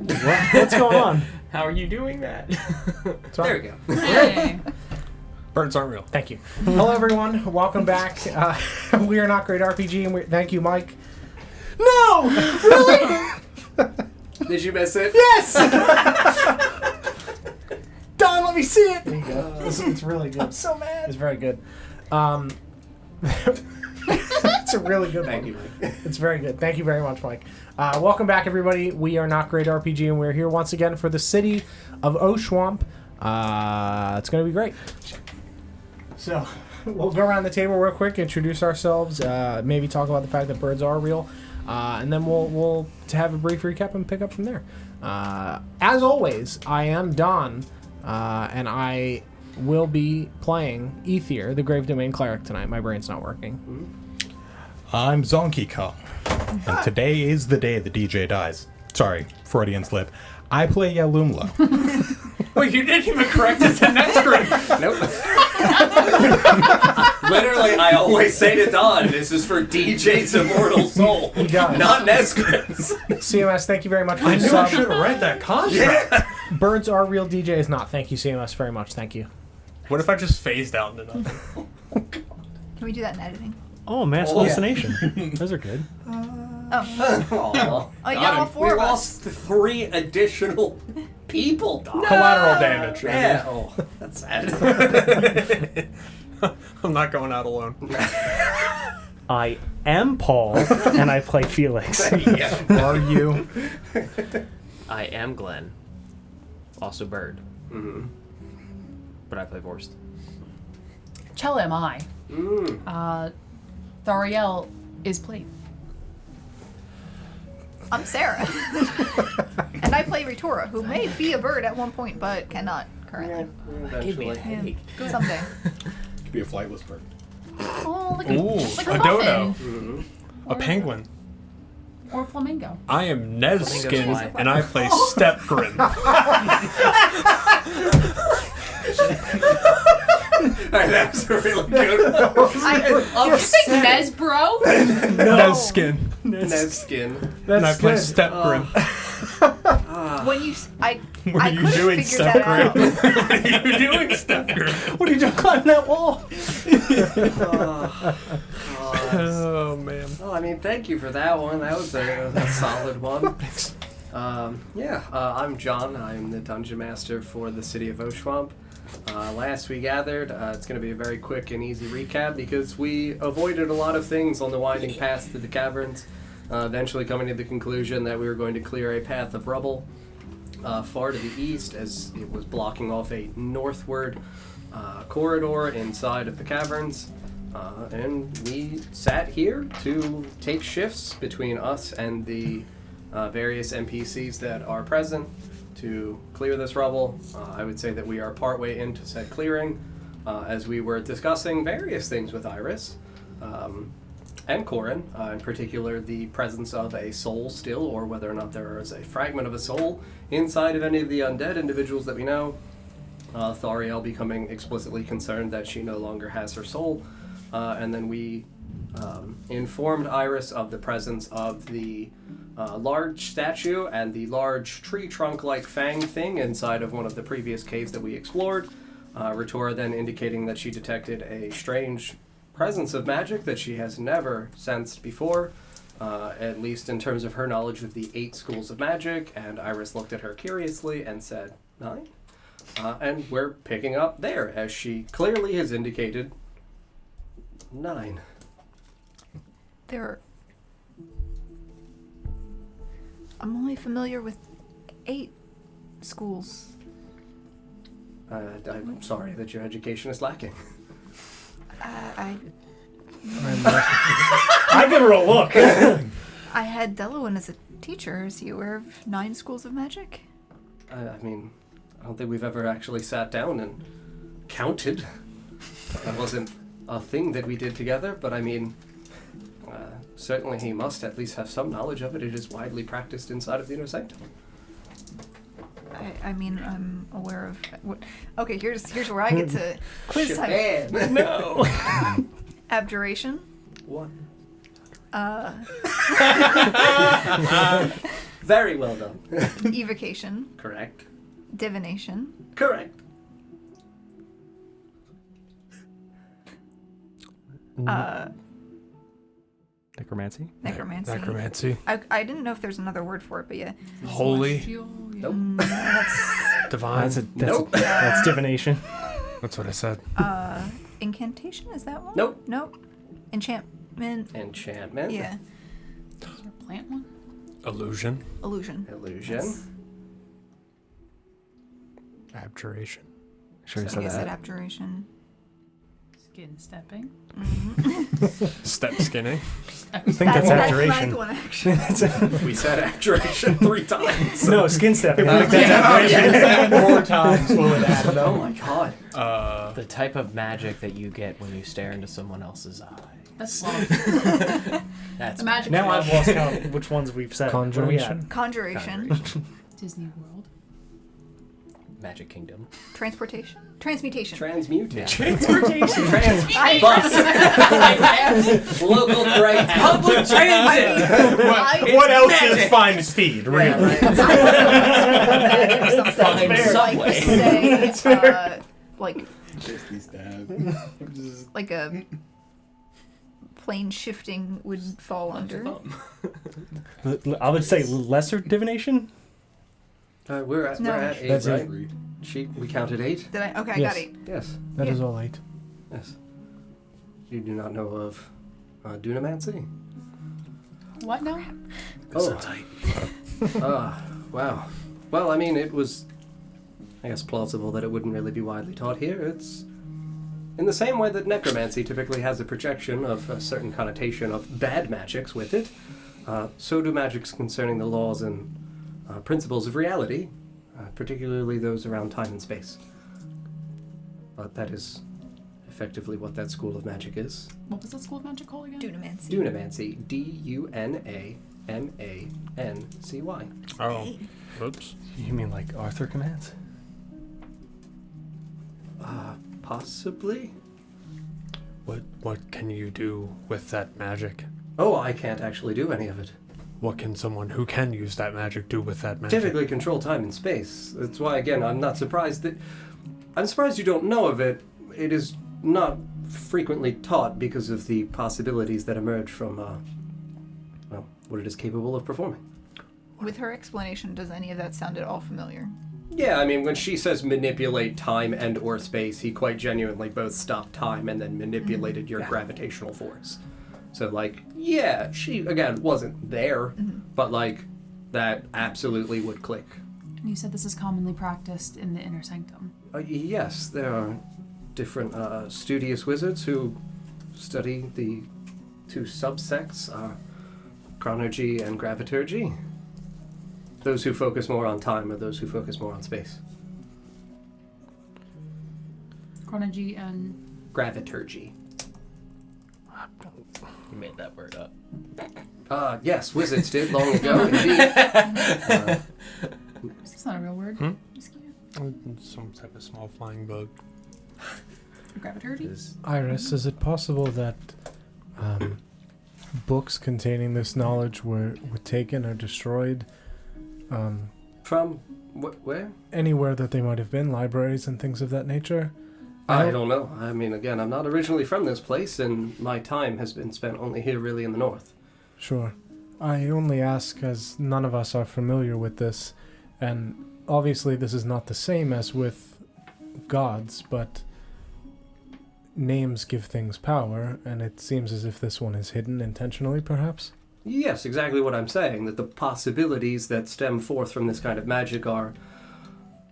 What's going on? How are you doing that? There we go. Hey. Birds aren't real. Thank you. Hello, everyone. Welcome back. We are Not Great RPG, and thank you, Mike. No! Really? Did you miss it? Yes! Don, let me see it! There you go. It's really good. I'm so mad. It's very good. It's a really good one. Thank you, Mike. It's very good. Thank you very much, Mike. Welcome back, everybody. We are Not Great RPG, and we're here once again for the City of Oshuamp. It's going to be great. So, we'll go around the table real quick, introduce ourselves, maybe talk about the fact that birds are real, and then we'll have a brief recap and pick up from there. As always, I am Don, and I will be playing Ether, the Grave Domain Cleric, tonight. My brain's not working. I'm Zonky Kong, and today is the day the DJ dies. Sorry, Freudian slip. I play Yalumla. Wait, you didn't even correct it to next grade. Nope. Literally, I always say to Don, this is for DJ's immortal soul, He does. not Nesquin's. CMS, thank you very much for I the knew I sub. should have read that contract. Yeah. Birds are real, DJ is not. Thank you, CMS, very much. Thank you. What if I just phased out into nothing? Can we do that in editing? Oh, mass hallucination. Those are good. Aw. Oh, you got all four of us. We lost 3 additional people, Don. Collateral damage. Yeah. Oh, that's sad. I'm not going out alone. I am Paul, and I play Felix. Yeah. Are you? I am Glenn. Also Bird. Mm-hmm. But I play Vorst. Chell am I. Thariel is Plate. I'm Sarah. And I play Ritora, who may be a bird at one point, but cannot currently. Eventually. Yeah, someday. Could be a flightless bird. Oh, like Ooh, like a a dodo. muffin. A penguin. Or a flamingo. I am Nezskin, fly. and I play Stepgrin. Alright, that's a really good one. Did you say Nesbro? Nezskin. Nesquin. And I play good. Stepgrin. When you, I What are you could've doing, figured that out. Stepgrin? What are you doing, Stepgrin? What did you climb that wall? Oh, man. Well, I mean, thank you for that one. That was a solid one. I'm John. I'm the Dungeon Master for the City of Oshuamp. Last we gathered, it's going to be a very quick and easy recap because we avoided a lot of things on the winding path to the caverns, eventually coming to the conclusion that we were going to clear a path of rubble far to the east as it was blocking off a northward corridor inside of the caverns. And we sat here to take shifts between us and the various NPCs that are present to clear this rubble. I would say that we are partway into said clearing as we were discussing various things with Iris and Corin, in particular the presence of a soul still, or whether or not there is a fragment of a soul inside of any of the undead individuals that we know. Thariel becoming explicitly concerned that she no longer has her soul. And then we informed Iris of the presence of the large statue and the large tree trunk-like fang thing inside of one of the previous caves that we explored. Ritora then indicating that she detected a strange presence of magic that she has never sensed before, at least in terms of her knowledge of the 8 schools of magic, and Iris looked at her curiously and said, 9? And we're picking up there, as she clearly has indicated 9. I'm only familiar with 8 schools. I'm sorry that your education is lacking. I give her a look. I had Delowen as a teacher. Is he aware of 9 schools of magic? I mean, I don't think we've ever actually sat down and counted. That wasn't a thing that we did together, but I mean, certainly he must at least have some knowledge of it. It is widely practiced inside of the Inner Sanctum. I mean, I'm aware of... Okay, here's where I get to quiz time. Shaban. No. Abjuration. What? Very well done. Evocation. Correct. Divination. Correct. Necromancy. Necromancy. Necromancy. I didn't know if there's another word for it, but yeah. Holy. Nope. Divine. That's divination. That's what I said. Incantation, is that one? Nope. Nope. Enchantment. Enchantment. Yeah. Is there a plant one? Illusion. Illusion. Illusion. Abjuration. Sure, you I said guess that. abjuration. Skin stepping. Step skinning. I think that's abjuration. That's one, actually. We said abjuration 3 times. No, skin stepping. If we That's say abjuration. that more times, will it add Oh up? my god. The type of magic that you get when you stare into someone else's eye. That's love. That's The magic. Now I've lost count which ones we've said. What are we at? Conjuration. Conjuration. Disney World. Magic Kingdom. Transportation. Transmutation. Transmutation. I- Bus. Local train. Public transit. What else is fine speed, really? Magic or something. Fine subway. Say, like Just like a plane shifting would fall under. I would say lesser divination. We're at No. 8, That's right? 8. We counted 8? Did I? Okay, I Yes. got 8. Yes. That Yeah. is all 8. Yes. You do not know of Dunamancy? What now? Wow. Well, I mean, it was, I guess, plausible that it wouldn't really be widely taught here. It's in the same way that necromancy typically has a projection of a certain connotation of bad magics with it, so do magics concerning the laws and principles of reality, particularly those around time and space. But that is effectively what that school of magic is. What was that school of magic called again? Dunamancy. Dunamancy. Dunamancy. Oh. Oops. You mean like Arthur commands? Possibly? What can you do with that magic? Oh, I can't actually do any of it. What can someone who can use that magic do with that magic? Typically control time and space. That's why, again, I'm surprised you don't know of it. It is not frequently taught because of the possibilities that emerge from, what it is capable of performing. With her explanation, does any of that sound at all familiar? Yeah, I mean, when she says manipulate time and or space, he quite genuinely both stopped time and then manipulated your gravitational force. So, like, yeah, she, again, wasn't there, but, like, that absolutely would click. And you said this is commonly practiced in the inner sanctum. Yes, there are different studious wizards who study the 2 subsects, chronergy and graviturgy. Those who focus more on time or those who focus more on space. Chronology and... Graviturgy. You made that word up. Yes, wizards did long ago, indeed. That's not a real word. Some type of small flying bug. Graviturgy? Iris, is it possible that books containing this knowledge were taken or destroyed? From where? Anywhere that they might have been, libraries and things of that nature? I don't know. I mean, again, I'm not originally from this place, and my time has been spent only here really in the north. Sure. I only ask as none of us are familiar with this, and obviously this is not the same as with gods, but names give things power, and it seems as if this one is hidden intentionally, perhaps? Yes, exactly what I'm saying, that the possibilities that stem forth from this kind of magic are,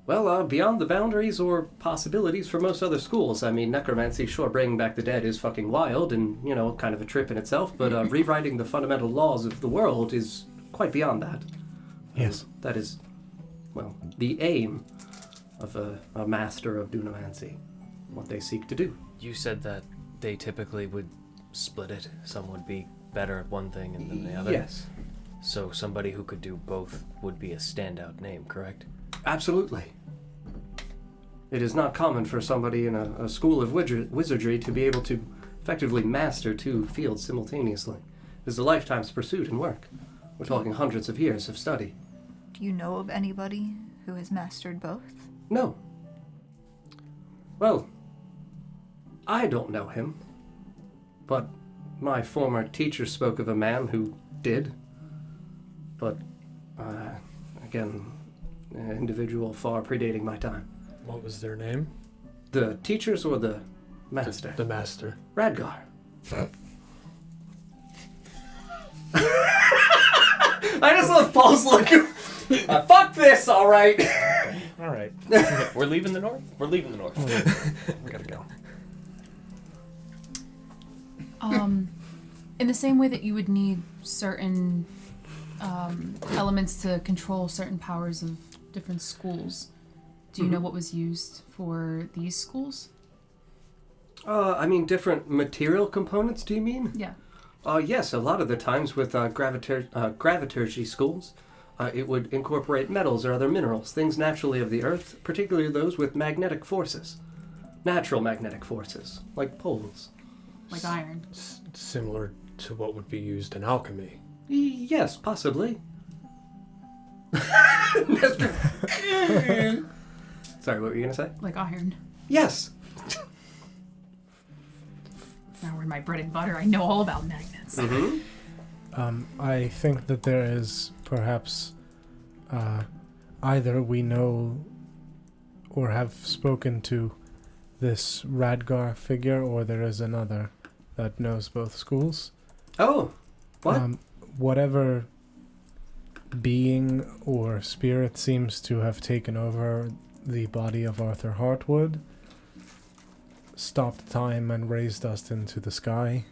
well, beyond the boundaries or possibilities for most other schools. I mean, necromancy, sure, bringing back the dead is fucking wild and, kind of a trip in itself, but rewriting the fundamental laws of the world is quite beyond that. Yes. That is, well, the aim of a master of Dunamancy, what they seek to do. You said that they typically would split it. Some would be better at one thing and then the other. Yes, So somebody who could do both would be a standout name, correct? absolutely. It is not common for somebody in a school of wizardry to be able to effectively master 2 fields simultaneously. It is a lifetime's pursuit and work. We're talking hundreds of years of study. Do you know of anybody who has mastered both? No. Well, I don't know him, but my former teacher spoke of a man who did. But, again, an individual far predating my time. What was their name? The teachers or the master? The master. Radgar. I just love Paul's look. Fuck this, all right. All right. Okay, we're leaving the north? We're leaving the north. We gotta go. In the same way that you would need certain elements to control certain powers of different schools, do you know what was used for these schools? I mean, different material components, do you mean? Yeah. Yes, a lot of the times with graviturgy schools, it would incorporate metals or other minerals, things naturally of the earth, particularly those with magnetic forces. Natural magnetic forces, like poles. Like iron. Similar to what would be used in alchemy. Yes, possibly. Sorry, what were you going to say? Like iron. Yes. Now we're in my bread and butter. I know all about magnets. Mm-hmm. I think that there is perhaps either we know or have spoken to this Radgar figure, or there is another that knows both schools. Oh, what? Whatever being or spirit seems to have taken over the body of Arthur Hartwood stopped time and raised us into the sky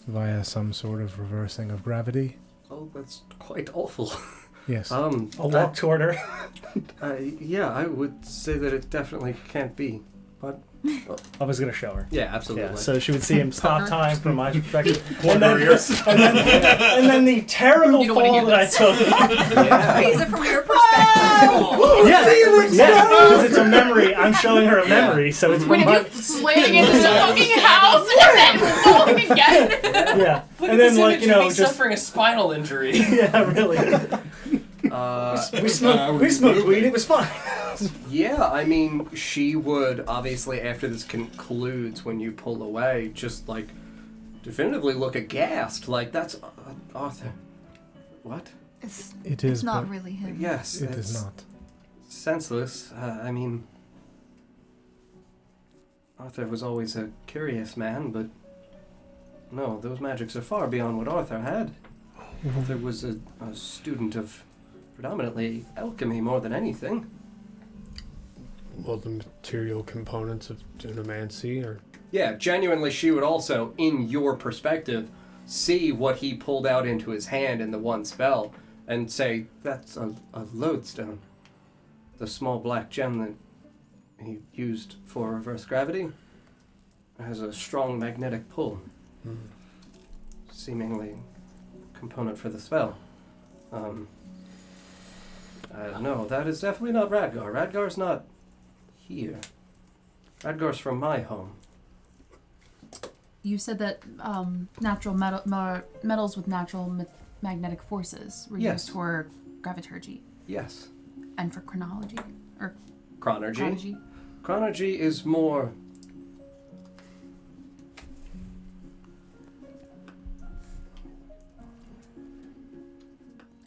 via some sort of reversing of gravity. Oh, that's quite awful. Yes. I'll walk toward her. Yeah, I would say that it definitely can't be. But I was gonna show her. yeah, absolutely. Yeah, so she would see him stop time from my perspective. One and, then, her ears. and then the terrible You don't wanna fall hear that I took. Yeah. Raise it from your perspective. Yeah, because it's a memory. I'm showing her a memory, so it's When from you my... get slamming into the fucking house and then falling again. Yeah, and then like, you know, just... suffering a spinal injury. Yeah, really. We smoked weed, it was fine. Yeah, I mean, she would obviously, after this concludes, when you pull away, just like definitively look aghast. Like, that's Arthur. What? It is, It's not but really him. Yes, it it's is not. senseless. I mean, Arthur was always a curious man, but no, those magics are far beyond what Arthur had. Arthur was a student of predominantly alchemy more than anything. Well, the material components of dunamancy are... Yeah, genuinely, she would also, in your perspective, see what he pulled out into his hand in the one spell and say, that's a lodestone. The small black gem that he used for reverse gravity has a strong magnetic pull. Seemingly component for the spell. No, that is definitely not Radgar. Radgar's not here. Radgar's from my home. You said that natural metals with natural magnetic forces were Yes. used for graviturgy Yes. and for chronology. Or Chronergy. prodigy. Chronergy is more...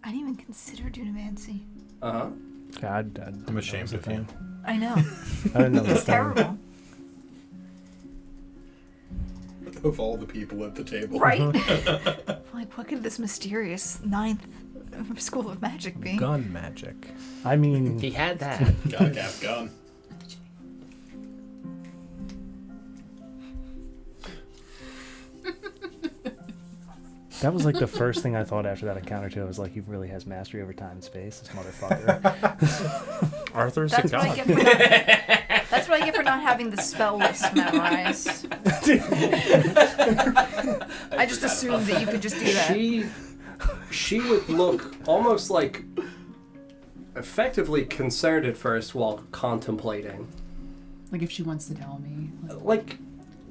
I didn't even consider dunamancy. Uh-huh. God, I'm ashamed of you. I know. I didn't know It's that. terrible. Of all the people at the table. Right? Like, what could this mysterious ninth school of magic be? Gun magic. I mean, He had that. Gotta have gun. that was like the first thing I thought after that encounter too. I was like, he really has mastery over time and space, this motherfucker. Arthur's That's a what I god. get for not. That's what I get for not having the spell list memorized. I just assumed that you could just do that. She would look almost like effectively concerned at first while contemplating. Like if she wants to tell me. Like,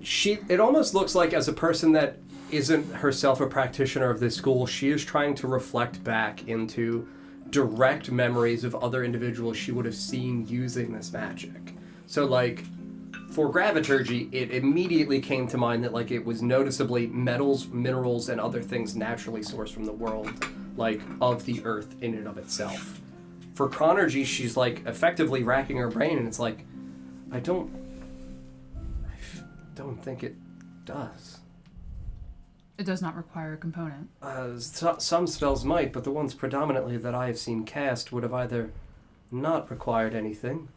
it almost looks like as a person that isn't herself a practitioner of this school, she is trying to reflect back into direct memories of other individuals she would have seen using this magic. So, like, for graviturgy, it immediately came to mind that, like, it was noticeably metals, minerals, and other things naturally sourced from the world, like, of the earth in and of itself. For chronergy, she's, like, effectively racking her brain, and it's like, I don't think it does. It does not require a component. Some spells might, but the ones predominantly that I have seen cast would have either not required anything,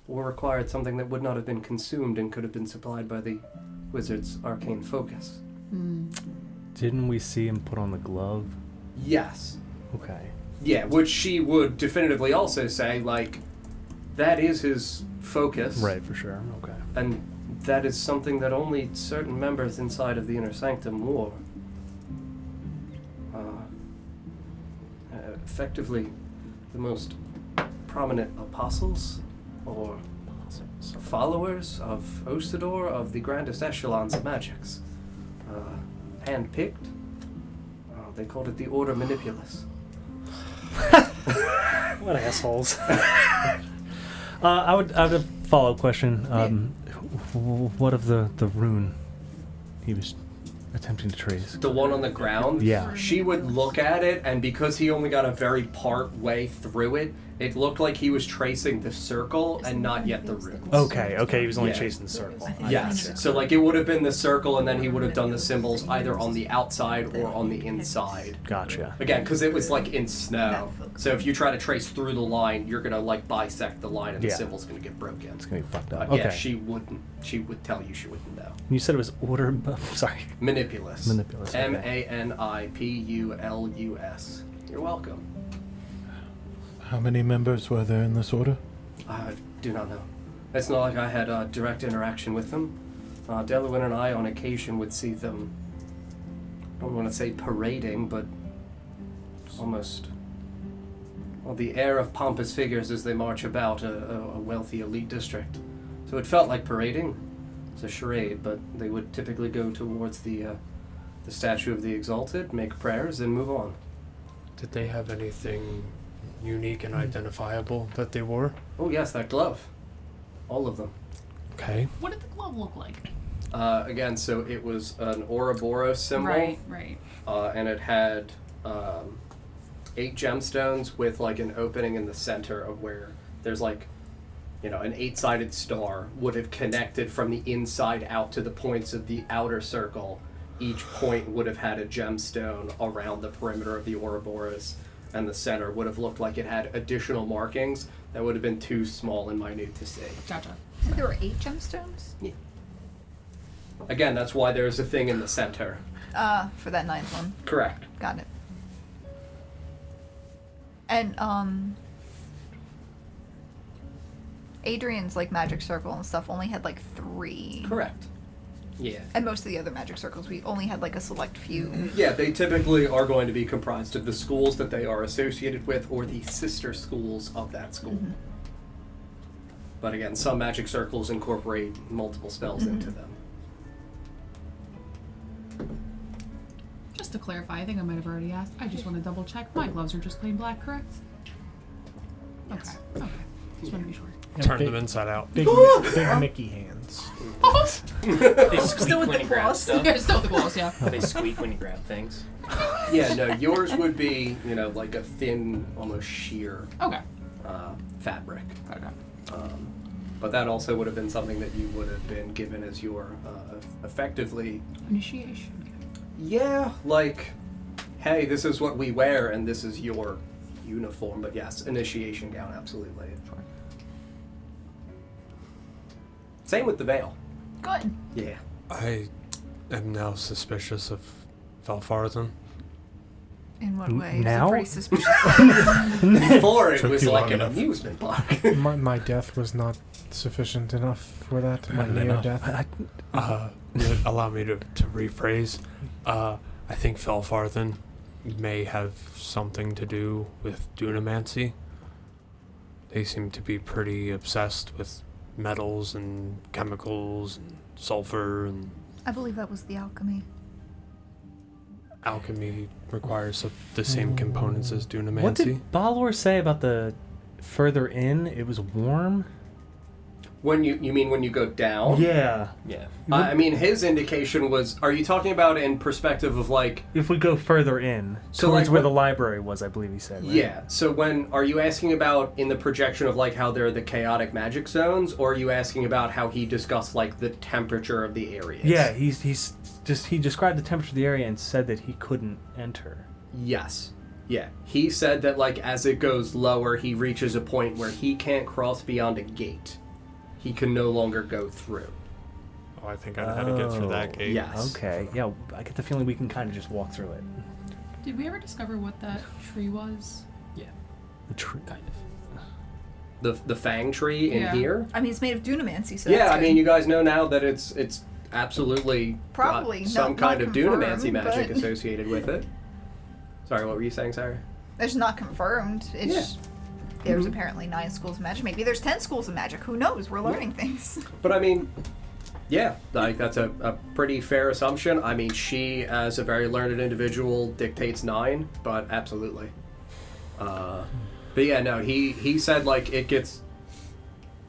or required something that would not have been consumed and could have been supplied by the wizard's arcane focus. Didn't we see him put on the glove? Yes. Okay. Yeah, which she would definitively also say, like, that is his focus. Right, for sure. Okay. And that is something that only certain members inside of the Inner Sanctum wore. Effectively, the most prominent apostles or followers of Osidor of the grandest echelons of magics. Hand-picked. They called it the Order Manipulus. What assholes. I would have a follow-up question. What of the rune he was attempting to trace? The one on the ground? Yeah. She would look at it, and because he only got a very part way through it, it looked like he was tracing the circle and not yet the runes. Okay, he was only Yeah. chasing the circle. Yes. So, like, it would have been the circle, and then he would have done the symbols either on the outside or on the inside. Gotcha. Again, because it was, like, in snow. So if you try to trace through the line, you're going to, like, bisect the line, and the Yeah. symbol's going to get broken. It's gonna be fucked up. Yeah, Okay. she wouldn't. She would tell you she wouldn't know. You said it was order. Sorry. Manipulus. Manipulus, okay. Manipulus. You're welcome. How many members were there in this order? I do not know. It's not like I had direct interaction with them. Delawin and I, on occasion, would see them, I don't want to say parading, but almost, well, the air of pompous figures as they march about a wealthy elite district. So it felt like parading. It's a charade, but they would typically go towards the statue of the Exalted, make prayers, and move on. Did they have anything unique and identifiable that they wore? Oh yes, that glove. All of them. Okay. What did the glove look like? Again, so it was an Ouroboros symbol. Right. And it had 8 gemstones with, like, an opening in the center of where there's, like, you know, an 8-sided star would have connected from the inside out to the points of the outer circle. Each point would have had a gemstone around the perimeter of the Ouroboros, and the center would have looked like it had additional markings that would have been too small and minute to see. Gotcha. So there were 8 gemstones? Again, that's why there's a thing in the center. For that 9th one. Correct. Got it. And, Adrian's, like, magic circle and stuff only had, like, 3. Correct. Yeah. And most of the other magic circles, we only had, like, a select few. Yeah, they typically are going to be comprised of the schools that they are associated with or the sister schools of that school. Mm-hmm. But again, some magic circles incorporate multiple spells into them. Just to clarify, I think I might have already asked. I just want to double check. My gloves are just plain black, correct? Yes. Okay. Just want to be sure. Turn them inside out. Big Mickey hands. They squeak Still with when the you grab claws. stuff. Yeah, still the gloves, yeah. They squeak when you grab things. Yeah, no, yours would be, you know, like a thin, almost sheer Okay. fabric. Okay. But that also would have been something that you would have been given as your, effectively, Initiation. yeah, like, hey, this is what we wear and this is your uniform. But yes, initiation gown, absolutely. Sure. Same with the veil. Good. Yeah. I am now suspicious of Valfarthen. In what way? Now? Pretty suspicious. Before it Took was you like long an enough. amusement park. My death was not sufficient enough for that. My Apparently near not. death. Allow me to rephrase. I think Valfarthen may have something to do with Dunamancy. They seem to be pretty obsessed with metals and chemicals and sulfur and... I believe that was the alchemy. alchemy requires the same components as dunamancy. What did Balor say about the further in? It was warm. When you mean when you go down? Yeah. Yeah. I mean, his indication was. Are you talking about in perspective of like? If we go further in, So, towards like, where what- the library was, I believe he said. Right? Yeah. So when are you asking about in the projection of like how there are the chaotic magic zones, or are you asking about how he discussed like the temperature of the areas? Yeah, he described the temperature of the area and said that he couldn't enter. Yes. Yeah. He said that like as it goes lower, he reaches a point where he can't cross beyond a gate. He can no longer go through. Oh, I think I know how to get through that Oh, gate. Yes. Okay. Yeah, I get the feeling we can kind of just walk through it. Did we ever discover what that tree was? The tree. Kind of. The fang tree in Yeah. here. I mean, it's made of dunamancy, so Yeah, that's I mean, good. you guys know now that it's absolutely Probably got some not kind of dunamancy confirmed, magic but- associated with it. Sorry, what were you saying, Sarah? It's not confirmed. It's Yeah. there's Mhm. apparently 9 schools of magic. Maybe there's 10 schools of magic. Who knows? We're learning things. But I mean, yeah, like that's a pretty fair assumption. I mean, she, as a very learned individual, dictates 9, but absolutely. But yeah, no, he said like it gets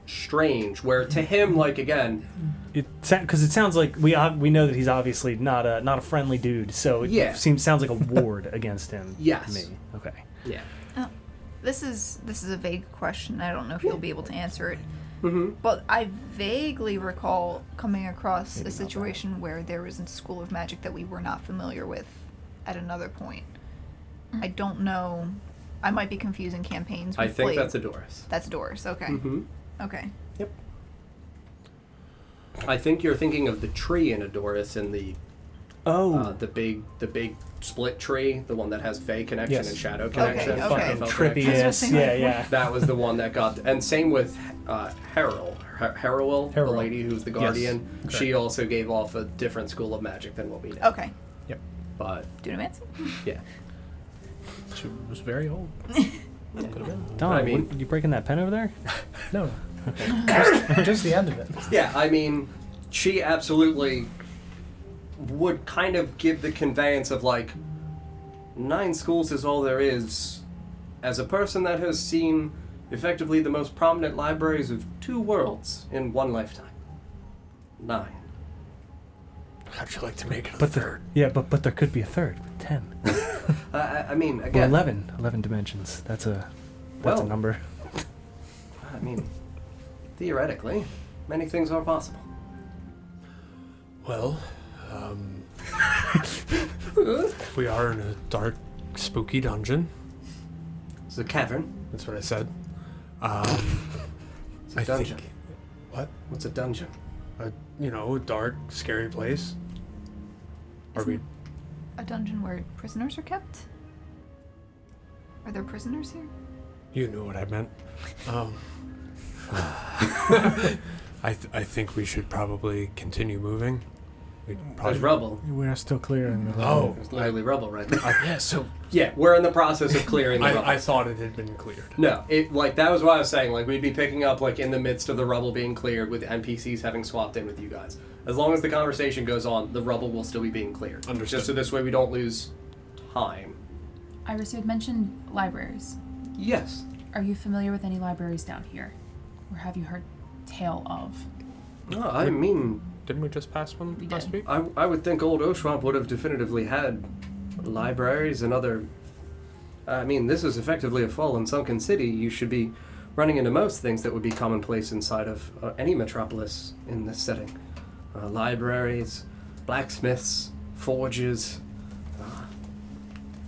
strange. Where to him, like again, Because it sounds like we know that he's obviously not a friendly dude. So it Yeah. sounds like a ward against him. Yes. To me. Okay. yeah. This is a vague question. I don't know if you'll be able to answer it. Mm-hmm. But I vaguely recall coming across a situation where there was a school of magic that we were not familiar with at another point. I don't know. I might be confusing campaigns. I we've think played. that's Adoris. That's Doris. Okay. Mm-hmm. Okay. I think you're thinking of the tree in Adoris and the big split tree, the one that has Fey connection Yes. and Shadow connection. okay. Fucking Fell trippy connection. ass. Yeah, yeah. That was the one that got, and same with Harrowell, the Harrowell. lady who's the guardian. She also gave off a different school of magic than what we know. Okay. But Dunamancy? yeah, She was very old. Don, I mean- you breaking that pen over there? No. just the end of it. yeah. I mean, she absolutely would kind of give the conveyance of like 9 schools is all there is. As a person that has seen effectively the most prominent libraries of 2 worlds in one lifetime. 9. How'd you like to make it a But third? but there could be a third. 10. I mean, Or again, 11. 11 dimensions. That's a Well- number. I mean, theoretically, many things are possible. Well, we are in a dark, spooky dungeon. It's a cavern. That's what I said. It's a dungeon. What? What's a dungeon? A dark, scary place. Are we? A dungeon where prisoners are kept? Are there prisoners here? You knew what I meant. I think we should probably continue moving. We'd There's probably. rubble. We're still clearing the Oh, There's literally rubble right there. yeah. So Yeah, we're in the process of clearing the rubble. I thought it had been cleared. No, that was what I was saying. Like, we'd be picking up, like, in the midst of the rubble being cleared with NPCs having swapped in with you guys. As long as the conversation goes on, the rubble will still be being cleared. Understood. Just so this way we don't lose time. Iris, you had mentioned libraries. Yes. Are you familiar with any libraries down here? Or have you heard tale of? No, I mean, Didn't we just pass one We last did. week? I would think old Oshuamp would have definitively had libraries and other... I mean, this is effectively a fallen sunken city. You should be running into most things that would be commonplace inside of any metropolis in this setting. Libraries, blacksmiths, forges,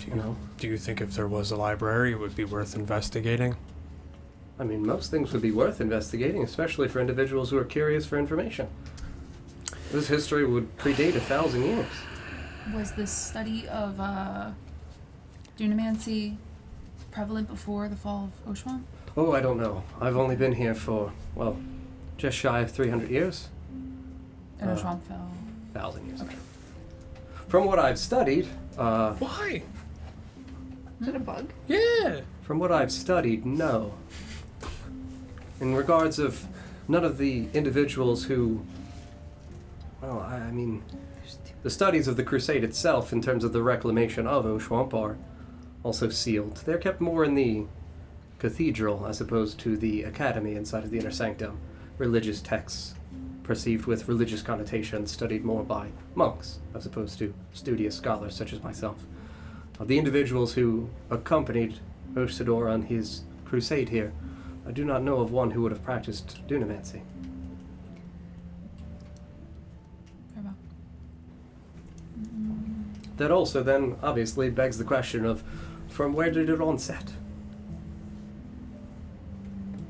you know. Do you think if there was a library, it would be worth investigating? I mean, most things would be worth investigating, especially for individuals who are curious for information. This history would predate 1,000 years. Was this study of dunamancy prevalent before the fall of Oshuamp? Oh, I don't know. I've only been here for, well, just shy of 300 years. And Oshuamp fell. 1,000 years. Okay. From what I've studied, Why? Is it a bug? Yeah. from what I've studied, no. In regards of none of the individuals who, well, I mean, The studies of the Crusade itself, in terms of the reclamation of Oshuamp, are also sealed. They're kept more in the cathedral as opposed to the academy inside of the inner sanctum. Religious texts perceived with religious connotations, studied more by monks as opposed to studious scholars such as myself. The individuals who accompanied Oshador on his crusade here, I do not know of one who would have practiced dunamancy. Farewell. That also then obviously begs the question of, from where did it onset?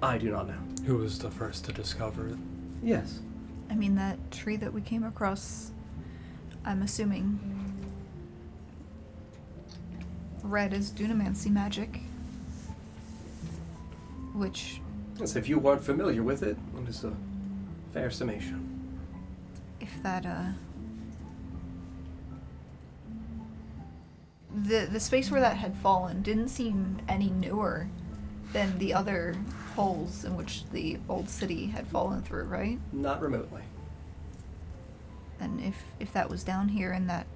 I do not know. Who was the first to discover it? Yes. I mean, that tree that we came across, I'm assuming, read as dunamancy magic, which, As if you weren't familiar with it, it is a fair summation. if that, the space where that had fallen didn't seem any newer than the other holes in which the old city had fallen through, right? Not remotely. And if that was down here and that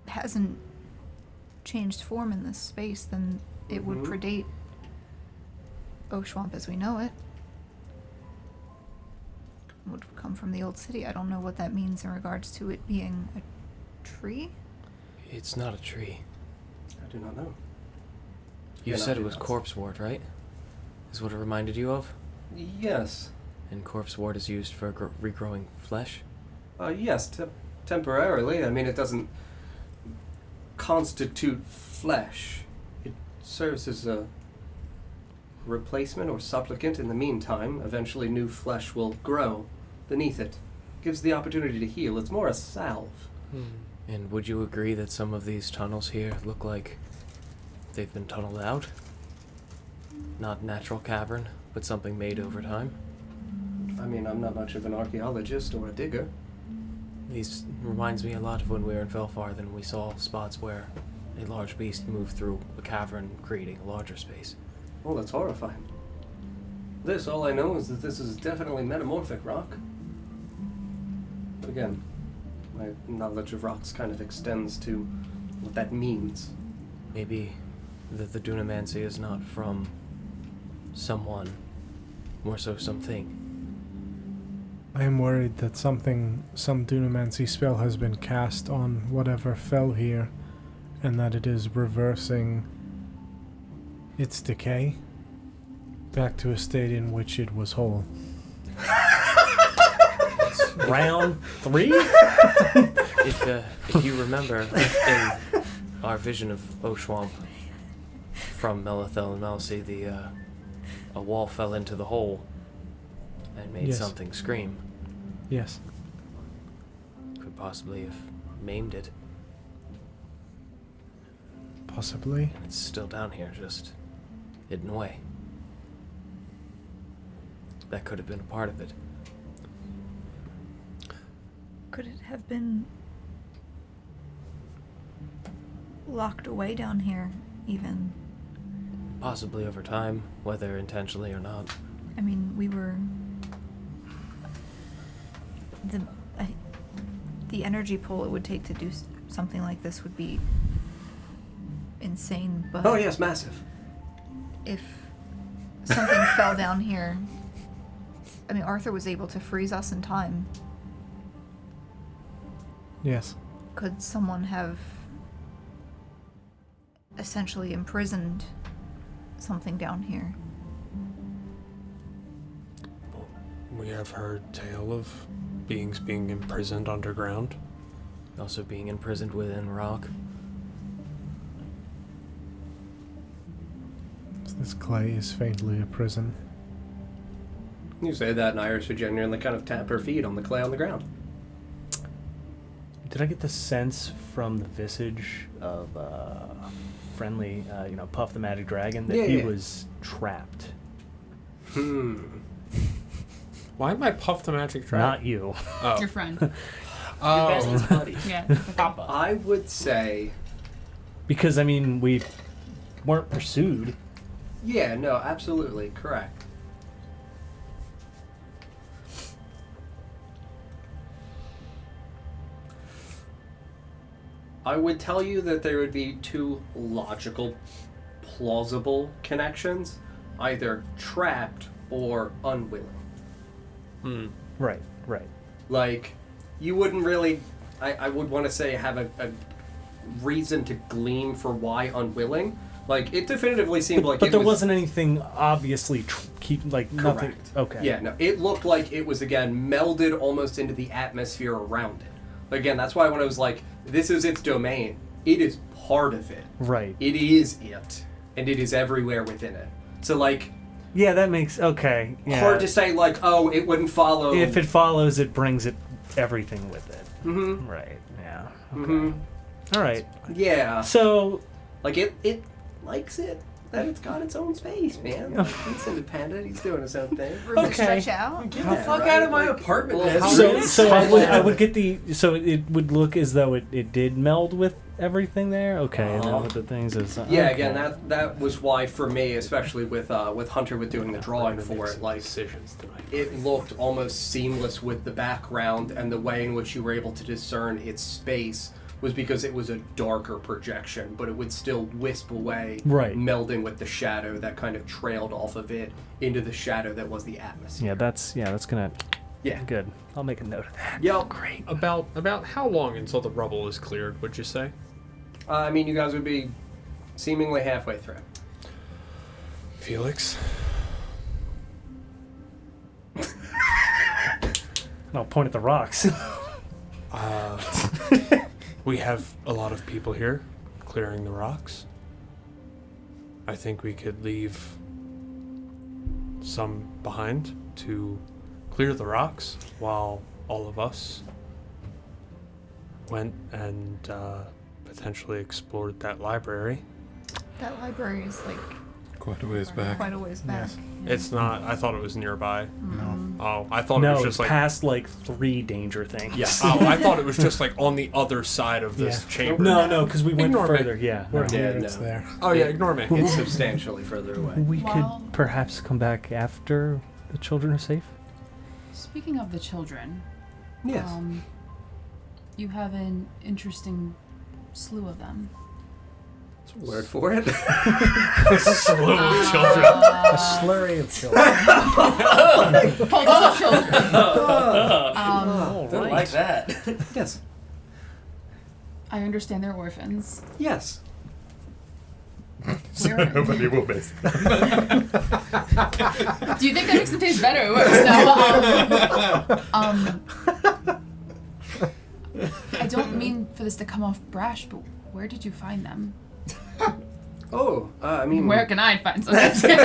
hasn't changed form in this space, then it would predate Oshuamp as we know it. It would come from the old city. I don't know what that means in regards to it being a tree. It's not a tree. I do not know. You Yeah, said no, it was it's- corpse ward, right? Is what it reminded you of? Yes. And corpse ward is used for regrowing flesh? Yes, temporarily. I mean, it doesn't constitute flesh. It serves as a replacement or supplicant in the meantime. Eventually, new flesh will grow beneath it. Gives the opportunity to heal. It's more a salve. And would you agree that some of these tunnels here look like they've been tunneled out? Not natural cavern, but something made over time? I mean, I'm not much of an archaeologist or a digger. These reminds me a lot of when we were in Felfarth and we saw spots where a large beast moved through a cavern, creating a larger space. Well, that's horrifying. This, all I know is that this is definitely metamorphic rock. But again, my knowledge of rocks kind of extends to what that means. Maybe that the dunamancy is not from someone, more so something. I am worried that some dunamancy spell has been cast on whatever fell here, and that it is reversing its decay back to a state in which it was whole. Round 3? If you remember in our vision of Oshuamp from Melithel and Melcy, a wall fell into the hole and made Yes. something scream. Yes. Could possibly have maimed it. Possibly. It's still down here, just hidden away. That could have been a part of it. Could it have been locked away down here, even? Possibly over time, whether intentionally or not. I mean, we were... The energy pull it would take to do something like this would be insane, but... Oh yes, massive. If something fell down here... I mean, Arthur was able to freeze us in time. Yes. Could someone have essentially imprisoned something down here? We have heard tale of beings being imprisoned underground. Also being imprisoned within rock. This clay is faintly a prison. You say that, and Iris would genuinely kind of tap her feet on the clay on the ground. Did I get the sense from the visage of friendly, Puff the Magic Dragon that he Yeah. was trapped? Why am I Puff the Magic Dragon? Not you. Oh. Your friend. Your Oh. bestest buddies. Yeah. Papa. I would say, Because, I mean, we weren't pursued. yeah, no, absolutely, correct. I would tell you that there would be two logical, plausible connections, either trapped or unwilling. Right. Like, you wouldn't really, I would want to say, have a reason to glean for why unwilling. Like, it definitively seemed like but it there was... wasn't anything obviously nothing. Correct. Okay. Yeah, no, it looked like it was, again, melded almost into the atmosphere around it. But again, that's why when I was like, this is its domain, it is part of it. Right. It is it. And it is everywhere within it. So, like... Yeah, that makes okay. Yeah. Hard to say, like, oh, it wouldn't follow... If it follows, it brings everything with it. Mm-hmm. Right. Yeah. Okay. Mm-hmm. All right. Yeah. So... Like, it likes it. That it's got its own space, man. Like, it's independent. He's doing his own thing. Room to Okay. stretch out. Get the fuck out of my apartment, man. So I would get so it would look as though it did meld with everything there. Okay, and then with the things is Yeah, okay. again, that was why for me, especially with Hunter with doing the drawing for it, like decisions tonight. it looked almost seamless with the background, and the way in which you were able to discern its space was because it was a darker projection, but it would still wisp away, Right. melding with the shadow that kind of trailed off of it into the shadow that was the atmosphere. Yeah, that's gonna. Yeah. Good. I'll make a note of that. Yep. Great. About how long until the rubble is cleared, would you say? I mean, you guys would be seemingly halfway through. Felix? I'll point at the rocks. We have a lot of people here clearing the rocks. I think we could leave some behind to clear the rocks while all of us went and potentially explored that library. That library is like Quite a ways back. quite a ways back. Yes. It's not. I thought it was nearby. No. Oh, I thought it No, was it's just like. past like 3 danger things. Yeah. Oh, I thought it was just like on the other side of this chamber. No, because we went Ignore me. further. Yeah. We're no. Yeah, it's no. there. Oh yeah, ignore me. It's substantially further away. We Well- could perhaps come back after the children are safe. Speaking of the children, Yes. you have an interesting slew of them. Word for it. Slew of children. A slurry of children. Poultice of children. Don't like that. Yes. I understand they're orphans. Yes. So nobody will miss. Do you think that makes them taste better or worse? No. I don't mean for this to come off brash, but where did you find them? Oh, I mean... Where can I find something?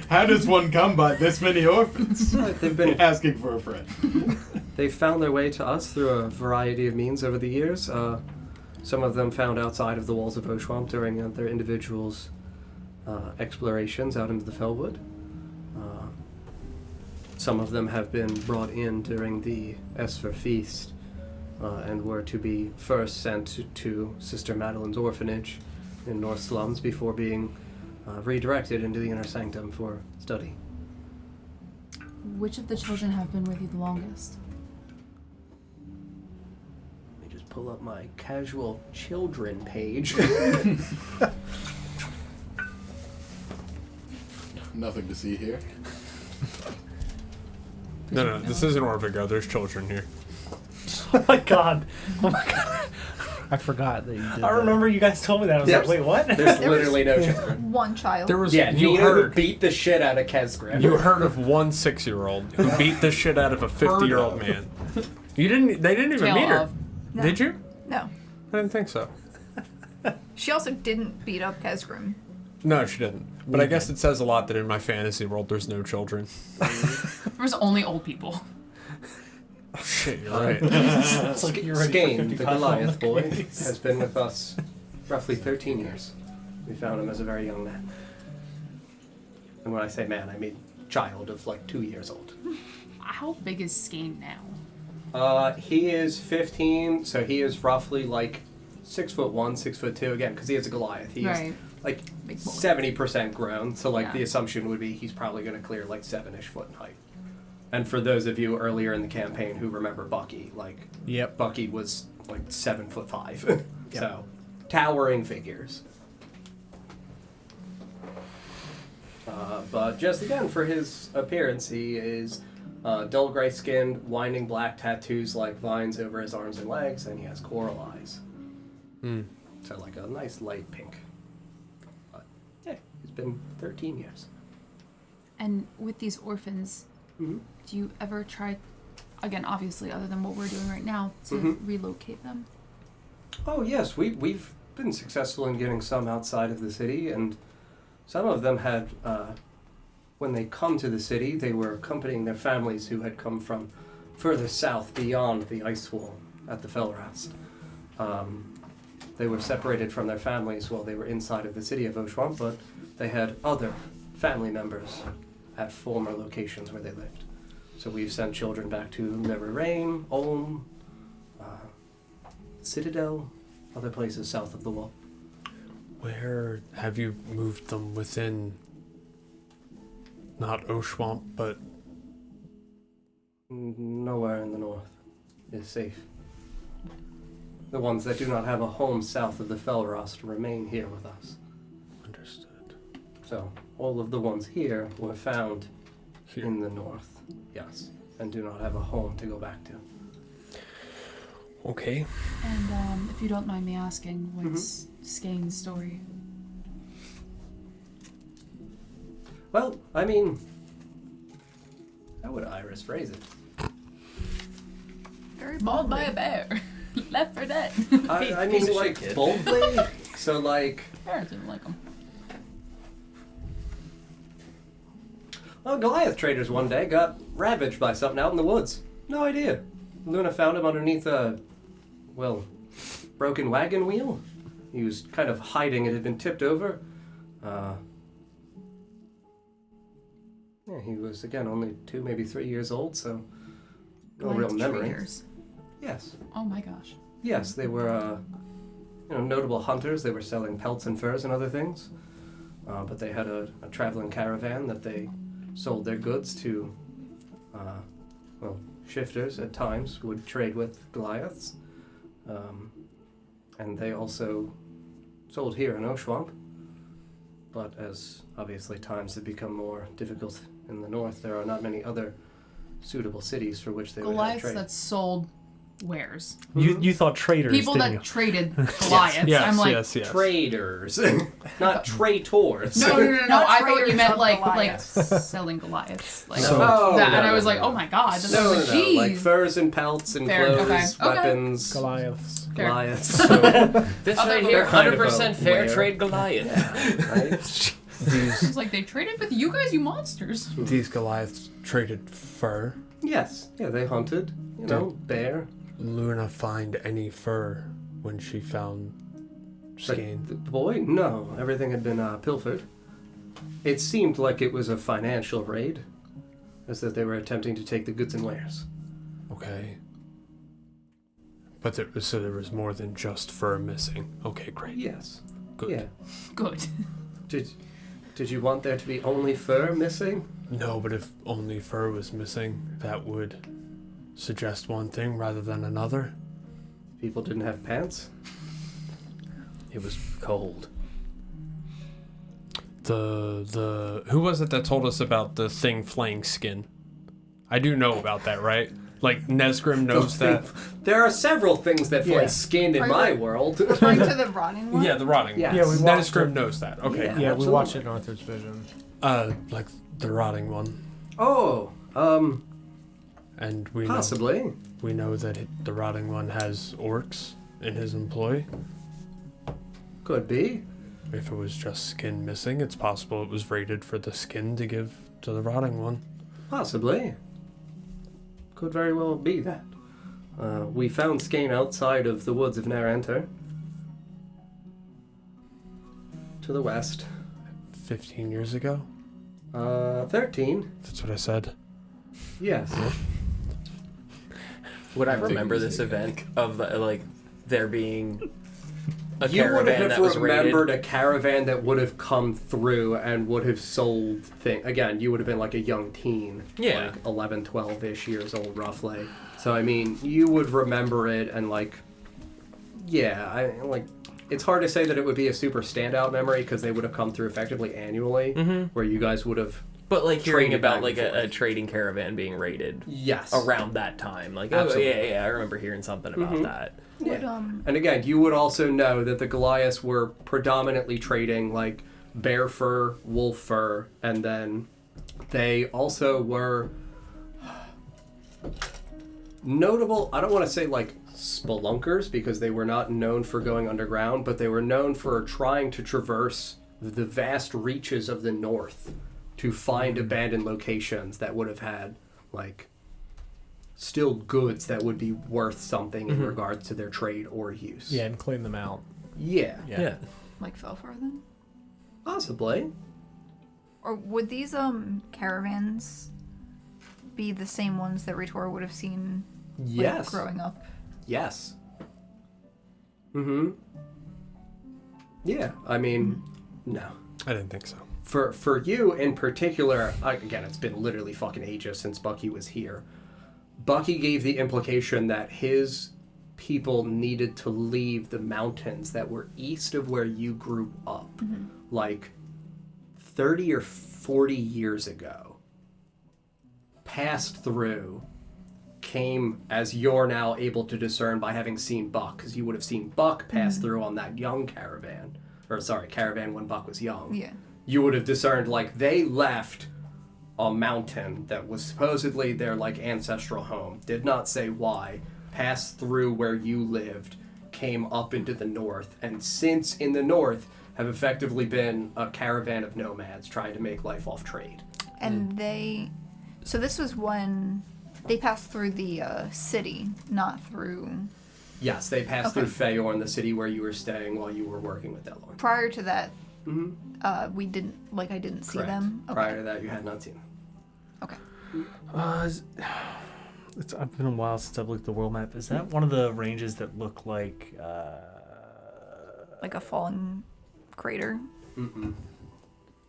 How does one come by this many orphans? They've been... Asking for a friend. They've found their way to us through a variety of means over the years. Some of them found outside of the walls of Oshuamp during their individuals' explorations out into the Fellwood. Some of them have been brought in during the Esper Feast and were to be first sent to Sister Madeline's orphanage in North Slums before being redirected into the Inner Sanctum for study. Which of the children have been with you the longest? Let me just pull up my casual children page. Nothing to see here. No, this isn't Orvigo. There's children here. Oh my god. I forgot that you did I remember you guys told me that. I was There's- like, wait, what? There's literally no children. One child. There was Yeah, you Nina who heard beat the shit out of Kesgrim. you heard of one 6-year-old who beat the shit out of a 50-year-old man. You didn't. They didn't even Tale meet her. of. No. Did you? No. I didn't think so. She also didn't beat up Kesgrim. No, she didn't. But I guess it says a lot that in my fantasy world there's no children. There was only old people. Shit, you're right. It's like you're ready for Skane, 50 the Cosmo Goliath boy, movies. has been with us roughly 13 years. We found him as a very young man. And when I say man, I mean child of like 2 years old. How big is Skane now? He is 15, so he is roughly like 6'1", 6'2", again, because he is a Goliath. He Right. is like Big boy. 70% grown, so like Yeah. the assumption would be he's probably going to clear like 7-ish foot in height. And for those of you earlier in the campaign who remember Bucky, like Yep. Bucky was like 7'5". So, towering figures. But just again, for his appearance, he is dull gray skinned, winding black tattoos like vines over his arms and legs, and he has coral eyes. So like a nice light pink. But yeah, he's been 13 years. And with these orphans, do you ever try, again, obviously, other than what we're doing right now, to relocate them? Oh yes, we've been successful in getting some outside of the city, and some of them had, when they come to the city, they were accompanying their families who had come from further south beyond the ice wall at the Felrast. They were separated from their families while they were inside of the city of Oshuamp, but they had other family members at former locations where they lived. So we've sent children back to Never Rain, Ulm, Citadel, other places south of the wall. Where have you moved them within, not Oshuamp, but... Nowhere in the north is safe. The ones that do not have a home south of the Felrast remain here with us. Understood. So, all of the ones here were found Here. in the north, yes, and do not have a home to go back to. Okay. And if you don't mind me asking, what's Skane's story? Well, I mean, how would Iris phrase it? Very Mauled by boldly. a bear. Left for dead. I mean, like, boldly? So, like... Parents didn't like him. Well, Goliath traders one day got ravaged by something out in the woods. No idea. Luna found him underneath a, well, broken wagon wheel. He was kind of hiding. It had been tipped over. Yeah, he was, again, only 2, maybe 3 years old, so no real Goliath memory. traders. Yes. Oh my gosh. Yes, they were, notable hunters. They were selling pelts and furs and other things. But they had a traveling caravan that they sold their goods to, shifters at times would trade with Goliaths. And they also sold here in Oshuamp. But as obviously times have become more difficult in the north, there are not many other suitable cities for which they would have Goliaths trade. that sold wares. You thought traitors, People didn't that you? traded Goliaths. Yes, I'm like, yes. Traders, not traitors. no. Not I thought you traders meant of like Goliaths. selling Goliaths. Like So- Oh, that. no, And I was no, like, no. oh my god. That's No, like, no, no, like jeez. furs and pelts and Fair, clothes, okay. weapons, Goliaths. Fair. Goliaths. This Other right than here, kind of a 100% fair where. trade Goliath. Right? It's like they traded with you guys, you monsters. These Goliaths traded fur. Yes, yeah, they hunted, bear. Luna find any fur when she found Skane? The boy? No, everything had been pilfered. It seemed like it was a financial raid, as that they were attempting to take the goods and wares. Okay. But there was more than just fur missing. Okay, great. Yes. Good. Yeah. Good. Did you want there to be only fur missing? No, but if only fur was missing, that would suggest one thing rather than another. People didn't have pants? It was cold. Who was it that told us about the thing flaying skin? I do know about that, right? Like Nesgrim knows that. There are several things that flay Yeah. skin in Are my you- world. Referring to the rotting one? Yeah, the rotting Yes. one. Yeah, we watched Nesgrim it. knows that. Okay. Yeah. Yeah, we absolutely. watched it in Arthur's Vision. Like the rotting one. Oh, And we possibly. we know that the rotting one has orcs in his employ. Could be. If it was just skin missing, it's possible it was raided for the skin to give to the rotting one. Possibly. Could very well be that. We found Skane outside of the woods of Narenter. To the west. 15 years ago? 13. That's what I said. Yes. Would I remember this event of there being a You would caravan have that was remembered raided? a caravan that would have come through and would have sold things. Again, you would have been like a young teen. Yeah. Like 11, 12-ish years old, roughly. So, I mean, you would remember it and, like, Yeah, it's hard to say that it would be a super standout memory because they would have come through effectively annually, where you guys would have. But like hearing traded about back like and a forth. trading caravan being raided Yes. around that time, like Absolutely. yeah, I remember hearing something about that. Yeah. And again, you would also know that the Goliaths were predominantly trading like bear fur, wolf fur, and then they also were notable. I don't want to say like spelunkers because they were not known for going underground, but they were known for trying to traverse the vast reaches of the north to find abandoned locations that would have had like still goods that would be worth something in regards to their trade or use. Yeah, and clean them out. Yeah. Yeah. Like Felfar then? Possibly. Or would these caravans be the same ones that Ritor would have seen like, Yes. growing up? Yes. Mm-hmm. Yeah, I mean, no. I didn't think so. For you in particular, again, it's been literally fucking ages since Bucky was here. Bucky gave the implication that his people needed to leave the mountains that were east of where you grew up, like 30 or 40 years ago. Passed through, came as you're now able to discern by having seen Buck, because you would have seen Buck pass through on that young caravan. Or, sorry, caravan when Buck was young. Yeah. You would have discerned, like, they left a mountain that was supposedly their, like, ancestral home. Did not say why. Passed through where you lived, came up into the north, and since in the north have effectively been a caravan of nomads trying to make life off trade. And so this was when they passed through the city, not through... Yes, they passed Okay. through Feyorn, the city where you were staying while you were working with Elorn. Prior to that, we didn't, like, I didn't see Correct. them. Okay. Prior to that, you had not seen them. Okay. It's been a while since I've looked at the world map. Is that one of the ranges that look like... Like a fallen crater? Mm-mm.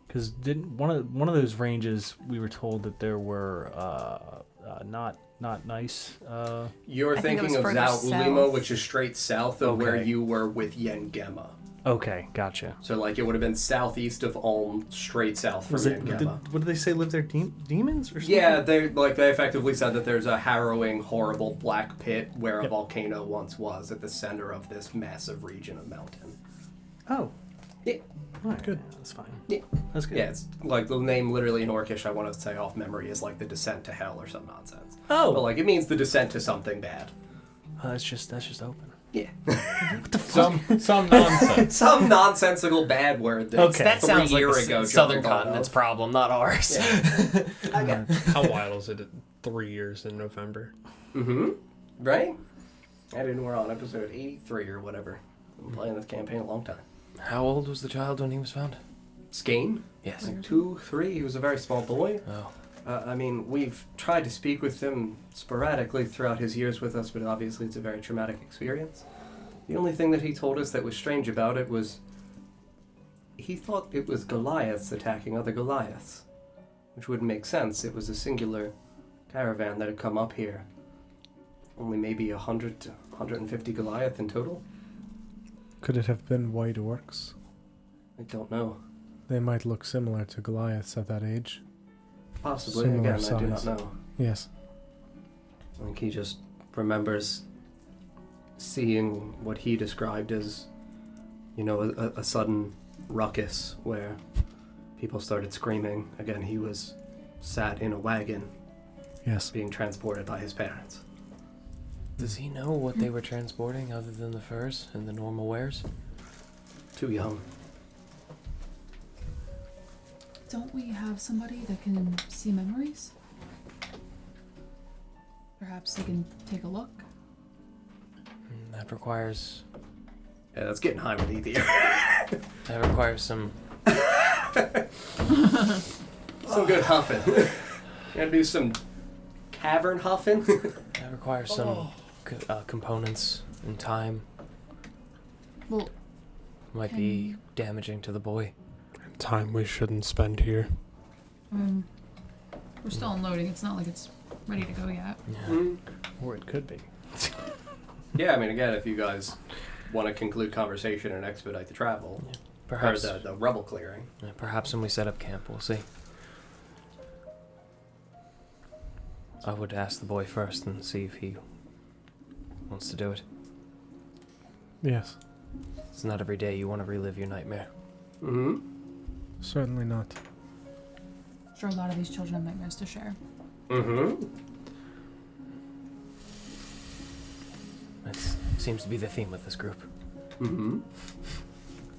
Because didn't one of those ranges we were told that there were not nice. You're I think it thinking of was further Zal-Ulimo, south. which is straight south of where Okay. you were with Yengema. Okay, gotcha. So, like, it would have been southeast of Ulm, straight south from Was it? Yengema. What did they say? Live there demons or something? Yeah, they effectively said that there's a harrowing, horrible black pit where a volcano once was at the center of this massive region of mountain. Oh. Yeah. All right, good. That's fine. Yeah. That's good. Yeah, it's like the name literally in Orcish, I want to say off memory, is like the descent to hell or some nonsense. Oh. But like it means the descent to something bad. That's just open. Yeah. Some nonsense. Some nonsensical bad word that Okay. That sounds like year the ago Southern jumped on continent's off. problem, not ours. Okay. How wild is it at 3 years in November? Mm-hmm. Right? I didn't. We're on episode 83 or whatever. I've been playing this campaign a long time. How old was the child when he was found? Skane? Yes. Like 2, 3. He was a very small boy. Oh. I mean, we've tried to speak with him sporadically throughout his years with us, but obviously it's a very traumatic experience. The only thing that he told us that was strange about it was he thought it was Goliaths attacking other Goliaths, which wouldn't make sense. It was a singular caravan that had come up here. Only maybe 100 to 150 Goliath in total? Could it have been white orcs? I don't know. They might look similar to Goliaths at that age. Possibly. Similar Again, I do not size. know. Yes. I think he just remembers seeing what he described as, you know, a sudden ruckus where people started screaming. Again, he was sat in a wagon Yes. being transported by his parents. Does he know what they were transporting other than the furs and the normal wares? Too young. Don't we have somebody that can see memories? Perhaps they can take a look. That requires Yeah, that's getting high with Ethier. that requires some Some good huffing. Gonna do some cavern huffing. that requires some components and time. Well, Might be damaging to the boy. Time we shouldn't spend here. we're still unloading. It's not like it's ready to go yet. Yeah. Mm. Or it could be. Yeah, I mean, again, if you guys want to conclude conversation and expedite the travel. Yeah. Perhaps, Or the rebel clearing. perhaps when we set up camp, we'll see. I would ask the boy first and see if he wants to do it. Yes. It's not every day you want to relive your nightmare. Mm-hmm. Certainly not. Sure, a lot of these children have nightmares to share. Mm-hmm. That seems to be the theme with this group. Mm-hmm.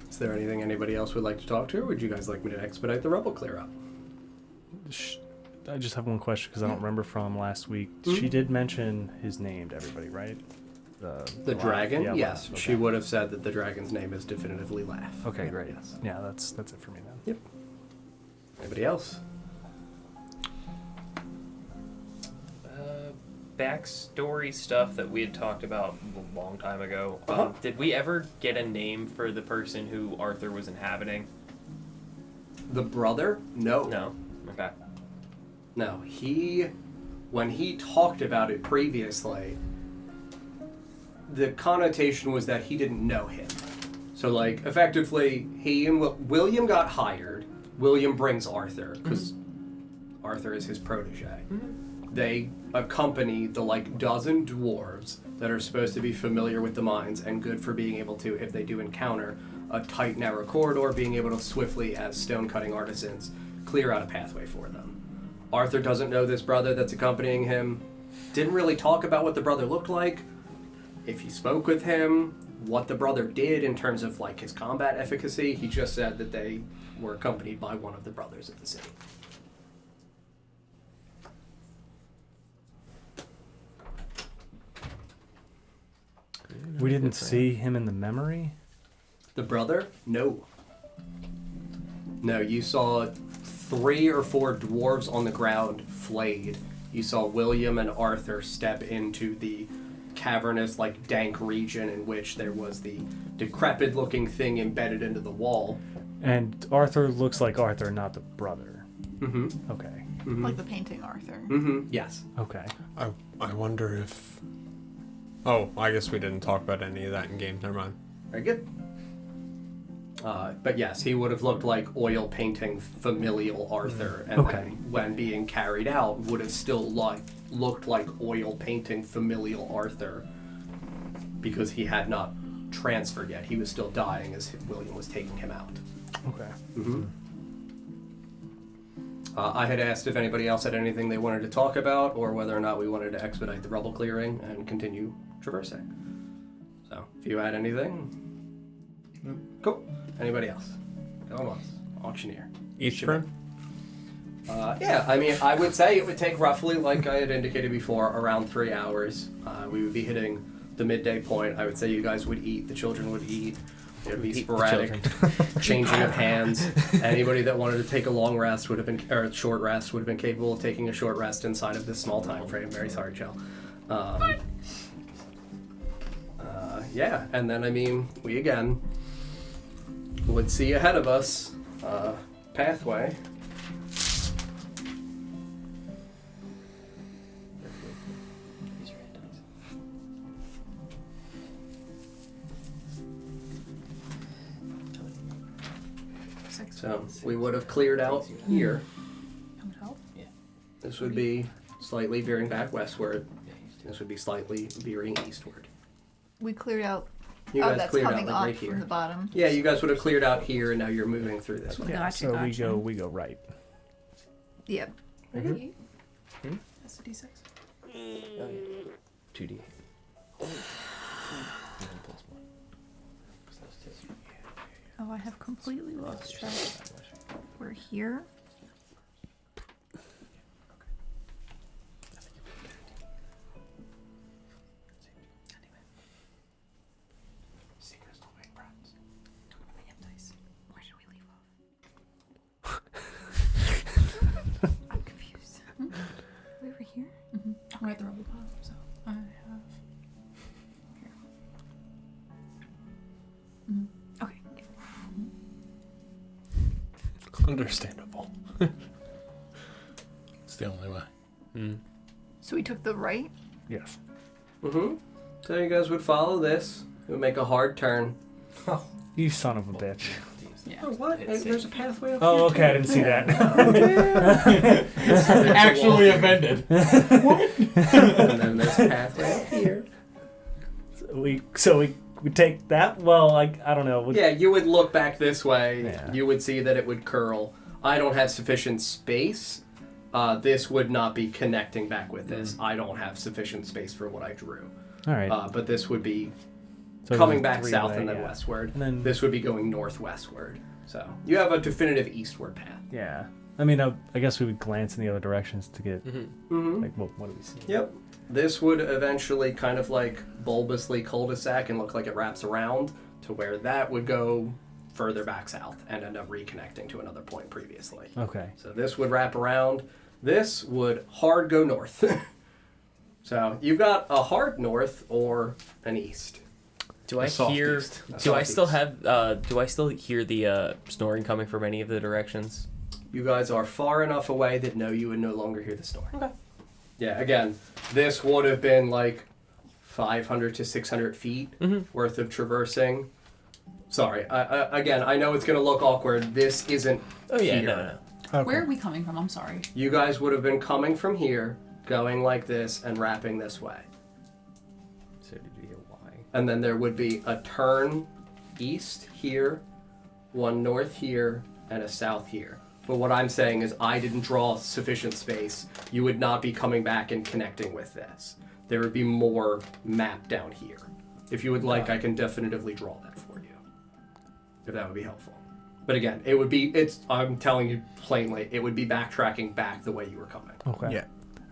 Is there anything anybody else would like to talk to, or would you guys like me to expedite the rebel clear up? I just have one question because I don't remember from last week. Mhm. She did mention his name to everybody, right? The dragon? Yeah, Yes. okay. She would have said that the dragon's name is definitively Laugh. Okay, great. Yes. Yeah, that's it for me then. Anybody else? Backstory stuff that we had talked about a long time ago. Uh-huh. Did we ever get a name for the person who Arthur was inhabiting? The brother? No. No. Okay. No. When he talked about it previously, the connotation was that he didn't know him. So, like, effectively, he and William got hired. William brings Arthur, because Arthur is his protege. They accompany the, like, dozen dwarves that are supposed to be familiar with the mines and good for being able to, if they do encounter a tight, narrow corridor, being able to swiftly, as stone-cutting artisans, clear out a pathway for them. Arthur doesn't know this brother that's accompanying him. Didn't really talk about what the brother looked like. If he spoke with him, what the brother did in terms of, like, his combat efficacy, he just said that they were accompanied by one of the brothers of the city. We didn't see him in the memory? The brother? No. No, you saw 3 or 4 dwarves on the ground flayed. You saw William and Arthur step into the cavernous, like, dank region in which there was the decrepit-looking thing embedded into the wall. And Arthur looks like Arthur, not the brother. Mm-hmm. Okay. Mm-hmm. Like the painting Arthur. Mm-hmm. Yes. Okay. I wonder if... Oh, I guess we didn't talk about any of that in game. Never mind. Very good. But yes, he would have looked like oil painting familial Arthur, and Okay. then when being carried out, would have still looked like oil painting familial Arthur, because he had not transferred yet. He was still dying as William was taking him out. Okay. Mm-hmm. I had asked if anybody else had anything they wanted to talk about, or whether or not we wanted to expedite the rubble clearing and continue traversing. So, if you had anything... Nope. Cool. Anybody else? Going once. Auctioneer. Each turn? Yeah, I mean, I would say it would take roughly, like I had indicated before, around 3 hours. We would be hitting the midday point. I would say you guys would eat, the children would eat. It would be sporadic changing of hands. Anybody that wanted to take a long rest would have been, or a short rest would have been capable of taking a short rest inside of this small time frame. Very sorry, Chell. Yeah, and then, I mean, we again would see ahead of us pathway. So we would have cleared out here. That would help. This would be slightly veering back westward. This would be slightly veering eastward. We cleared out. You Oh, guys that's cleared out coming like up right from here. the bottom. Yeah, you guys would have cleared out here, and now you're moving through this way. Yeah, Gotcha, so gotcha. we go right. Yep. That's a D6. 2D. Oh, I have completely lost track. We're here. Where did we leave off? I'm confused. We were here? We're at the rubble pile, so I have here. Okay. Understandable. It's the only way. Mm. So we took the right? Yes. Mm-hmm. So you guys would follow this, It would make a hard turn. You son of a bitch. Yeah. Oh, what? There's a pathway up Oh, here, okay, I didn't see that. Actually offended. And then there's a pathway up here. So we take that. Well, I don't know. Yeah, you would look back this way. Yeah. You would see that it would curl. I don't have sufficient space. This would not be connecting back with this. I don't have sufficient space for what I drew. All right. But this would be So coming there's a back south three-way, and then yeah. westward. And then This would be going northwestward. So you have a definitive eastward path. yeah. I mean, I guess we would glance in the other directions to get Mm-hmm. like what do we see? Yep. This would eventually kind of like bulbously cul-de-sac and look like it wraps around to where that would go further back south and end up reconnecting to another point previously. Okay. So this would wrap around. This would hard go north. So you've got a hard north or an east. Do I soft hear? east. Do I Soft still east. have? Do I still hear the snoring coming from any of the directions? You guys are far enough away that no, you would no longer hear the snoring. Okay. Yeah, again, this would have been like 500 to 600 feet worth of traversing. Sorry, again, I know it's going to look awkward. This isn't Oh yeah, here. no. Okay. Where are we coming from? I'm sorry. You guys would have been coming from here, going like this, and wrapping this way. So did you hear why? And then there would be a turn east here, one north here, and a south here. But what I'm saying is I didn't draw sufficient space. You would not be coming back and connecting with this. There would be more map down here. If you would like, I can definitively draw that for you. If that would be helpful. But again, it would be, I'm telling you plainly, it would be backtracking back the way you were coming. Okay. Yeah.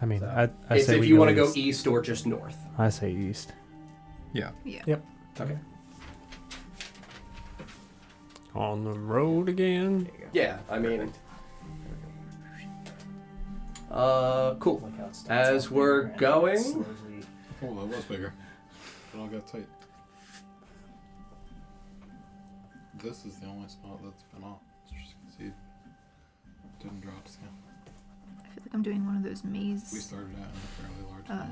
I mean, So, I it's say if we you want to go east. east or just north. I say east. Yeah. Yep. Okay. On the road again. Yeah, I mean... cool. As we're going... Oh, that was bigger. It all got tight. This is the only spot that's been off. As you can see, it didn't drop scale. I feel like I'm doing one of those We maze. started at a fairly large spot,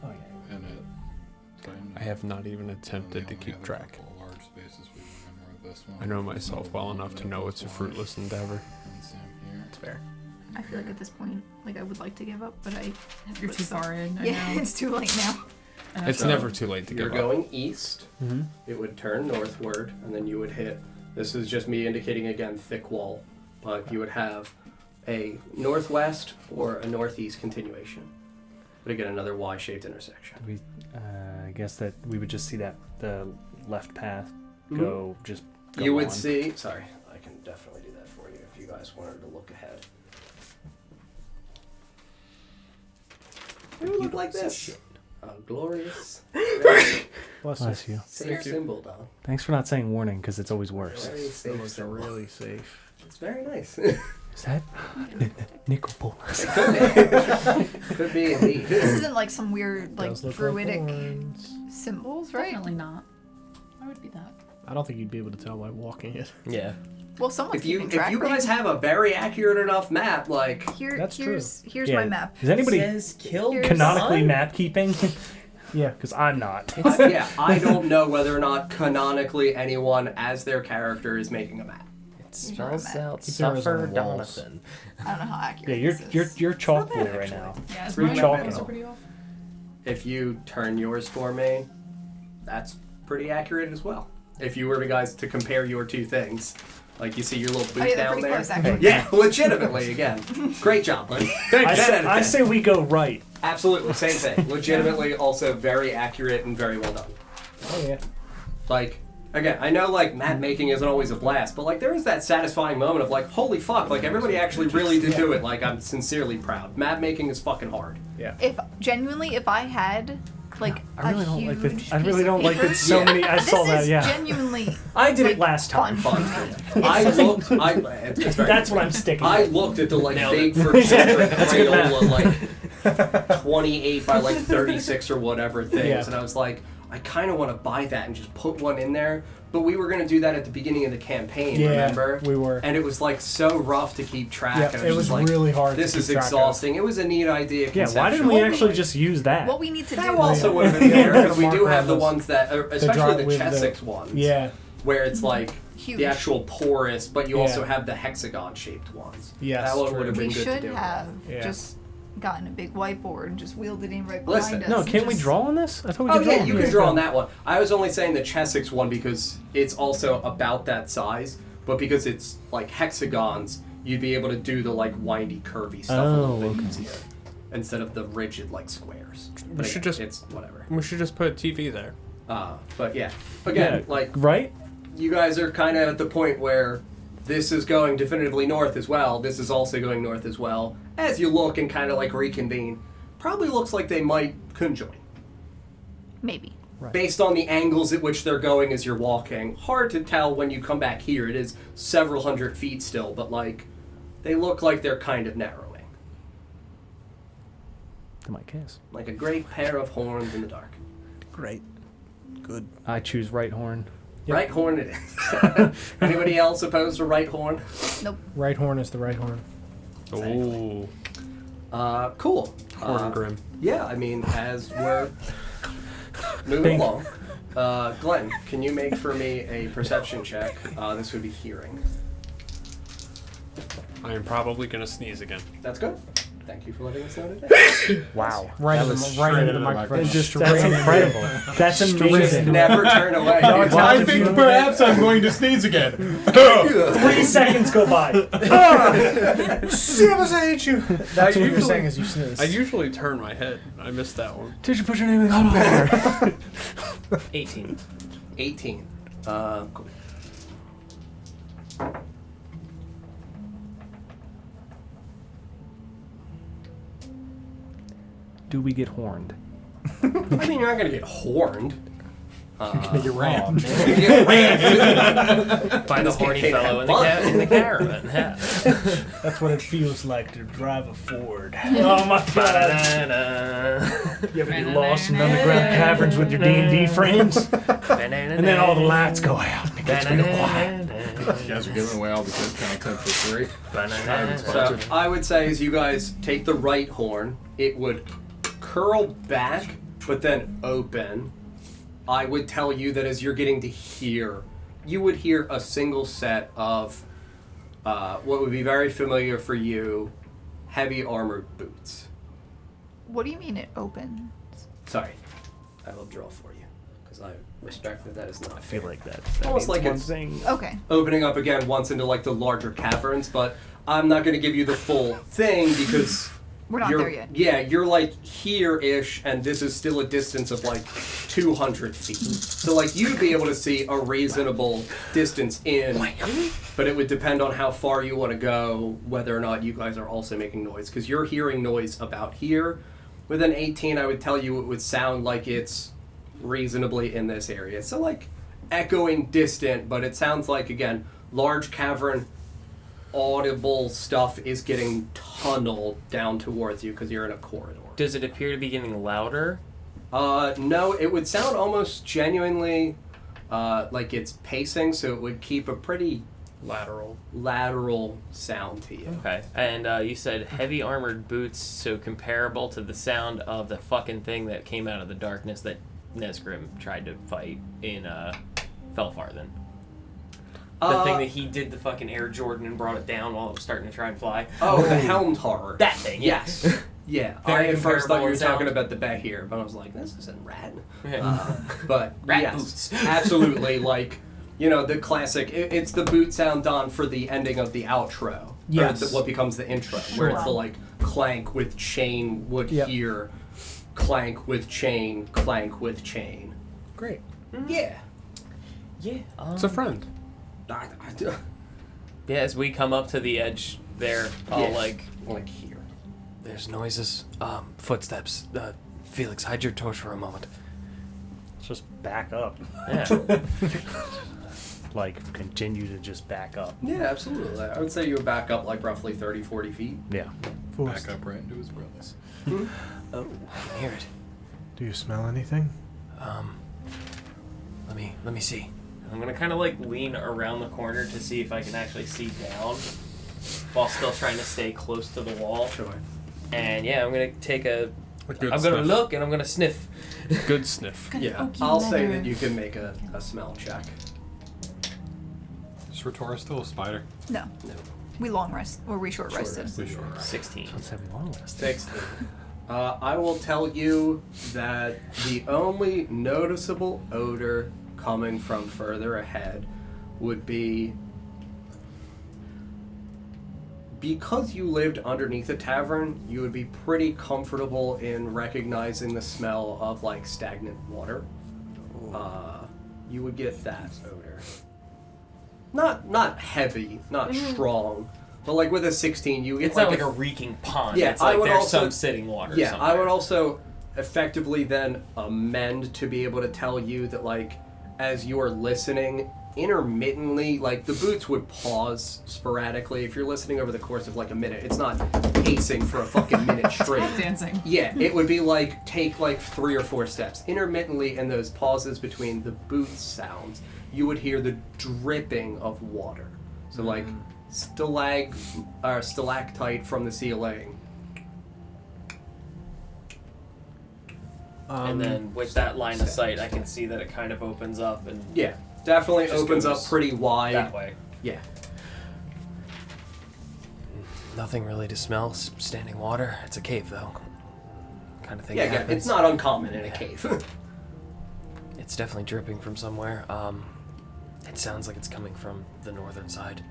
Oh yeah. and it tightened. I have not even And attempted the to only keep other track. couple large spaces we remember this one. I know myself well enough to know it's a fruitless endeavor. And same here. It's fair. I feel like at this point, like I would like to give up, but I. You're too far in. I Yeah, know. it's too late now. And It's So, never too late to You're give up. going east. Mm-hmm. It would turn northward, and then you would hit... This is just me indicating, again, thick wall. But you would have a northwest or a northeast continuation. But again, another Y-shaped intersection. We, I guess that we would just see that the left path go just. Go You would on. see... Sorry, I can definitely do that for you if you guys wanted to look ahead. It would look like this. A glorious... Bless you. safe symbol, Don. Thanks for not saying warning, because it's always worse. Very safe Those are symbol. really safe. It's very nice. Is that nickel bonus? Could be indeed. This isn't like some weird, like, Does look druidic like horns. symbols, right? Definitely not. Why would it be that? I don't think you'd be able to tell by walking it. Yeah. Well, someone's If you keeping track, guys right? have a very accurate enough map, like That's true. Here's Yeah. my map. Is anybody killed Here's- canonically map keeping? Yeah. Because I'm not. yeah, I don't know whether or not canonically anyone as their character is making a map. It spells spells out Keep yours on Suffer the walls. Donathan. I don't know how accurate. Yeah, this is. you're chalk not bad, boy right actually. now. Yeah, is Pretty my chalky. maps are pretty off. If you turn yours for me, that's pretty accurate as well. If you were to guys to compare your two things, like you see your little boot Oh, yeah, they're down pretty there. close, actually. Yeah, legitimately again. Great job, buddy. I say we go right. Absolutely, same thing. Legitimately, also very accurate and very well done. Oh yeah. Like, again, I know like map making isn't always a blast, but like there is that satisfying moment of like, holy fuck, like everybody actually really did do it. Like I'm sincerely proud. Map making is fucking hard. Yeah. If genuinely, if I had like I really a don't like huge this. I piece really of don't like paper, that so Yeah. many. I this saw that. is Yeah. genuinely I did it like, last time. fun. I looked. It's very That's what I'm sticking. I with. looked at the like Nailed big it. for centric That's a good Crayola like 28 by like 36 or whatever things, Yeah. and I was like, I kind of want to buy that and just put one in there. But we were going to do that at the beginning of the campaign, Yeah, remember? we were. And it was like so rough to keep track. Yeah, and it was just like, really hard. This to is keep track of. exhausting. It was a neat idea. Yeah, why didn't we conceptually, actually but, just use that? What we need to that do. also would have been there, because we do have the Mark ones that, especially draw the with the- Chessex ones. Yeah. Where it's like Huge. the actual porous, but you Yeah. also have the hexagon-shaped ones. Yes, that one true. would have been We good to should do. have Yeah. just gotten a big whiteboard and just wheeled it in right Listen. behind us. No, and can't we just- draw on this? I thought we Oh could draw yeah, on you this. can draw on that one. I was only saying the Chessex one because it's also about that size, but because it's like hexagons, you'd be able to do the like windy, curvy stuff a little bit okay. easier instead of the rigid like squares. We But should again, just- it's whatever. We should just put a TV there. But yeah, again, Yeah, like right? you guys are kind of at the point where this is going definitively north as well. This is also going north as well. As you look and kind of like reconvene, probably looks like they might conjoin. Maybe. Based on the angles at which they're going as you're walking. Hard to tell when you come back here. It is several hundred feet still, but like they look like they're kind of narrowing. I might guess. Like a great pair of horns in the dark. Great. Good. I choose right horn. Yep. Right horn it is. Anybody else opposed to right horn? Nope. Right horn is the right horn. Ooh. Cool. Horngrim. Yeah, I mean, as we're moving along, Glenn, can you make for me a perception check? This would be hearing. I am probably gonna sneeze again. That's good. Thank you for letting us know today. Wow. Right, That in was the, straight right into into the the microphone. microphone. Just That's right into incredible. That's Just amazing. never turn away. No, it's I not think you- perhaps I'm going to sneeze again. 3 seconds go by. Seamus, I hate you. That's what you're saying as you sneeze. I usually turn my head. I missed that one. Did you put your name in the calendar? 18. 18. Cool. Do we get horned? I mean, you're not going to get horned. You're right. You get rammed. By the This horny can't fellow have in the caravan. Yeah. That's what it feels like to drive a Ford. Oh my god. Ba-da-da-da. You ever get lost in underground caverns with your D&D friends? And then all the lights go out and it gets real quiet. You guys are giving away all the good content for free. So I would say as you guys take the right horn, it would curl back, but then open. I would tell you that as you're getting to here, you would hear a single set of what would be very familiar for you, heavy armored boots. What do you mean it opens? Sorry, I will draw for you because I respect that is not I feel like that Almost means like one it's- thing. Okay. opening up again once into like the larger caverns, but I'm not going to give you the full thing because We're not you're, there yet. Yeah, you're like here-ish, and this is still a distance of like 200 feet. So like you'd be able to see a reasonable distance in, but it would depend on how far you want to go, whether or not you guys are also making noise, because you're hearing noise about here. With an 18, I would tell you it would sound like it's reasonably in this area. So like echoing distant, but it sounds like, again, large cavern, audible stuff is getting tunneled down towards you because you're in a corridor. Does it appear to be getting louder? No, it would sound almost genuinely like it's pacing, so it would keep a pretty lateral sound to you. Okay. And you said heavy armored boots, so comparable to the sound of the fucking thing that came out of the darkness that Nesgrim tried to fight in Felfarthen. The thing that he did the fucking Air Jordan and brought it down while it was starting to try and fly. Oh, the helmed horror. That thing, Yes. Yeah, Very I at first thought you were comparable in talking sound. about the Behir, but I was like, this isn't rad. Yeah. But Rat yes, boots. absolutely. Like, you know, the classic. It's the boot sound on for the ending of the outro. Yes. Or what becomes the intro, where it's the Sure. like clank with chain would Yep. hear, clank with chain, clank with chain. Great. Yeah. Yeah. It's a friend. Yeah, as we come up to the edge there, I'll Yeah. like here. there's noises, footsteps. Felix, hide your torch for a moment. Let's just back up. Yeah. Like, continue to just back up. Yeah, absolutely. I would say you would back up like roughly 30, 40 feet. Yeah. Back up right into his brothers. Oh, I can hear it. Do you smell anything? Let me see. I'm gonna kind of like lean around the corner to see if I can actually see down, while still trying to stay close to the wall. Sure. And yeah, I'm gonna take a. good I'm gonna sniff. look and I'm gonna sniff. Good sniff. Yeah, Oaky I'll say leather. that you can make a smell check. Is Retora still a spider? No. No. We long rest, or we short rested. 16. Let's have long rest. 16. I will tell you that the only noticeable odor coming from further ahead would be, because you lived underneath a tavern, you would be pretty comfortable in recognizing the smell of like stagnant water. You would get that odor. Not heavy, not strong, but like with a 16, you get It's not like a a reeking pond. Yeah, it's I like would there's also- some sitting water. Yeah, somewhere. I would also effectively then amend to be able to tell you that, like, as you are listening, intermittently, like, the boots would pause sporadically. If you're listening over the course of, like, a minute, it's not pacing for a fucking minute straight. Dancing. Yeah, it would be, like, take, like, 3 or 4 steps. Intermittently, in those pauses between the boot sounds, you would hear the dripping of water. So, like, stalactite from the ceiling. And then with that line of sight, I can see that it kind of opens up and Yeah, definitely Just opens up goes pretty wide. that way. Yeah. Nothing really to smell. Standing water. It's a cave, though. Kind of thing. Yeah, happens. it's not uncommon in a cave. It's definitely dripping from somewhere. It sounds like it's coming from the northern side.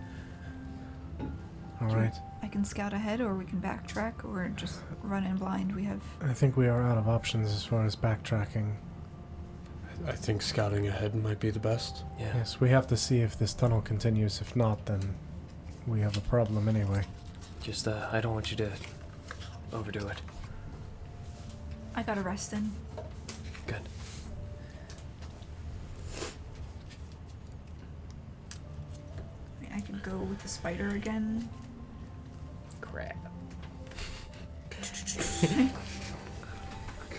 All right. I can scout ahead, or we can backtrack, or just run in blind. We have. I think we are out of options as far as backtracking. I think scouting ahead might be the best. Yeah. Yes, we have to see if this tunnel continues. If not, then we have a problem anyway. Just, I don't want you to overdo it. I got a rest in. Good. I could go with the spider again. Crap.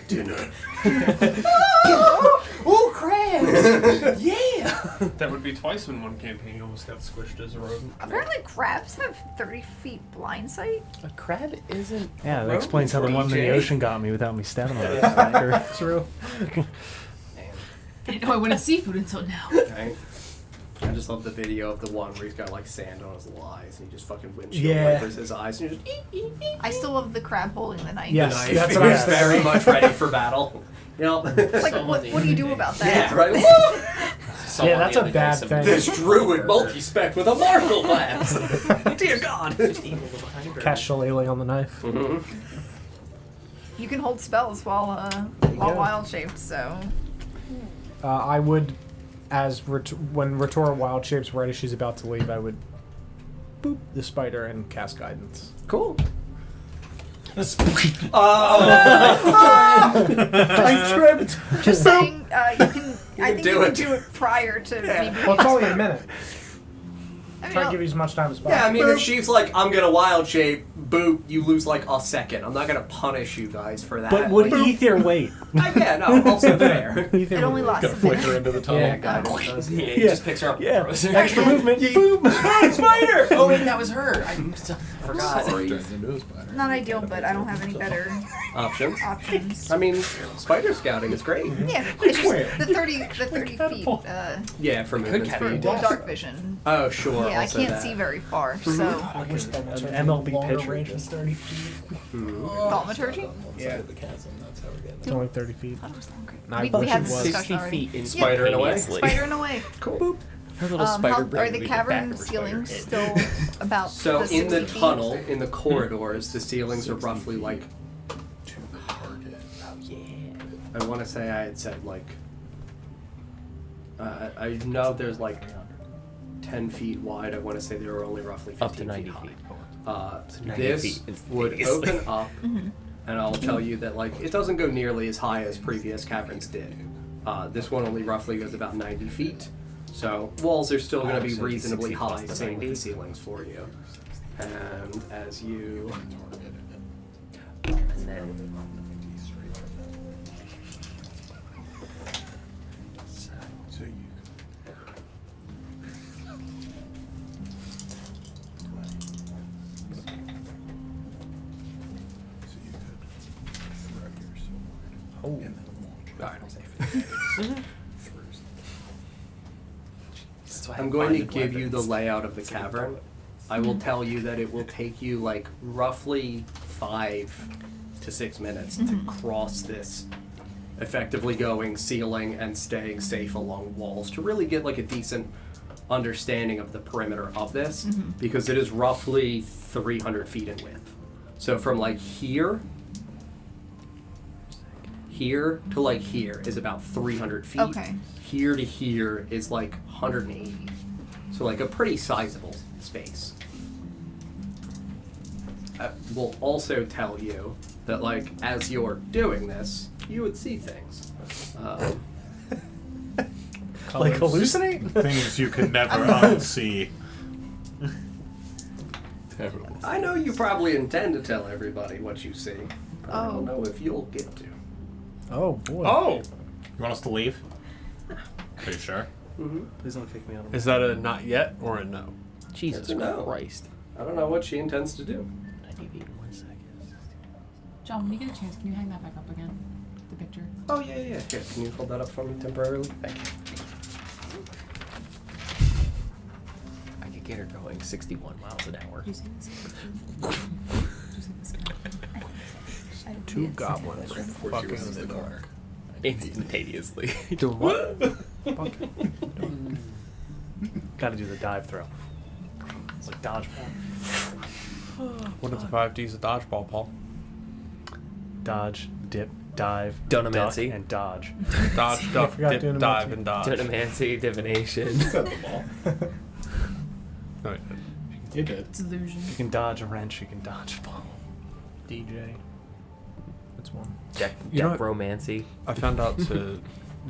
Dinner. Oh, crap! Yeah! That would be twice in one campaign. You almost got squished as a rodent. Apparently, crabs have 30 feet blind sight. A crab isn't. Yeah, that rodent explains how the one in the DJ. ocean got me without me stabbing it. True. I know I wanted seafood until now. Right? I just love the video of the one where he's got like sand on his little eyes and he just fucking windshield Yeah. wipers his eyes and you just I still love the crab holding the knife. Yes. knife. that's what I He's was very much ready for battle. You know? It's like, what do you do about that? Yeah, right? Saw Yeah, one that's the a other bad day, some thing. This druid multi-spec with a marble glass. Dear God. Just evil little tiny bird. Cast Shillelagh on the knife. You can hold spells while go. wild shaped, so. I would, as when Retora wild shapes right as she's about to leave, I would boop the spider and cast guidance. Cool. I tripped. Just saying, you can. I think do you can it. do it prior to me. Well, it's only a minute. I mean, Try to I'll- give you as much time as possible. Yeah, I mean, if she's like, I'm gonna wild shape, boop, you lose like a second. I'm not gonna punish you guys for that. But would Like, Ether wait? yeah, no, also fair. Ether it only would wait. lasts a minute. into the tunnel. Yeah. Guidance does. Yeah, he Yeah. just picks her up Yeah, and throws her. extra movement. Boom. Spider! Oh, wait, that was her. I forgot. Not ideal, but I don't have any better Options. options. I mean, spider scouting is great. Yeah, it's just the 30 feet Yeah, for movement for speed. dark vision. Oh, sure. Yeah, I also can't that. see very far, so. I wish that was An a MLB longer pitcher. range than 30 feet. Thaumaturgy? Yeah. It's only 30 feet. Thought it was longer. I We thought had it this was. discussion already. in Spider in a way. Spider in a way. Cool. Her little spider How, brain are would the be the back cavern of her ceilings spider still about So the in the 60 feet? tunnel, in the corridors, the ceilings are roughly like. I want to say I had said like. I know there's like 10 feet wide. I want to say they were only roughly 15 Up to 90 feet feet. high. 90 This feet is would hideously. open up, and I'll tell you that like it doesn't go nearly as high as previous caverns did. This one only roughly goes about 90 feet. So walls are still going to be so reasonably 60 plus high, the same with 90. the ceilings for you. And as you And then So Oh. Alright, I'm safe. I'm going to give you the layout of the cavern. I will tell you that it will take you like roughly 5 to 6 minutes to cross this, effectively going ceiling and staying safe along walls to really get like a decent understanding of the perimeter of this, because it is roughly 300 feet in width. So from like here to like here is about 300 feet. Okay. Here to here is like 180. So like a pretty sizable space. I will also tell you that like as you're doing this, you would see things. Like hallucinate? Things you could never unsee. I know you probably intend to tell everybody what you see, but I don't Oh. know if you'll get to. Oh boy. Oh! You want us to leave? Are you sure? Please don't kick me out of Is that a not yet or a no? Jesus No. Christ. I don't know what she intends to do. 98 in 1 second. John, when you get a chance, can you hang that back up again? The picture. Oh yeah. Here, can you hold that up for me temporarily? Thank you. I could get her going 61 miles an hour. Did you see this? Did you see this? Two goblins fucking in the dark. Instantaneously. Doing what? Gotta do the dive throw. It's like dodgeball. What are the 5 Ds of dodgeball, Paul? Dodge, dip, dive, Dunamancy. duck, and dodge. Dodge, duck, forgot dip, Dunamancy. dive, and dodge. Dunamancy, divination. No, it didn't. You did. Delusion. You can dodge a wrench, you can dodge a ball. DJ. That's one. You know what? Romancy. I found out to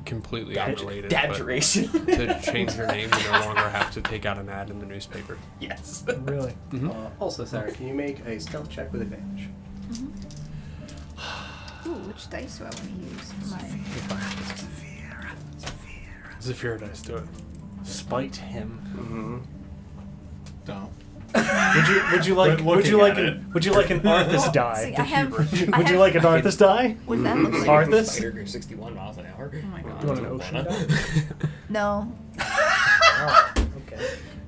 completely unrelated, but Dabjuration. to change your name, you no longer have to take out an ad in the newspaper. Yes. Really? Also, Sarah, can you make a stealth check with advantage? Ooh, which dice do I want to use for my... Zephyr dice, do it. Spite him. Don't. Would you like Quit would you looking like at an would you like an Arthas die? See, I have... Would you like an Arthas die? What does that look like? Arthas? Spider goes 61 miles an hour. Oh my god. Do you want an ocean die? No. Oh, okay.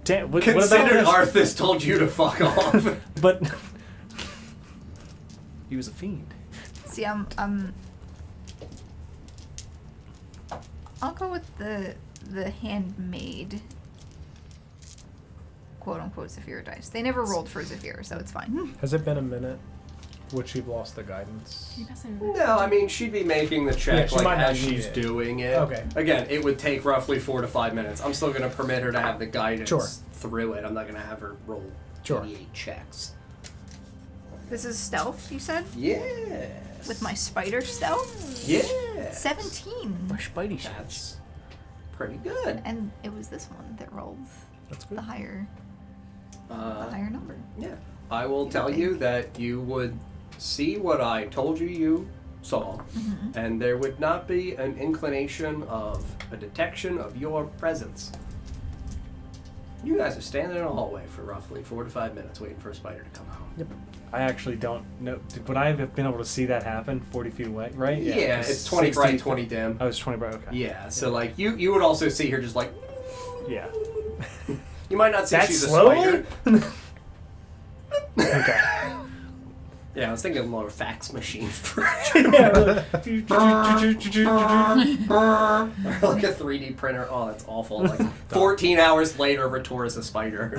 Damn, what Consider about Arthas told you to fuck off. But he was a fiend. See, I'll go with the handmade quote-unquote Zephyr dice. They never rolled for Zephyr, so it's fine. Has it been a minute? Would she have lost the guidance? Can you pass it over? No, I mean, she'd be making the check she like might not as need she's it. doing it. Okay. Again, it would take roughly 4 to 5 minutes. I'm still going to permit her to have the guidance Sure. through it. I'm not going to have her roll Sure. 88 checks. This is stealth, you said? Yeah. With my spider stealth? Yeah. 17. My Spidey shit. That's pretty good. And it was this one that rolled That's good. the higher number. Yeah. I will tell you that you would see what I told you saw, and there would not be an inclination of a detection of your presence. You guys are standing in a hallway for roughly 4 to 5 minutes waiting for a spider to come home. Yep. I actually don't know. Would I have been able to see that happen 40 feet away? Right? Yeah, it's 20 bright, 60 20 dim. I was 20 bright. Okay. Yeah, so like you would also see her just like, Yeah. you might not see That she's slowly? a spider. Okay. Yeah, I was thinking more fax machine for like a 3D printer. Oh, that's awful. Like 14 hours later, Retor is a spider.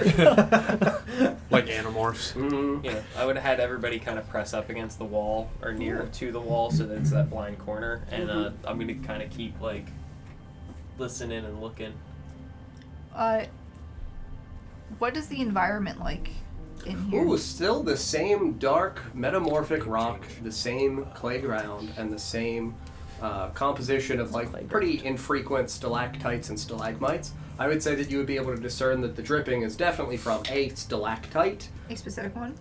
Like Animorphs. Mm-hmm. Yeah, I would have had everybody kind of press up against the wall or near to the wall so that it's that blind corner, and I'm gonna kind of keep like listening and looking. What is the environment like in here? Ooh, still the same dark metamorphic rock, the same clay ground, and the same composition of like pretty infrequent stalactites and stalagmites. I would say that you would be able to discern that the dripping is definitely from a stalactite A specific one?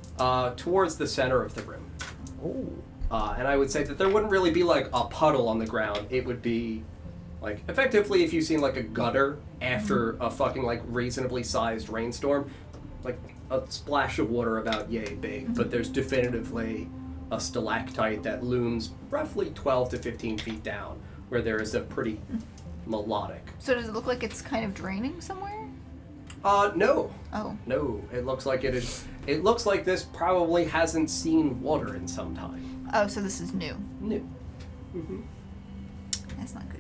towards the center of the room. And I would say that there wouldn't really be like a puddle on the ground. It would be like effectively if you've seen like a gutter after a fucking like reasonably sized rainstorm, like a splash of water about yay big, but there's definitively a stalactite that looms roughly 12 to 15 feet down, where there is a pretty melodic. So does it look like it's kind of draining somewhere? No. Oh. No, it looks like it is. It looks like this probably hasn't seen water in some time. Oh, so this is new. New. Mm-hmm. That's not good.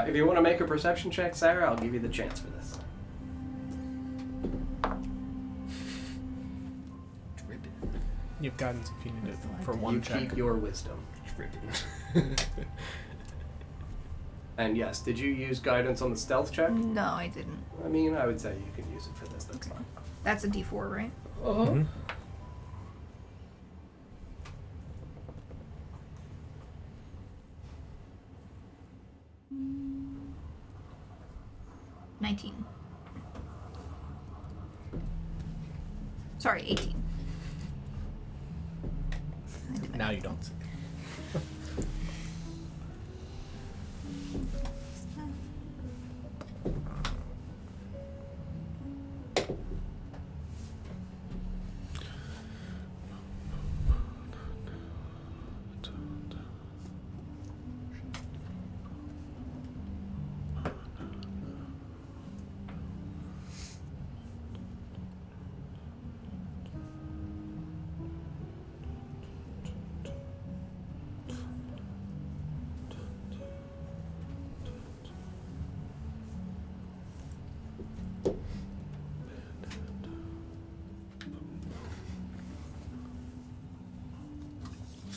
If you want to make a perception check, Sarah, I'll give you the chance for this. You have guidance if you need it for one You check. keep your wisdom. And yes, did you use guidance on the stealth check? No, I didn't. I mean, I would say you can use it for this. That's fine. That's a D4, right? Mm-hmm. 19. Sorry, 18. Now you don't.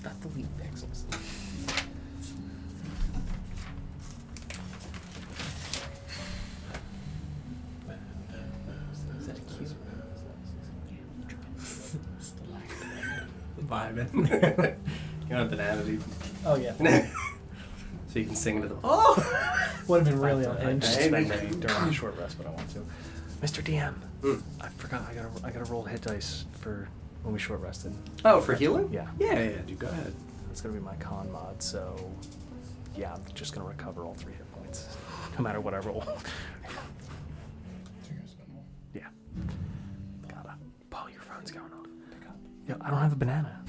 Not the lead pixels. Is that a cute? Vibing. You know, banana dude. Oh yeah. So you can sing into them. Oh! Would have been really on I edge. just spend money during the short rest, but I want to. Mr. DM, Mm. I forgot. I gotta roll hit dice for when we short rested. Oh, for healing? Yeah. Yeah, dude, go ahead. That's gonna be my con mod. So yeah, I'm just gonna recover all 3 hit points, no matter what I roll. Yeah. Gotta. Paul, your phone's going off. Pick up. Yo, I don't have a banana.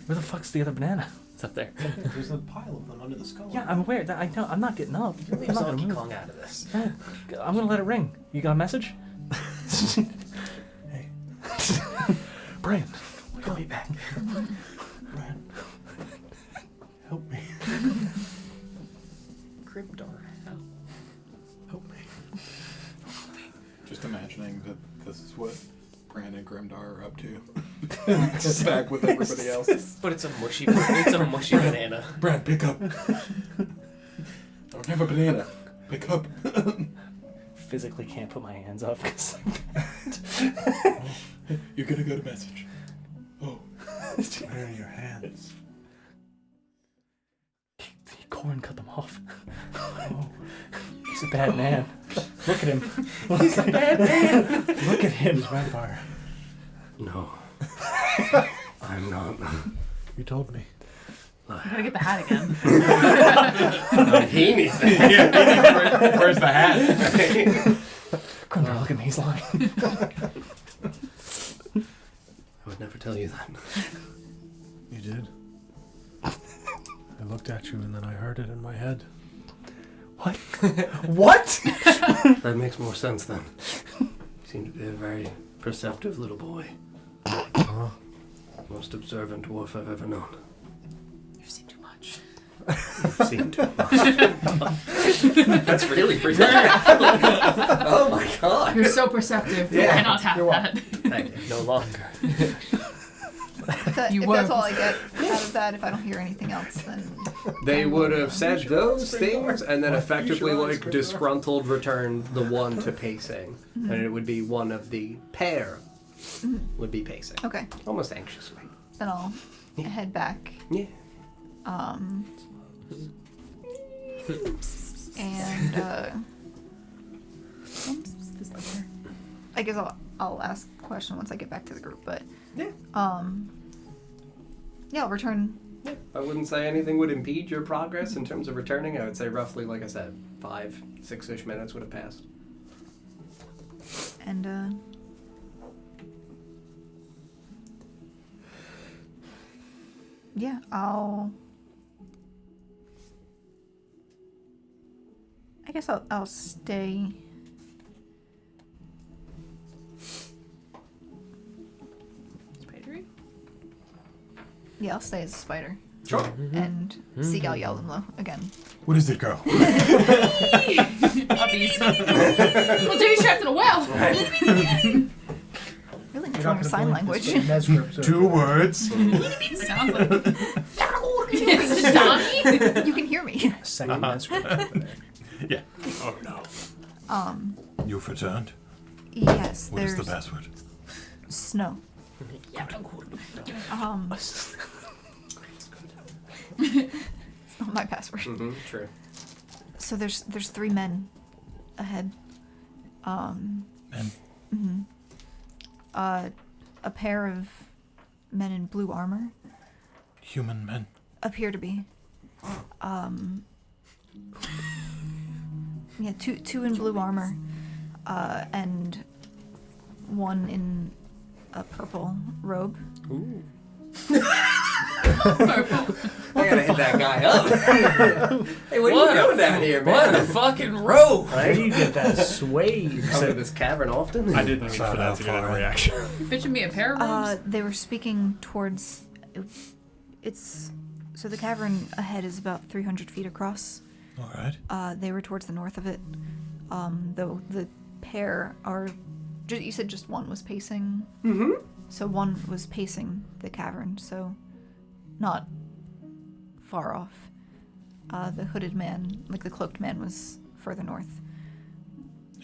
Where the fuck's the other banana? It's up there. There's a pile of them under the skull. Yeah, I'm aware. That I know. I'm not getting up. Leave I'm not gonna Donkey move. Kong out of this. Yeah, I'm gonna let it ring. You got a message? Hey, Brian, I'll be back. Brian, help me. Grimdar, help. Help me. Just imagining that this is what Bran and Grimdar are up to. Just back with everybody else. But it's a mushy banana. Bran, pick up. I don't have a banana. Pick up. physically can't put my hands up. You're gonna go to message. Oh. Where are your hands? Corin cut them off. Oh. He's a bad man. Look at him. He's a bad man. Look at him. He's a vampire. No. I'm not. You told me. I gotta get the hat again. He needs the hat. Where's the hat? Grimdar, look at me. He's lying. I would never tell you that. You did. I looked at you and then I heard it in my head. What? What? That makes more sense then. You seem to be a very perceptive little boy. Most observant dwarf I've ever known. You've seen too much. You've seen too much. That's really perceptive. Oh my god. You're so perceptive. You Yeah, cannot have you're that. Thank you. No longer. You If were. that's all I get out of that, if I don't hear anything else, then They would have said those things and then effectively, like, disgruntled returned the one to pacing. And it would be one of the pair would be pacing. okay. Almost anxiously. Then I'll head back. Yeah. And I guess I'll ask the question once I get back to the group, but Yeah. yeah, I'll return. I wouldn't say anything would impede your progress in terms of returning. I would say roughly, like I said, 5-6-ish minutes would have passed. And Yeah, I guess I'll stay. Spidery? Yeah, I'll stay as a spider. Sure. And Seagull yelled him low again. What is it, girl? Puppies. Well, Jimmy's trapped in a well. Really need to learn sign language. Two words. Sounds like it's a Donnie. You can hear me. Second Nesgrim. Yeah. Oh no. You've returned. Yes, What is there's the password? snow. It's not my password. Mm-hmm. True. So there's 3 men ahead. Men. A pair of men in blue armor Human men. appear to be. Yeah, two in blue armor, and one in a purple robe. Ooh. Purple. I gotta hit that guy up. Hey, what are you doing down here, man? What a fucking rope! Where do you get that suede? Come to this cavern often? I didn't mean for that to get a reaction. Picture me a pair of robes. They were speaking towards. It's so the cavern ahead is about 300 feet across. All right. They were towards the north of it. Though the pair are. You said just one was pacing. Mm-hmm. So one was pacing the cavern, so not far off. The hooded man, like the cloaked man, was further north.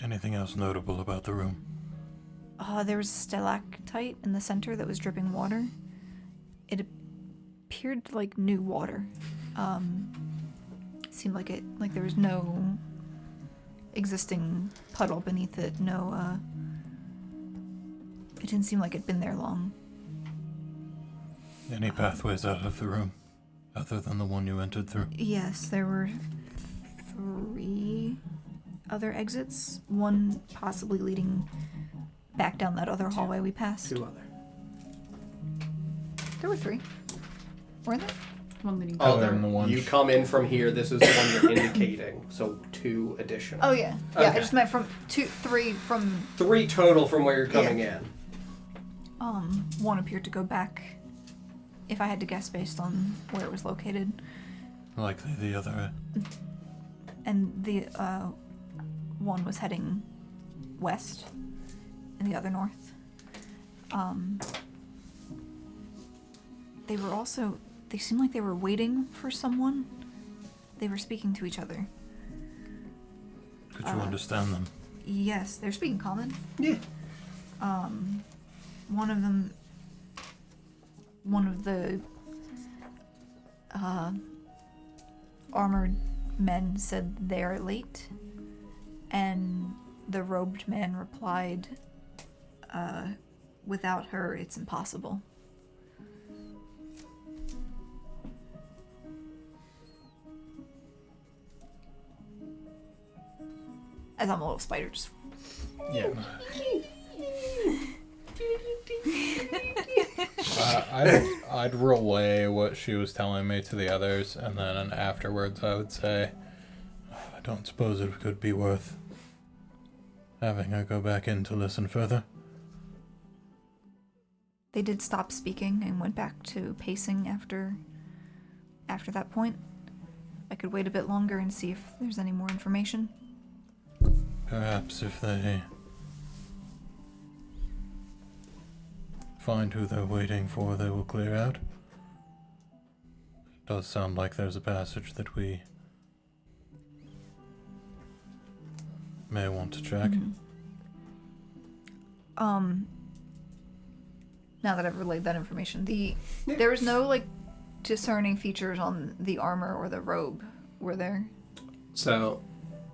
Anything else notable about the room? There was a stalactite in the center that was dripping water. It appeared like new water. It seemed like there was no existing puddle beneath it. No, it didn't seem like it'd been there long. Any pathways out of the room, other than the one you entered through? Yes, there were 3 other exits. One possibly leading back down that other hallway we passed. 2 other. There were 3. Weren't there? One leading. Oh, Other than the one you come in from here. This is the one you're indicating. So 2 additional. Oh yeah. Yeah, Okay. I just meant from 3 from 3 total from where you're coming in. one appeared to go back, if I had to guess based on where it was located. Likely the other. And the one was heading west and the other north. They seemed like they were waiting for someone. They were speaking to each other. Could you understand them? Yes, they're speaking common. Yeah. One of the armored men said they are late, and the robed man replied, without her, it's impossible. As I'm a little spider, just Yeah. I'd relay what she was telling me to the others, and then afterwards I would say, I don't suppose it could be worth having her go back in to listen further. They did stop speaking and went back to pacing after that point. I could wait a bit longer and see if there's any more information. Perhaps if they find who they're waiting for, they will clear out. It does sound like there's a passage that we may want to check. Mm-hmm. Now that I've relayed that information, there was no like discerning features on the armor or the robe, were there? So,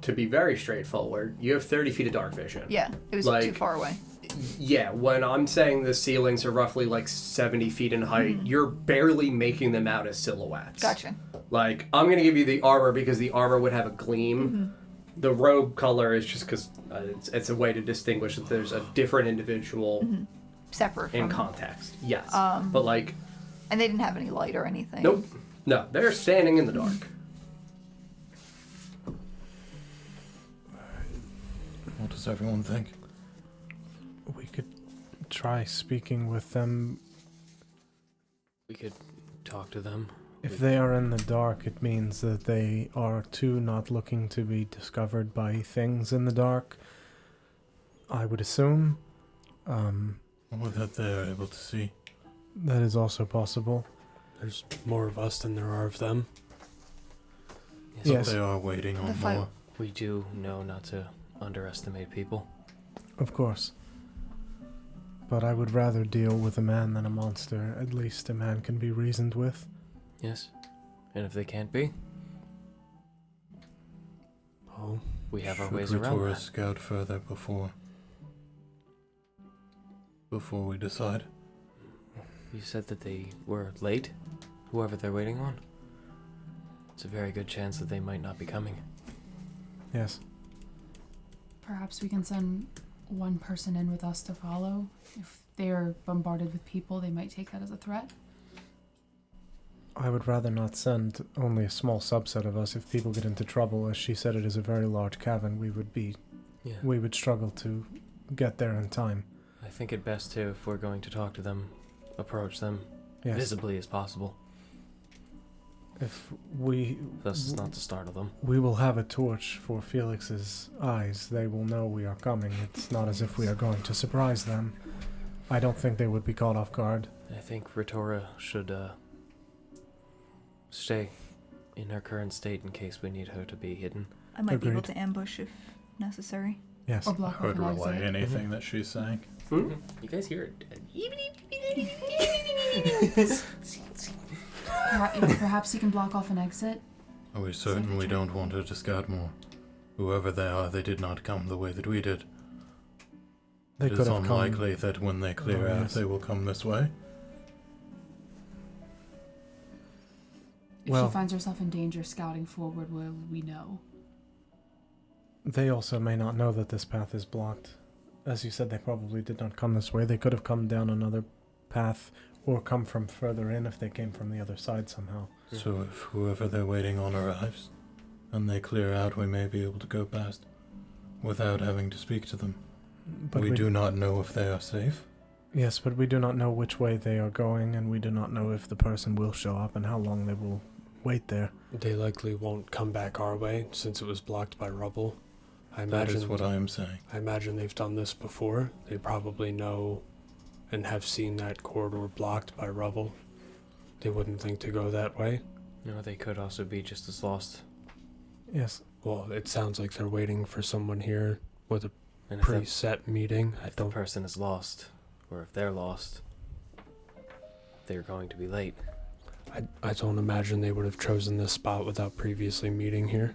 to be very straightforward, you have 30 feet of dark vision. Yeah, it was too far away. Yeah, when I'm saying the ceilings are roughly like 70 feet in height, you're barely making them out as silhouettes. Gotcha. Like, I'm going to give you the armor because the armor would have a gleam. The robe color is just because it's a way to distinguish that there's a different individual Separate from in context. Yes. But, like, And they didn't have any light or anything. Nope. No, they're standing in the dark. What does everyone think? We could try speaking with them. We could talk to them. If they are in the dark, it means that they are too not looking to be discovered by things in the dark. I would assume. Or that they're able to see. That is also possible. There's more of us than there are of them. Yes. They are waiting on more. We do know not to underestimate people. Of course. But I would rather deal with a man than a monster. At least a man can be reasoned with. Yes. And if they can't be? Oh, we have our ways around Should that. scout further before we decide? You said that they were late? Whoever they're waiting on? It's a very good chance that they might not be coming. Yes. Perhaps we can send one person in with us to follow. If they are bombarded with people, they might take that as a threat. I would rather not send only a small subset of us. If people get into trouble, as she said, it is a very large cavern. We would struggle to get there in time. I think it best to, if we're going to talk to them, approach them visibly as possible. If we... Thus as not to startle them. We will have a torch for Felix's eyes. They will know we are coming. It's not as if we are going to surprise them. I don't think they would be caught off guard. I think Ritora should stay in her current state in case we need her to be hidden. I might be able Agreed. to ambush if necessary. Yes. Or block I would off an relay exit. anything that she's saying. Hmm? You guys hear Perhaps you can block off an exit. Are we certain we don't want her to scout more? Whoever they are, they did not come the way that we did. They It could is have come. unlikely that when they clear Oh, out, yes. they will come this way. If Well- she finds herself in danger, scouting forward will we know. They also may not know that this path is blocked. As you said, they probably did not come this way. They could have come down another path or come from further in if they came from the other side somehow. So if whoever they're waiting on arrives, and they clear out, we may be able to go past without having to speak to them. But we do not know if they are safe. Yes, but we do not know which way they are going, and we do not know if the person will show up and how long they will wait there. They likely won't come back our way since it was blocked by rubble. I That is imagine what I am saying. I imagine they've done this before. They probably know and have seen that corridor blocked by rubble. They wouldn't think to go that way. No, they could also be just as lost. Yes. Well, it sounds like they're waiting for someone here with a And if, that, preset meeting. I if the don't. person is lost, or if they're lost, they're going to be late. I don't imagine they would have chosen this spot without previously meeting here.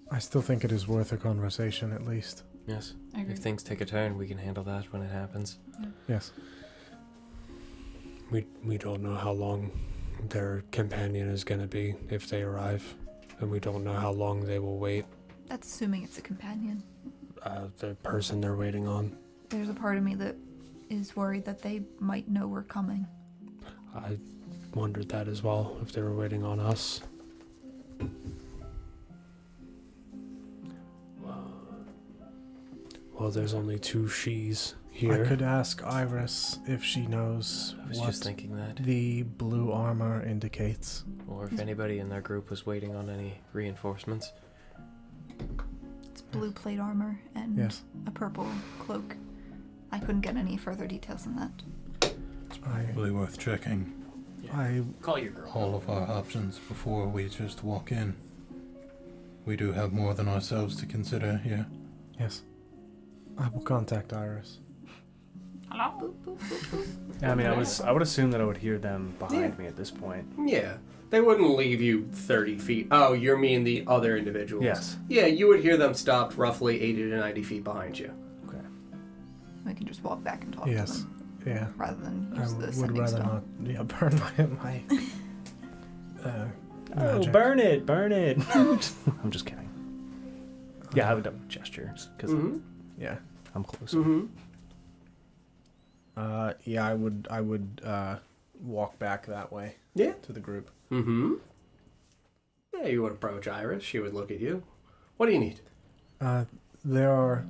I still think it is worth a conversation, at least. Yes. I agree. If things take a turn, we can handle that when it happens. Yes. We don't know how long their companion is going to be if they arrive, and we don't know how long they will wait. That's assuming it's a companion. The person they're waiting on. There's a part of me that is worried that they might know we're coming. I wondered that as well, if they were waiting on us. Well, there's only two she's here. I could ask Iris if she knows I was what just thinking that. the blue armor indicates. Or if anybody in their group was waiting on any reinforcements. It's blue plate armor and Yes. a purple cloak. I couldn't get any further details than that. It's probably worth checking I Call your girl. all of our options before we just walk in. We do have more than ourselves to consider here. yes. I will contact Iris. Boop, boop, boop, boop. Yeah, I mean, I would assume that I would hear them behind Yeah. me at this point. Yeah. They wouldn't leave you 30 feet. Oh, you're mean the other individuals. Yes. Yeah, you would hear them stopped roughly 80 to 90 feet behind you. Okay. We can just walk back and talk Yes. to them Yeah. rather than I use the would sending rather stone. not burn my Oh, magic. burn it! Burn it! I'm just kidding. Yeah, I would gestures because Mm-hmm. Yeah. I'm close. Mm-hmm. Yeah, I would walk back that way. Yeah. To the group. Mm-hmm. Yeah, you would approach Iris. She would look at you. What do you need? There are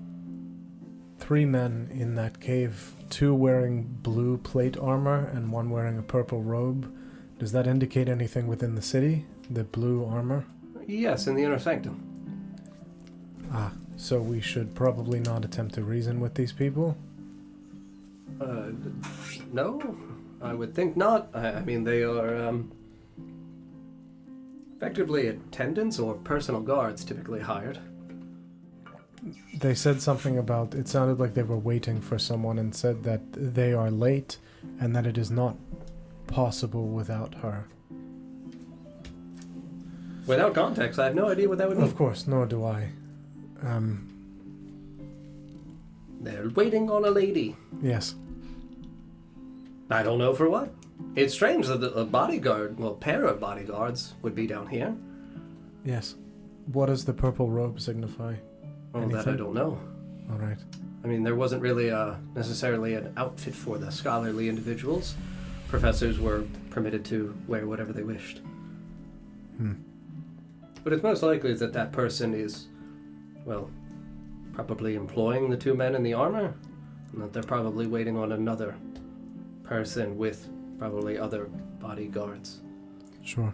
3 men in that cave, 2 wearing blue plate armor and 1 wearing a purple robe. Does that indicate anything within the city? The blue armor? Yes, in the inner sanctum. So we should probably not attempt to reason with these people? No, I would think not. I mean, they are effectively attendants or personal guards typically hired. They said something about, it sounded like they were waiting for someone and said that they are late and that it is not possible without her. Without context, I have no idea what that would mean. Of course, nor do I. They're waiting on a lady. Yes. I don't know for what. It's strange that a bodyguard, well, pair of bodyguards would be down here. Yes. What does the purple robe signify? Well, that I Anything? don't know. All right. I mean, there wasn't really necessarily an outfit for the scholarly individuals. Professors were permitted to wear whatever they wished. But it's most likely that that person is, well, probably employing the 2 men in the armor, and that they're probably waiting on another person with probably other bodyguards. Sure.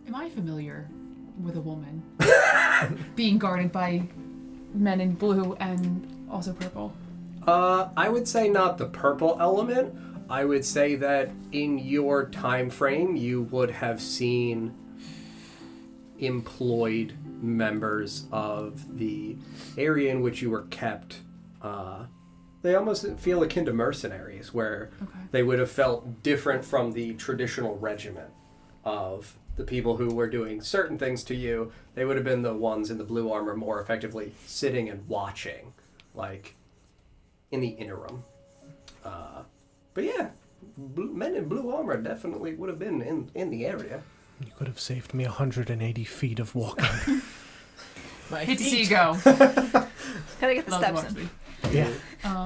Am I familiar with a woman being guarded by men in blue and also purple? I would say not the purple element. I would say that in your time frame, you would have seen employed members of the area in which you were kept. They almost feel akin to mercenaries, where they would have felt different from the traditional regiment of the people who were doing certain things to you. They would have been the ones in the blue armor more effectively sitting and watching, like, in the interim. But yeah, men in blue armor definitely would have been in the area. You could have saved me 180 feet of walking. Hate to see you go. Gotta get the Love steps Moxley. in. Yeah.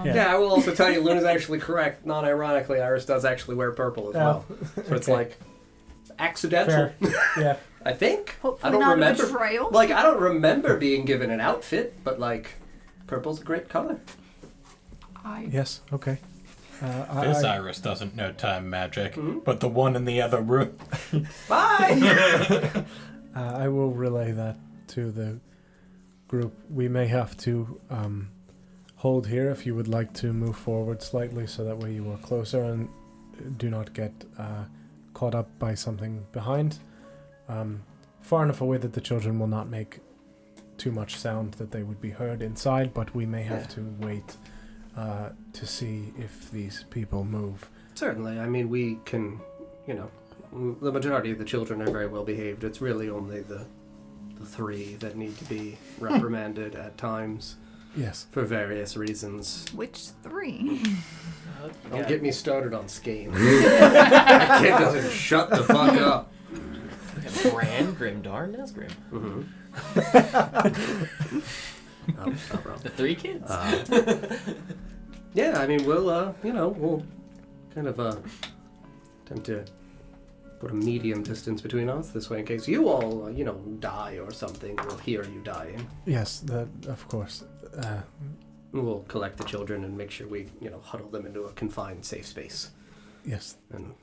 Yeah, I will also tell you, Luna's actually correct. Non-ironically, Iris does actually wear purple as well. So it's like accidental. Fair. Yeah. I think. Hopefully I don't not remember. a betrayal. Like, I don't remember being given an outfit, but like, purple's a great color. Yes. Okay. This Iris doesn't know time magic, but the one in the other room. Bye! I will relay that to the group. We may have to hold here if you would like to move forward slightly, so that way you are closer and do not get caught up by something behind. Far enough away that the children will not make too much sound that they would be heard inside, but we may have to wait to see if these people move. Certainly. I mean, we can, you know, the majority of the children are very well behaved. It's really only the 3 that need to be reprimanded at times. Yes. For various reasons. Which 3? Don't get me started on Skane. That kid doesn't shut the fuck up. Bran, Grimdar, Nesgrim. Not wrong. The 3 kids. Yeah, I mean, we'll, we'll kind of attempt to put a medium distance between us this way in case you all, die or something. We'll hear you dying. Yes, that of course. We'll collect the children and make sure we, huddle them into a confined, safe space. Yes. And,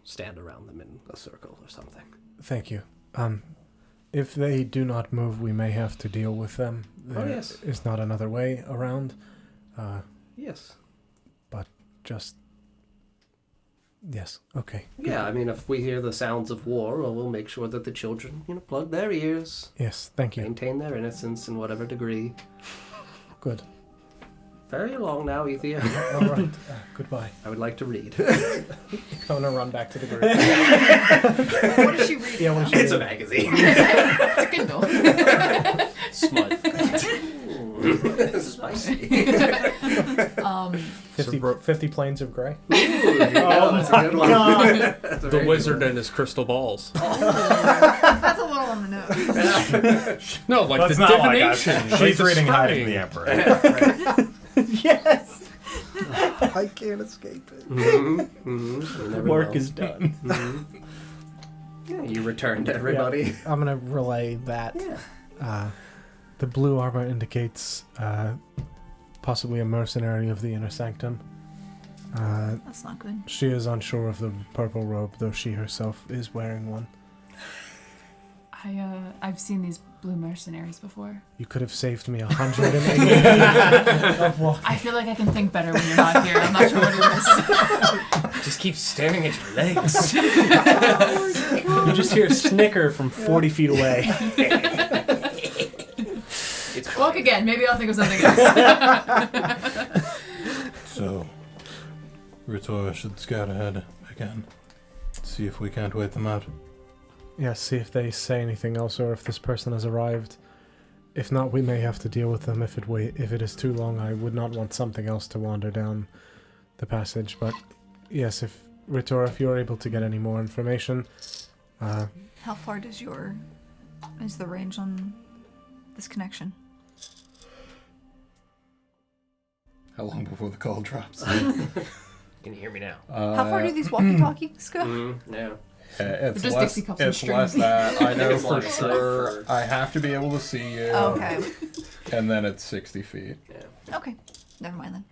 stand around them in a circle or something. Thank you. If they do not move, we may have to deal with them. There yes. is not another way around. Yes. But just... Yes, okay. Yeah, I mean, if we hear the sounds of war, well, we'll make sure that the children, plug their ears. Yes, thank you. Maintain their innocence in whatever degree. Good. Very long now, Ethia. All right. Goodbye. I would like to read. I'm gonna run back to the group. What is she reading? Yeah, what is she It's a reading? magazine. It's a Kindle. Smut. Spicy. 50 planes of gray. Ooh, that's a good one. That's a The very wizard good and his crystal balls. That's a little on the nose. No, like That's the not like divination. She's like reading Hiding spring. the Emperor. Yes! I can't escape it. Work is done. Yeah, you returned everybody. Yeah, I'm gonna relay that. Yeah. The blue armor indicates possibly a mercenary of the inner sanctum. That's not good. She is unsure of the purple robe, though she herself is wearing one. I've seen these blue mercenaries before. You could have saved me 180 of walking. I feel like I can think better when you're not here. I'm not sure what it is. Just keep staring at your legs. You just hear a snicker from 40 feet away. It's Walk again. Maybe I'll think of something else. So, Ritora should scout ahead again. See if we can't wait them out. Yeah, see if they say anything else or if this person has arrived. If not, we may have to deal with them if it is too long. I would not want something else to wander down the passage. But yes, if you're able to get any more information. How far is the range on this connection? How long before the call drops? Can you hear me now? How far do these walkie-talkies go? Yeah. It's Just less, Dixie cups and it's strings. less that. I know It's for like sure for- I have to be able to see you. Oh, okay. And then it's 60 feet. Yeah. Okay. Never mind then.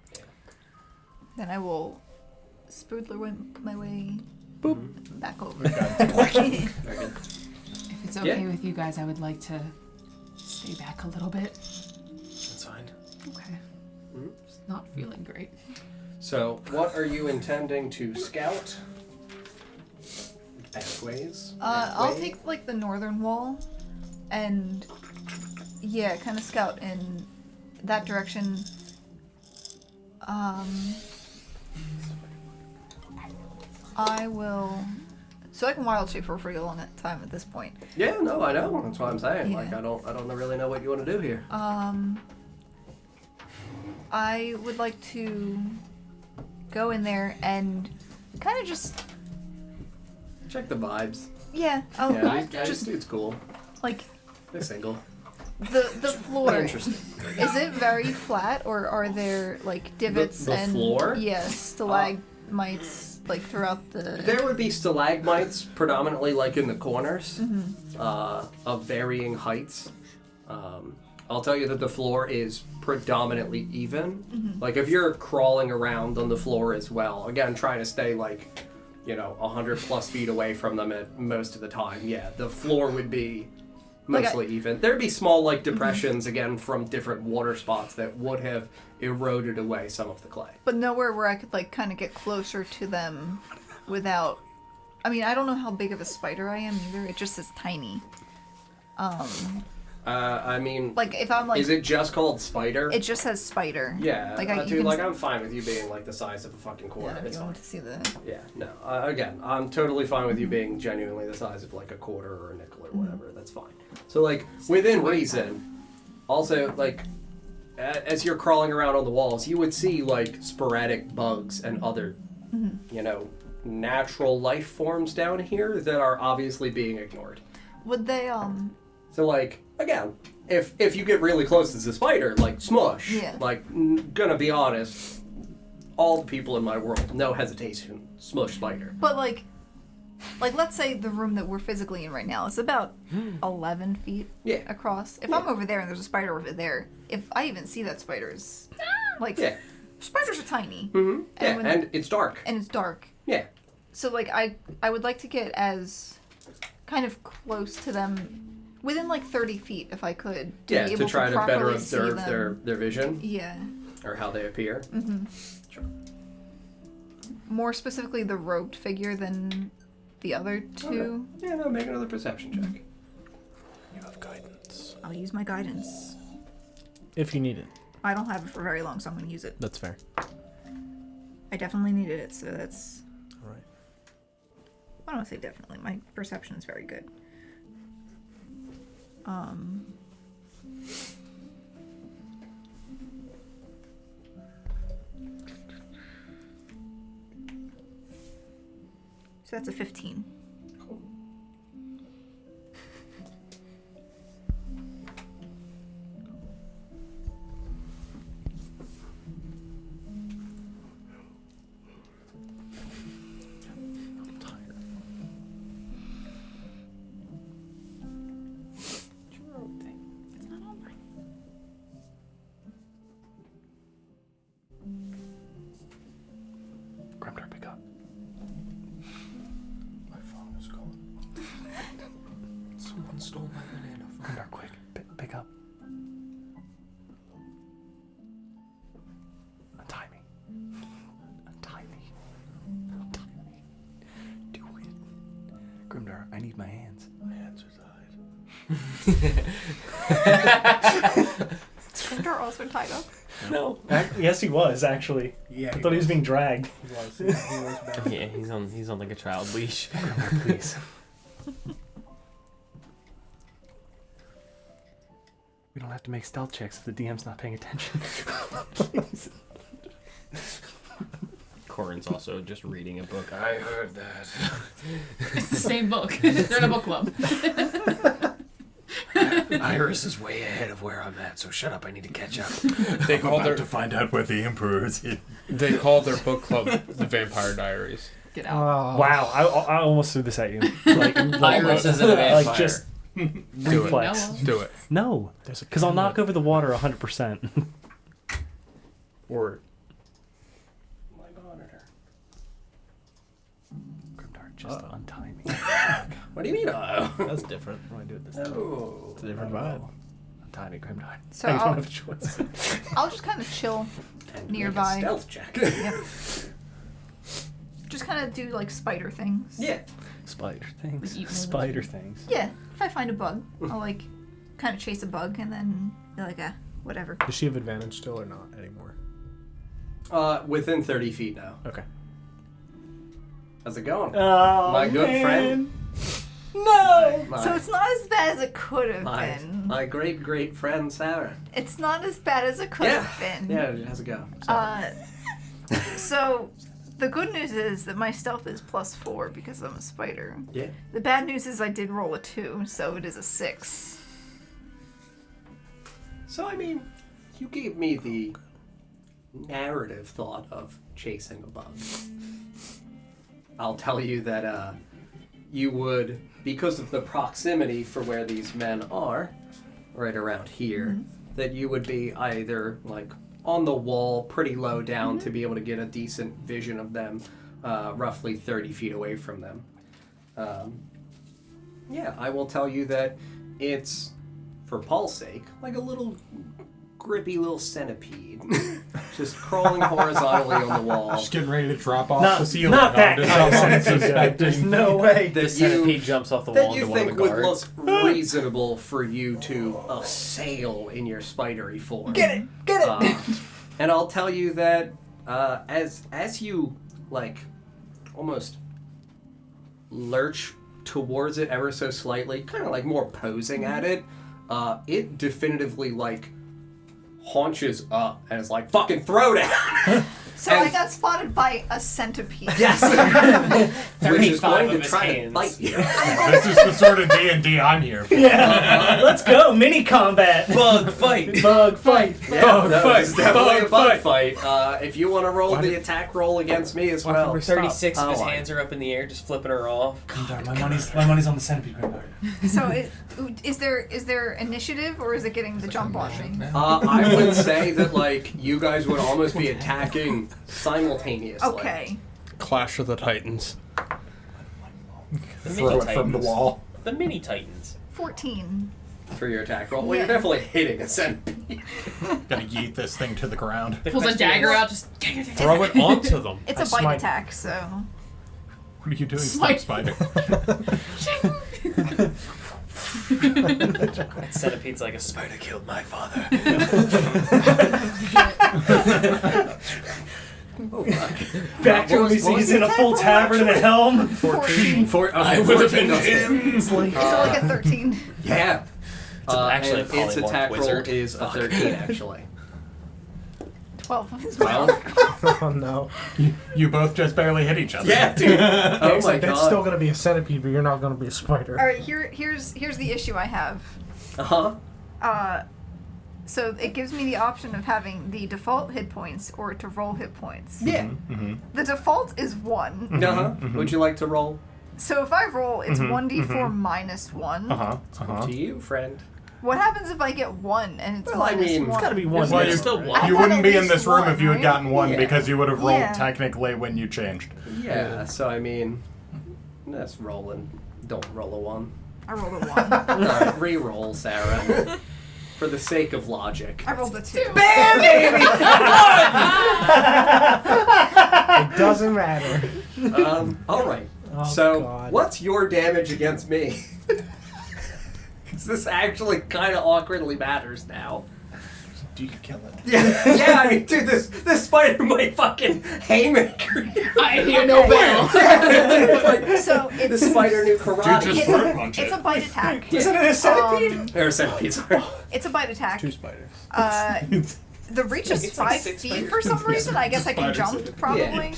Then I will spoodler my way back over. Very good. If it's okay with you guys, I would like to stay back a little bit. That's fine. Okay. Mhm. Just not feeling great. So, what are you intending to scout? Pathways? I'll take like the northern wall, and kind of scout in that direction. I will. So I can wild shape for a pretty long time at this point. Yeah, no, I know. That's what I'm saying. Yeah. Like, I don't really know what you want to do here. I would like to go in there and kind of just Check the vibes. I'll Yeah, these just dude's cool. like They're single. the floor. Interesting. Is it very flat, or are there like divots The and floor? stalagmites like throughout the? There would be stalagmites predominantly like in the corners Mm-hmm. of varying heights. I'll tell you that the floor is predominantly even. Mm-hmm. Like if you're crawling around on the floor as well, again trying to stay like 100 plus feet away from them at most of the time. Yeah, the floor would be mostly even. There'd be small like depressions again from different water spots that would have eroded away some of the clay. But nowhere where I could like kind of get closer to them without. I mean, I don't know how big of a spider I am either. It just says tiny. I mean, Like if I'm like, is it just called spider? it just says spider. Yeah, Like dude, you can like I'm fine with you being like the size of a fucking quarter. Yeah, if It's you fine. want to see the. Yeah, no. Again, I'm totally fine with you being genuinely the size of like a quarter or a nickel or whatever. That's fine. So like within reason. Also, like as you're crawling around on the walls, you would see like sporadic bugs and other, natural life forms down here that are obviously being ignored. Would they So like again, if you get really close to the spider, like smush. Yeah. Like gonna be honest, all the people in my world, no hesitation, smush spider. But like let's say the room that we're physically in right now is about 11 feet Yeah. across. If I'm over there and there's a spider over there, if I even see that spider's like Yeah. spiders are tiny Mm-hmm. Yeah, when- and it's dark. and it's dark. Yeah. So like I would like to get as kind of close to them within like 30 feet if I could. Yeah, be to able try to better properly see observe them. their vision Yeah. or how they appear. Sure. More specifically the robed figure than the other two. Yeah, no, make another perception check. You have guidance. I'll use my guidance. If you need it. I don't have it for very long, so I'm going to use it. That's fair. I definitely needed it, so that's... All right. I don't want to say definitely. My perception is very good. So that's a 15. Cool. Grimdark, pick up. My phone is gone. Someone stole my banana phone. Grimdark, quick. Pick up. Untie me. Untie me. Untie me. Do it. Grimdark, I need my hands. My hands are Sprinter also tied up. No. Yes, he was, actually. Yeah. I thought he was being dragged. He was. Yeah, he was bad. Yeah, he's on like a child leash. Grimdark, please. We don't have to make stealth checks if the DM's not paying attention. Please. Corin's also just reading a book. I heard that. It's the same book. They're in a book club. Iris is way ahead of where I'm at, so shut up. I need to catch up. They call to find out where the Emperor is hidden. They call their book club the Vampire Diaries. Get out. Wow, I almost threw this at you. Like Iris is a vampire. Like just Do reflex. it. Do it. No, There's a because I'll knock over the water 100%. Or My monitor. Grimdark, just untie me. What do you mean? That's different. I want to do it this time. Oh. It's a different vibe. Untie me, Grimdark. So I don't I'll, have a choice. I'll just kind of chill And nearby. Make a stealth check. Yep. Just kind of do like spider things. Yeah. Spider things. Eat Spider things. Yeah. If I find a bug, I'll like kind of chase a bug and then be like, whatever. Does she have advantage still or not anymore? Within 30 feet now. Okay. How's it going? Oh, My good friend. No! My, So it's not as bad as it could have my, been. my great friend Sarah. It's not as bad as it could Yeah. have been. Yeah, how's it go? So the good news is that my stealth is +4 because I'm a spider. Yeah. The bad news is I did roll a 2, so it is a 6. So, I mean, you gave me the narrative thought of chasing a bug. I'll tell you that you would, because of the proximity for where these men are, right around here, that you would be either, like, on the wall, pretty low down to be able to get a decent vision of them, roughly 30 feet away from them. Yeah, I will tell you that it's, for Paul's sake, like a little grippy little centipede. Just crawling horizontally on the wall. Just getting ready to drop off Not- the ceiling. not that onto kind of someone centipede. suspecting. There's no way. The That centipede you, jumps off the that wall you into one of think the would guards. look reasonable for you to assail in your spidery form. Get it! Get it! And I'll tell you that as you like almost lurch towards it ever so slightly, kind of like more posing at it, it definitively like haunches up and is like, fucking throw down! So I got spotted by a centipede. Yes! Which is 35 going of to his try to hands. bite you. This is the sort of D&D I'm here for. Yeah. Let's go. Mini combat. Bug fight! Bug fight. Yeah, Bug that fight. was definitely a bug fight. fight. If you want to roll the attack roll against me as well. 36 of his Oh, hands are up in the air, just flipping her off. My money's on the centipede, Grimdark. So is there initiative or is it getting the jump on me? I would say that like you guys would almost be attacking simultaneously. Okay. Clash of the Titans. The Throw mini it from the titans. wall. The mini titans. 14. For your attack roll. Well, you're Yeah. definitely hitting a centipede. Gonna yeet this thing to the ground. Pulls a dagger out, just Throw it onto them. It's I a bite smite. attack, so. What are you doing, Smite. Spider? That centipede's like a spider killed my father. Back to when he's in a full tavern and a helm. 14. I would have been him. Is it like a 13? Yeah. actually and a its polymorph attack wizard. roll is a 13 actually. 12 as Well, well. Oh no. You both just barely hit each other. yeah, dude. Oh It's my like, god. it's still gonna be a centipede, but you're not gonna be a spider. Alright, here's the issue I have. Uh-huh. So it gives me the option of having the default hit points or to roll hit points. Yeah. The default is 1. Uh-huh. Would you like to roll? So if I roll, it's 1d4 minus 1. Uh-huh. To you, friend. What happens if I get 1 and it's Well, I minus mean, 1? It's gotta be one. Well, Yeah. you still I want. You thought wouldn't at be in least this room one, if you had right? gotten 1 Yeah. because you would have rolled Yeah. technically when you changed. Yeah, so I mean, that's rolling. Don't roll a 1. I rolled a 1. Alright, re-roll, Sarah. For the sake of logic. I rolled a 2. Bam, baby! It doesn't matter. Alright. Oh, So, God. what's your damage against me? Because this actually kind of awkwardly matters now. Do you kill it? Yeah, I mean, dude, this spider might fucking haymaker you. I hear no bell. Like, So the it's spider knew karate. Dude, just it's fruit punch it's it. a bite attack. Isn't it a centipede? Um, Or a centipede, sorry. It's a bite attack. 2 spiders. The reach is It's like 5 6 feet spiders. for some reason. I guess I can Spiders. jump, probably.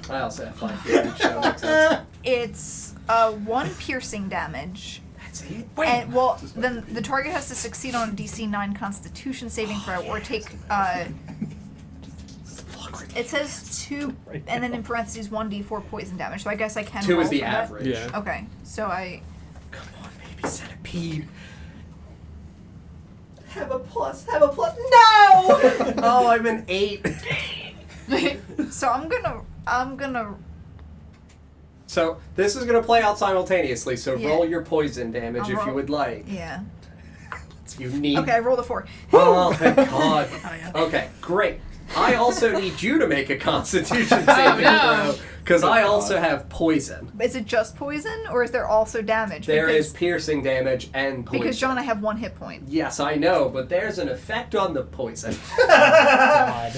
I also have 5 feet each, so that makes sense. It's 1 piercing damage. That's it? And, well, then the target has to succeed on a DC 9 Constitution saving throw or take, it says 2, and then in parentheses 1d4 poison damage, so I guess I can 2 roll is the for that. average. Yeah. Okay, so I... Come on, baby centipede. Have a plus. No! Oh, I'm an 8. So I'm gonna... So, this is going to play out simultaneously, so Yeah. roll your poison damage I'll if you roll- would like. Yeah. You need... Okay, I rolled a 4. Oh, thank God. Oh, yeah. Okay, great. I also need you to make a Constitution saving no. throw, because I also have poison. Is it just poison, or is there also damage? There because, is piercing damage and poison. Because, John, I have 1 hit point. Yes, I know, but there's an effect on the poison. God.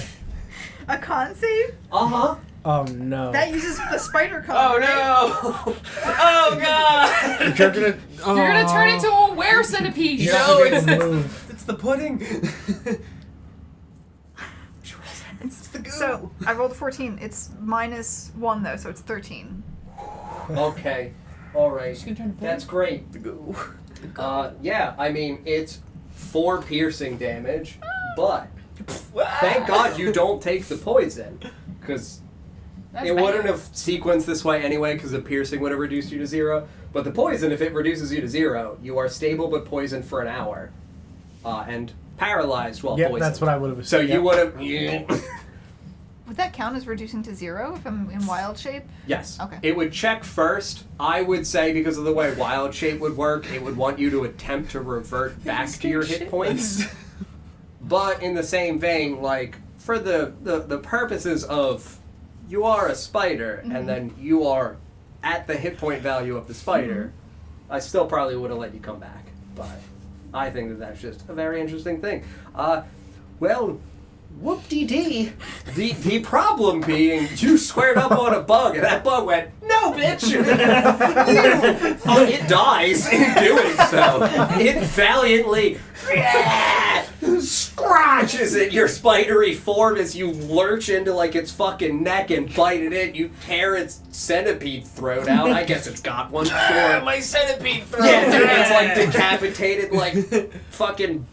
A con save? Uh-huh. Oh no. That uses the spider con. Oh right? no! Oh god! You're gonna. You're gonna turn into a were centipede. You No, have to be able it's- to move. It's the pudding. So, I rolled a 14. It's minus 1, though, so it's 13. Okay. All right. She's gonna turn to That's great. Yeah, I mean, it's 4 piercing damage, but thank God you don't take the poison, because it wouldn't have sequenced this way anyway, because the piercing would have reduced you to 0. But the poison, if it reduces you to 0, you are stable but poisoned for an hour, and paralyzed while Yeah, poisoned. that's what I would have. So you would have... Would that count as reducing to 0 if I'm in wild shape? Yes. Okay. It would check first. I would say, because of the way wild shape would work, it would want you to attempt to revert back to your hit points. But in the same vein, like, for the purposes of you are a spider, and then you are at the hit point value of the spider, I still probably would have let you come back. But I think that that's just a very interesting thing. Well... Whoop-de-dee. The problem being you squared up on a bug and that bug went, no, bitch! It dies in doing so. It valiantly scratches at your spidery form as you lurch into like its fucking neck and bite it in. You tear its centipede throat out. I guess it's got one. Sure. My centipede throat. Yeah, dude, it's like decapitated, like fucking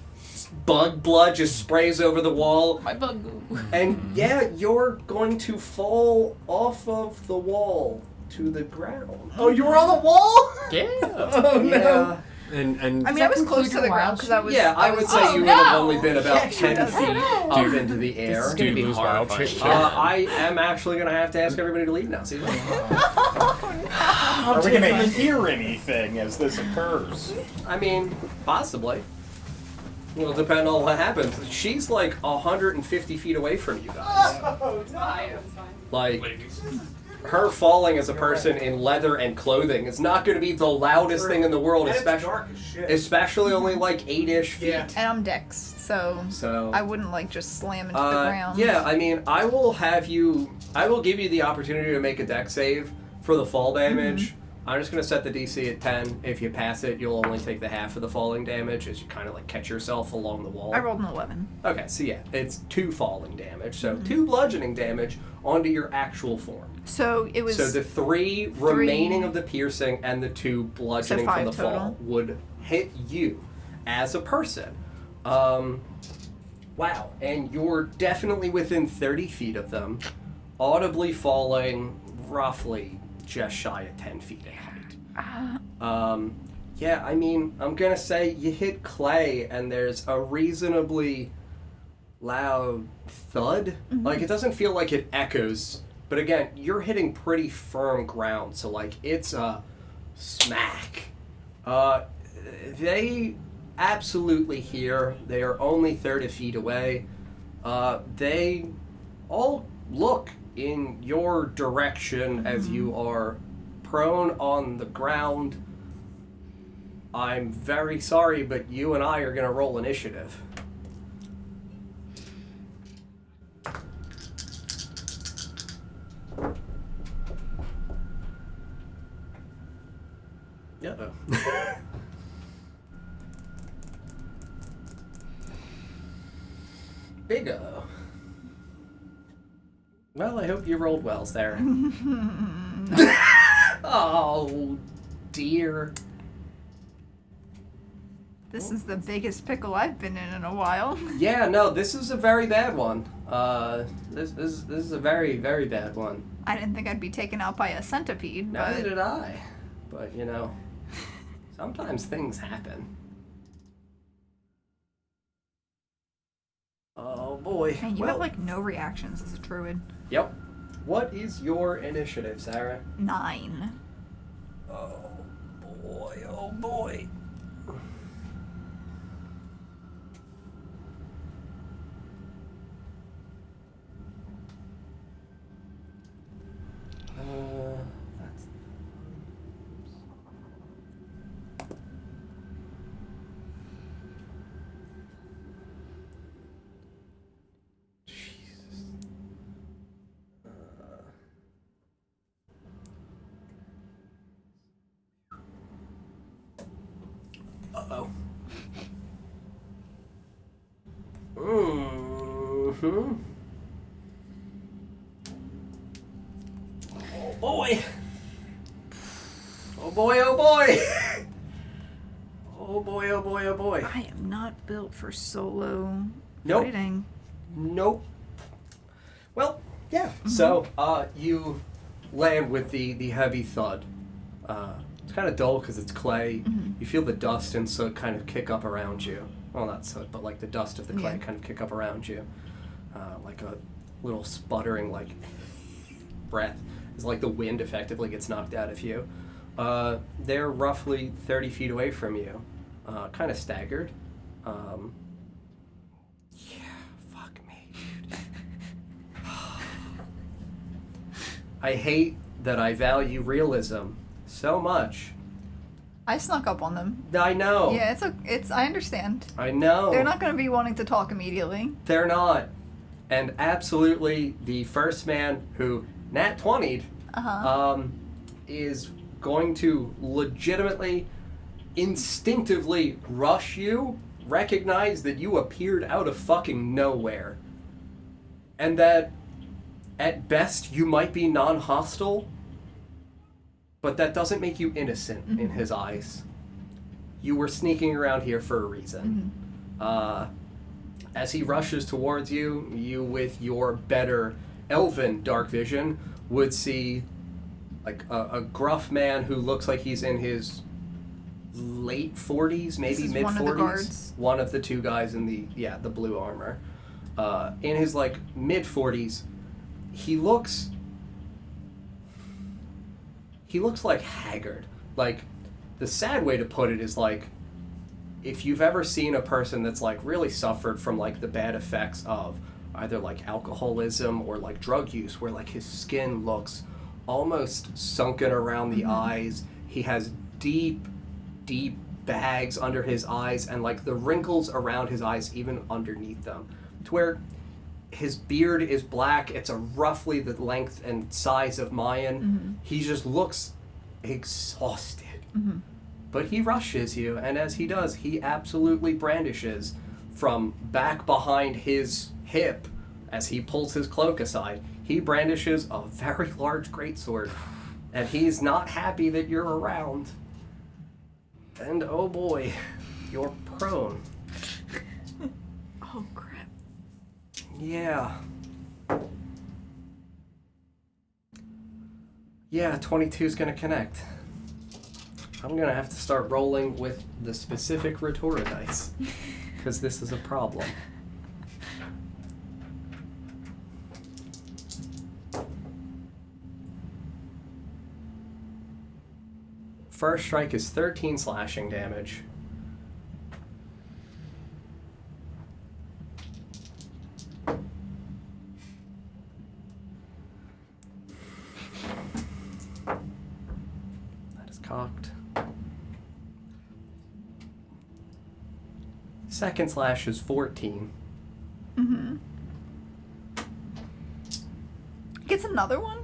bug blood just sprays over the wall. My bug. And yeah, you're going to fall off of the wall to the ground. Oh, you were on the wall? Yeah. Oh Yeah. no. And I mean, that I was close conclude to your the ground wild because I was. Yeah, I would say Oh, you would have no! only been about Yeah, sure 10 does. feet Oh, up into the air. This is gonna be lose wild horrifying. shape. I am actually going to have to ask everybody to leave now. See? Are we gonna hear anything as this occurs? I mean, possibly. It'll depend on what happens. She's like 150 feet away from you guys. Like, her falling as a person in leather and clothing is not going to be the loudest thing in the world, especially only like 8-ish feet. Yeah. And I'm Dex, so So I wouldn't like just slam into the ground. yeah, I mean, I will give you the opportunity to make a dex save for the fall damage. I'm just going to set the DC at 10. If you pass it, you'll only take the half of the falling damage as you kind of like catch yourself along the wall. I rolled an 11. Okay, so yeah, it's 2 falling damage. So 2 bludgeoning damage onto your actual form. So it was. So the 3 remaining of the piercing and the 2 bludgeoning So from 5 the fall total. would hit you as a person. Wow, and you're definitely within 30 feet of them, audibly falling roughly just shy of 10 feet in height. Yeah, I mean, I'm gonna say you hit clay and there's a reasonably loud thud. Like, it doesn't feel like it echoes, but again, you're hitting pretty firm ground, so like, it's a smack. They absolutely hear. They are only 30 feet away. They all look in your direction as you are prone on the ground. I'm very sorry, but you and I are going to roll initiative. Uh-oh. Big O. Well, I hope you rolled well, Sarah. Oh, dear. This is the biggest pickle I've been in a while. Yeah, no, this is a very bad one. This is a very, very bad one. I didn't think I'd be taken out by a centipede, but Neither did I. But, you know, sometimes things happen. Oh, boy. man, you have like no reactions as a druid. Yep. What is your initiative, Sarah? 9. Oh, boy. Oh, boy. That's... Jesus. Uh-oh. Mm-hmm. Oh boy. Oh boy, oh boy. Oh boy, oh boy, oh boy. I am not built for solo Nope. fighting. Nope. Well, yeah. So, you land with the heavy thud. It's kind of dull because it's clay. You feel the dust and soot kind of kick up around you. Well, not soot, but like the dust of the clay kind of kick up around you. Like a little sputtering, like, breath. It's like the wind effectively gets knocked out of you. They're roughly 30 feet away from you. Kind of staggered. Yeah, fuck me, dude. I hate that I value realism so much. I snuck up on them. I know. Yeah, it's. I understand. I know. They're not going to be wanting to talk immediately. They're not. And absolutely, the first man who nat 20'd is going to legitimately, instinctively rush you, recognize that you appeared out of fucking nowhere, and that at best you might be non-hostile, but that doesn't make you innocent in his eyes. You were sneaking around here for a reason. As he rushes towards you, you with your better elven dark vision would see like a gruff man who looks like he's in his late 40s, maybe mid 40s. One of the guards. One of the two guys in the blue armor. In his like mid 40s, he looks like haggard. Like, the sad way to put it is like, if you've ever seen a person that's like really suffered from like the bad effects of either like alcoholism or like drug use, where like his skin looks almost sunken around the eyes, he has deep bags under his eyes, and like the wrinkles around his eyes even underneath them, to where his beard is black. It's a roughly the length and size of mine. He just looks exhausted. But he rushes you, and as he does, he absolutely brandishes from back behind his hip as he pulls his cloak aside. He brandishes a very large greatsword, and he's not happy that you're around. And oh boy, you're prone. Oh crap. Yeah. Yeah, 22's gonna connect. I'm going to have to start rolling with the specific Retora dice. Because this is a problem. First strike is 13 slashing damage. That is cocked. Second slash is 14. Mm-hmm. Gets another one?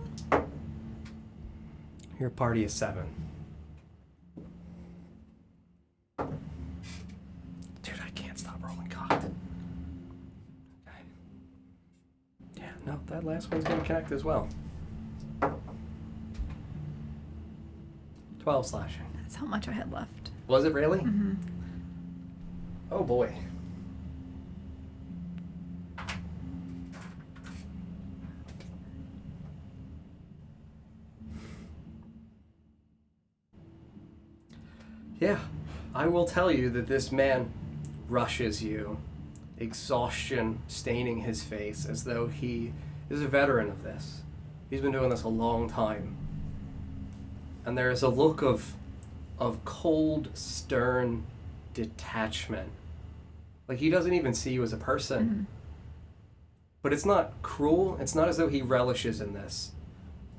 Your party is 7. Dude, I can't stop rolling cocked. Okay. Yeah, no, that last one's gonna connect as well. 12 slashing. That's how much I had left. Was it really? Mm-hmm. Oh boy. Yeah, I will tell you that this man rushes you, exhaustion staining his face as though he is a veteran of this. He's been doing this a long time. And there is a look of cold, stern detachment. Like, he doesn't even see you as a person. Mm-hmm. But it's not cruel. It's not as though he relishes in this.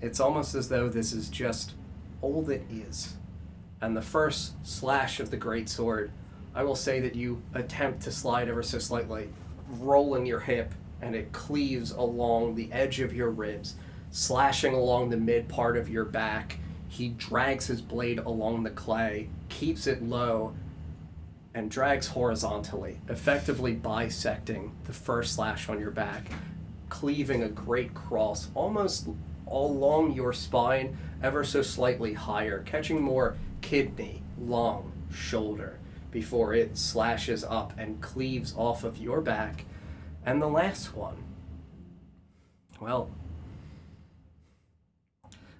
It's almost as though this is just all that is. And the first slash of the greatsword, I will say that you attempt to slide ever so slightly, rolling your hip, and it cleaves along the edge of your ribs, slashing along the mid part of your back. He drags his blade along the clay, keeps it low, and drags horizontally, effectively bisecting the first slash on your back, cleaving a great cross almost along your spine, ever so slightly higher, catching more kidney, lung, shoulder, before it slashes up and cleaves off of your back. And the last one, well,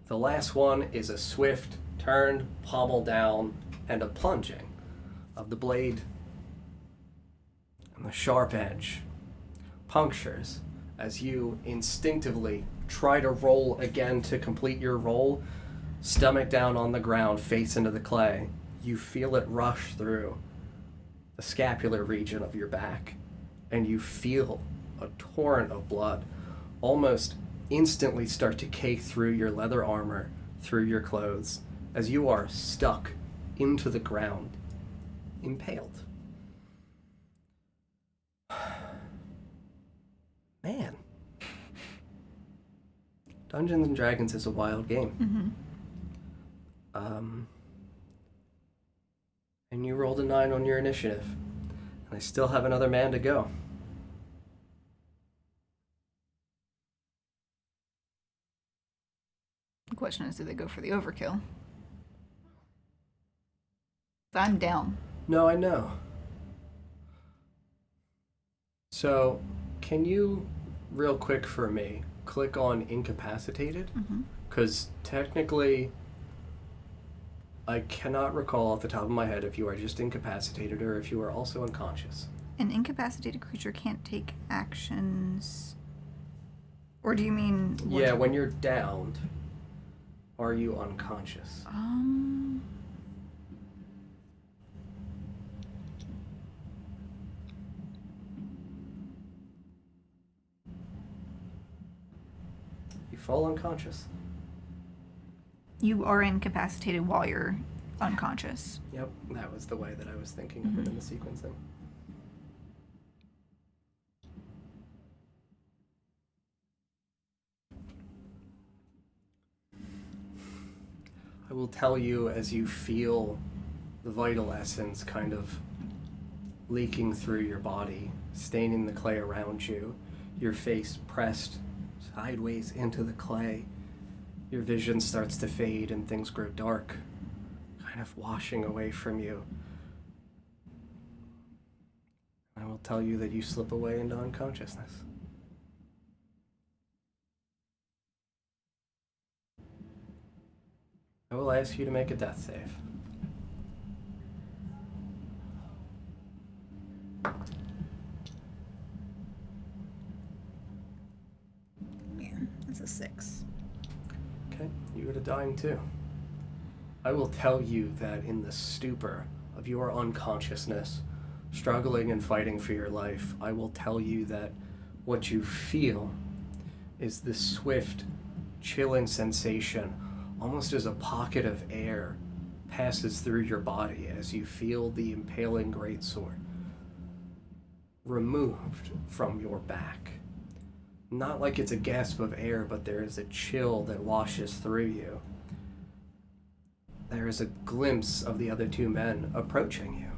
the last one is a swift turn, pommel down, and a plunging of the blade, and the sharp edge punctures as you instinctively try to roll again to complete your roll. Stomach down on the ground, face into the clay. You feel it rush through the scapular region of your back, and you feel a torrent of blood almost instantly start to cake through your leather armor, through your clothes, as you are stuck into the ground, impaled. Man. Dungeons and Dragons is a wild game. Mm-hmm. And you rolled a 9 on your initiative. And I still have another man to go. The question is, do they go for the overkill? I'm down. No, I know. So, can you, real quick for me, click on incapacitated? Mm-hmm. Because technically, I cannot recall off the top of my head if you are just incapacitated or if you are also unconscious. An incapacitated creature can't take actions. Or do you mean? Yeah, when you're downed, are you unconscious? You fall unconscious. You are incapacitated while you're unconscious. Yep, that was the way that I was thinking of it in the sequencing. I will tell you as you feel the vital essence kind of leaking through your body, staining the clay around you, your face pressed sideways into the clay. Your vision starts to fade and things grow dark, kind of washing away from you. I will tell you that you slip away into unconsciousness. I will ask you to make a death save. a 6. Okay, you got a dying too. I will tell you that in the stupor of your unconsciousness, struggling and fighting for your life, I will tell you that what you feel is this swift, chilling sensation, almost as a pocket of air passes through your body as you feel the impaling greatsword removed from your back. Not like it's a gasp of air, but there is a chill that washes through you. There is a glimpse of the other two men approaching you.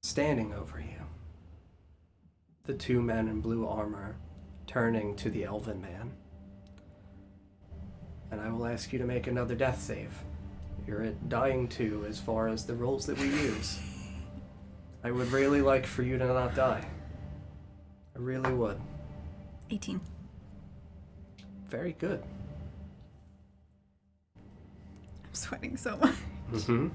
Standing over you. The two men in blue armor turning to the elven man. And I will ask you to make another death save. You're at dying 2 as far as the rolls that we use. I would really like for you to not die. I really would. 18. Very good. I'm sweating so much. Mm-hmm.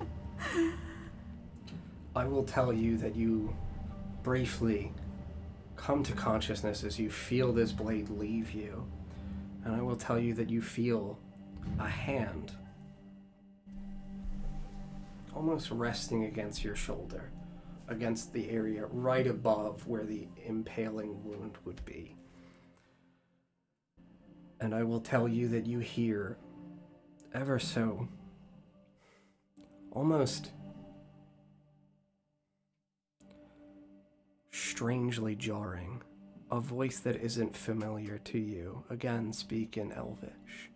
I will tell you that you briefly come to consciousness as you feel this blade leave you. And I will tell you that you feel a hand almost resting against your shoulder, against the area right above where the impaling wound would be. And I will tell you that you hear ever so almost strangely jarring, a voice that isn't familiar to you, again speak in Elvish.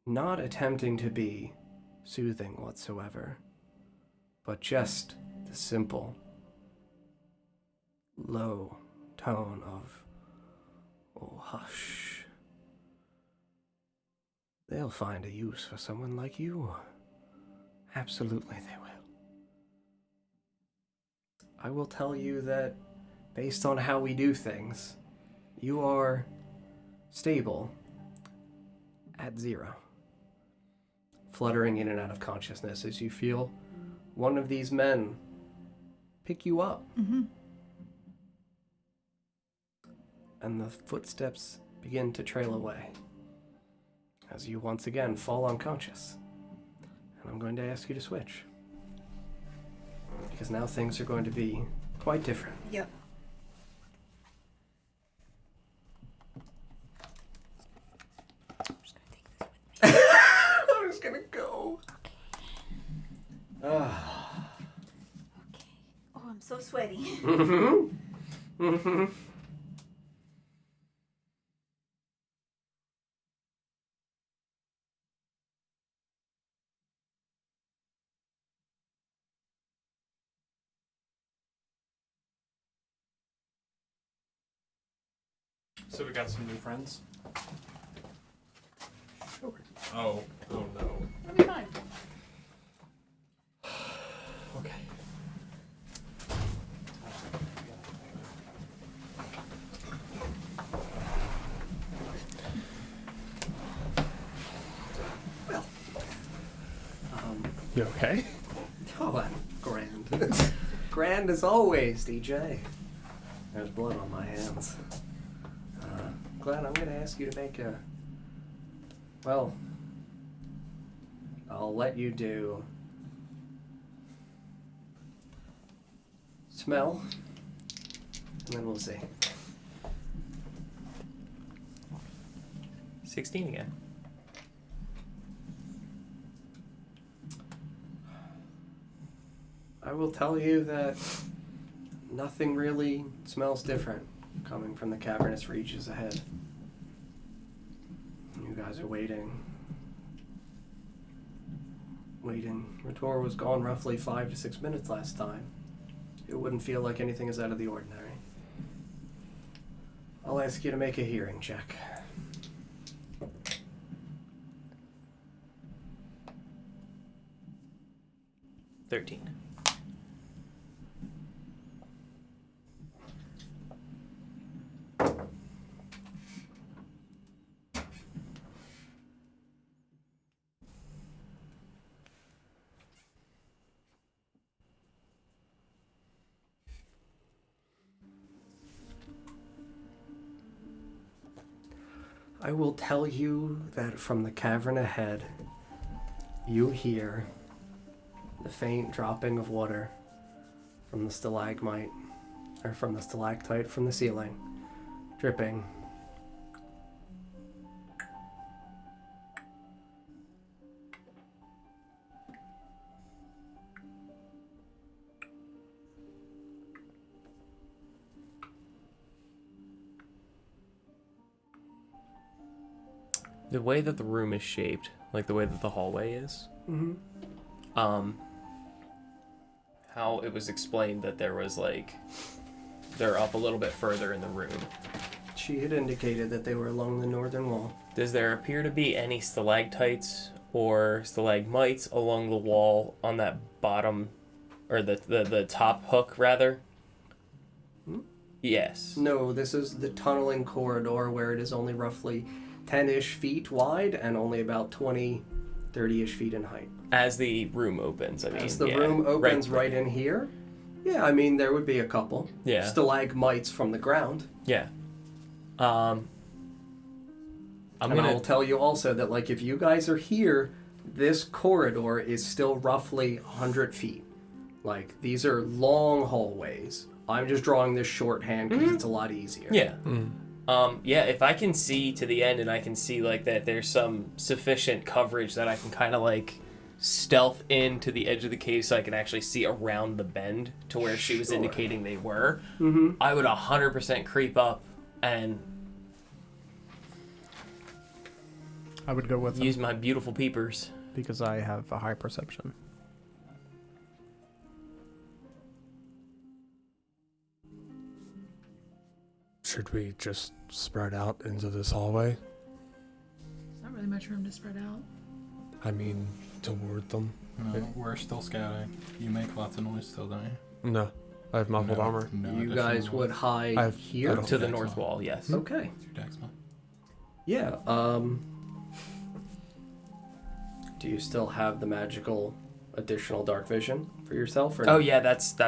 Not attempting to be soothing whatsoever, but just the simple, low tone of, "Oh, hush. They'll find a use for someone like you. Absolutely they will." I will tell you that, based on how we do things, you are stable at 0. Fluttering in and out of consciousness as you feel one of these men pick you up. Mm-hmm. And the footsteps begin to trail away as you once again fall unconscious. And I'm going to ask you to switch, because now things are going to be quite different. Yep. I'm just gonna go. Okay. Oh, I'm so sweaty. Mm-hmm. Mm-hmm. So we got some new friends. Sure. Oh no. It'll be fine. Okay. You okay? Oh, I'm grand. Grand as always, DJ. There's blood on my hands. Glenn, I'm going to ask you to make a... Well, I'll let you do... Smell. And then we'll see. 16 again. I will tell you that nothing really smells different coming from the cavernous reaches ahead. You guys are waiting. Rator was gone roughly 5 to 6 minutes last time. It wouldn't feel like anything is out of the ordinary. I'll ask you to make a hearing check. $13. I will tell you that from the cavern ahead, you hear the faint dropping of water from the stalagmite, or from the stalactite from the ceiling, dripping. The way that the room is shaped, like the way that the hallway is, how it was explained that there was like, they're up a little bit further in the room. She had indicated that they were along the northern wall. Does there appear to be any stalactites or stalagmites along the wall on that bottom, or the top hook rather? Yes. No, this is the tunneling corridor where it is only roughly 10-ish feet wide and only about 20, 30-ish feet in height. As the room opens, I mean. As the room opens right in here, yeah, I mean, there would be a couple. Yeah. Stalagmites from the ground. Yeah. I'll tell you also that, like, if you guys are here, this corridor is still roughly 100 feet. Like, these are long hallways. I'm just drawing this shorthand because it's a lot easier. Yeah. Yeah, if I can see to the end and I can see like that there's some sufficient coverage that I can kind of like stealth into the edge of the cave so I can actually see around the bend to where she was indicating they were, I would 100% creep up and I would go with use my beautiful peepers. because I have a high perception. Should we just spread out into this hallway? There's not really much room to spread out. I mean, toward them. No, we're still scouting. You make lots of noise still, don't you? No, I have muffled No, armor. no You additional guys noise. would hide I here? don't To the Dex north mod. wall, yes. Okay. It's your dex mod. Yeah, do you still have the magical additional dark vision for yourself? Or Oh yeah, that's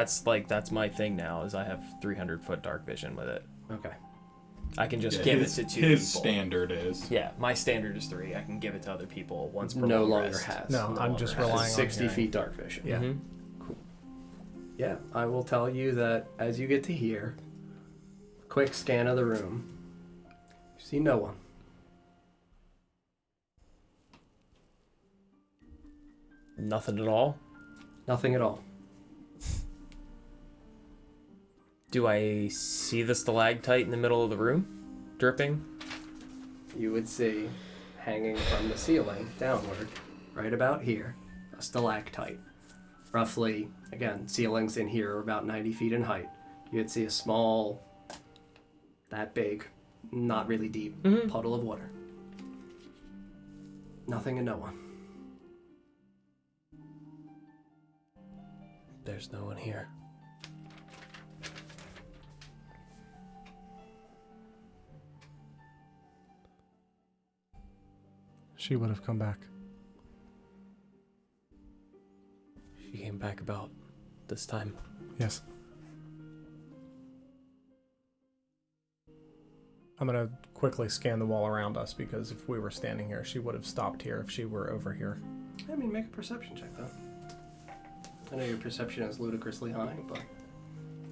my thing now is I have 300-foot dark vision with it. Okay. I can just Yeah, give his, it to 2 his people. standard is. Yeah, my standard is 3. I can give it to other people once per No long longer rest. has. No, I'm just longer has. relying on 60 hearing. feet dark vision. Yeah. Mhm. Yeah, I will tell you that as you get to here, quick scan of the room, you see no one. Nothing at all. Nothing at all. Do I see the stalactite in the middle of the room, dripping? You would see, hanging from the ceiling downward, right about here, a stalactite. Roughly, again, ceilings in here are about 90 feet in height. You'd see a small, that big, not really deep, puddle of water. Nothing and no one. There's no one here. She would have come back. She came back about this time. Yes. I'm going to quickly scan the wall around us because if we were standing here, she would have stopped here if she were over here. I mean, make a perception check, though. I know your perception is ludicrously high, but...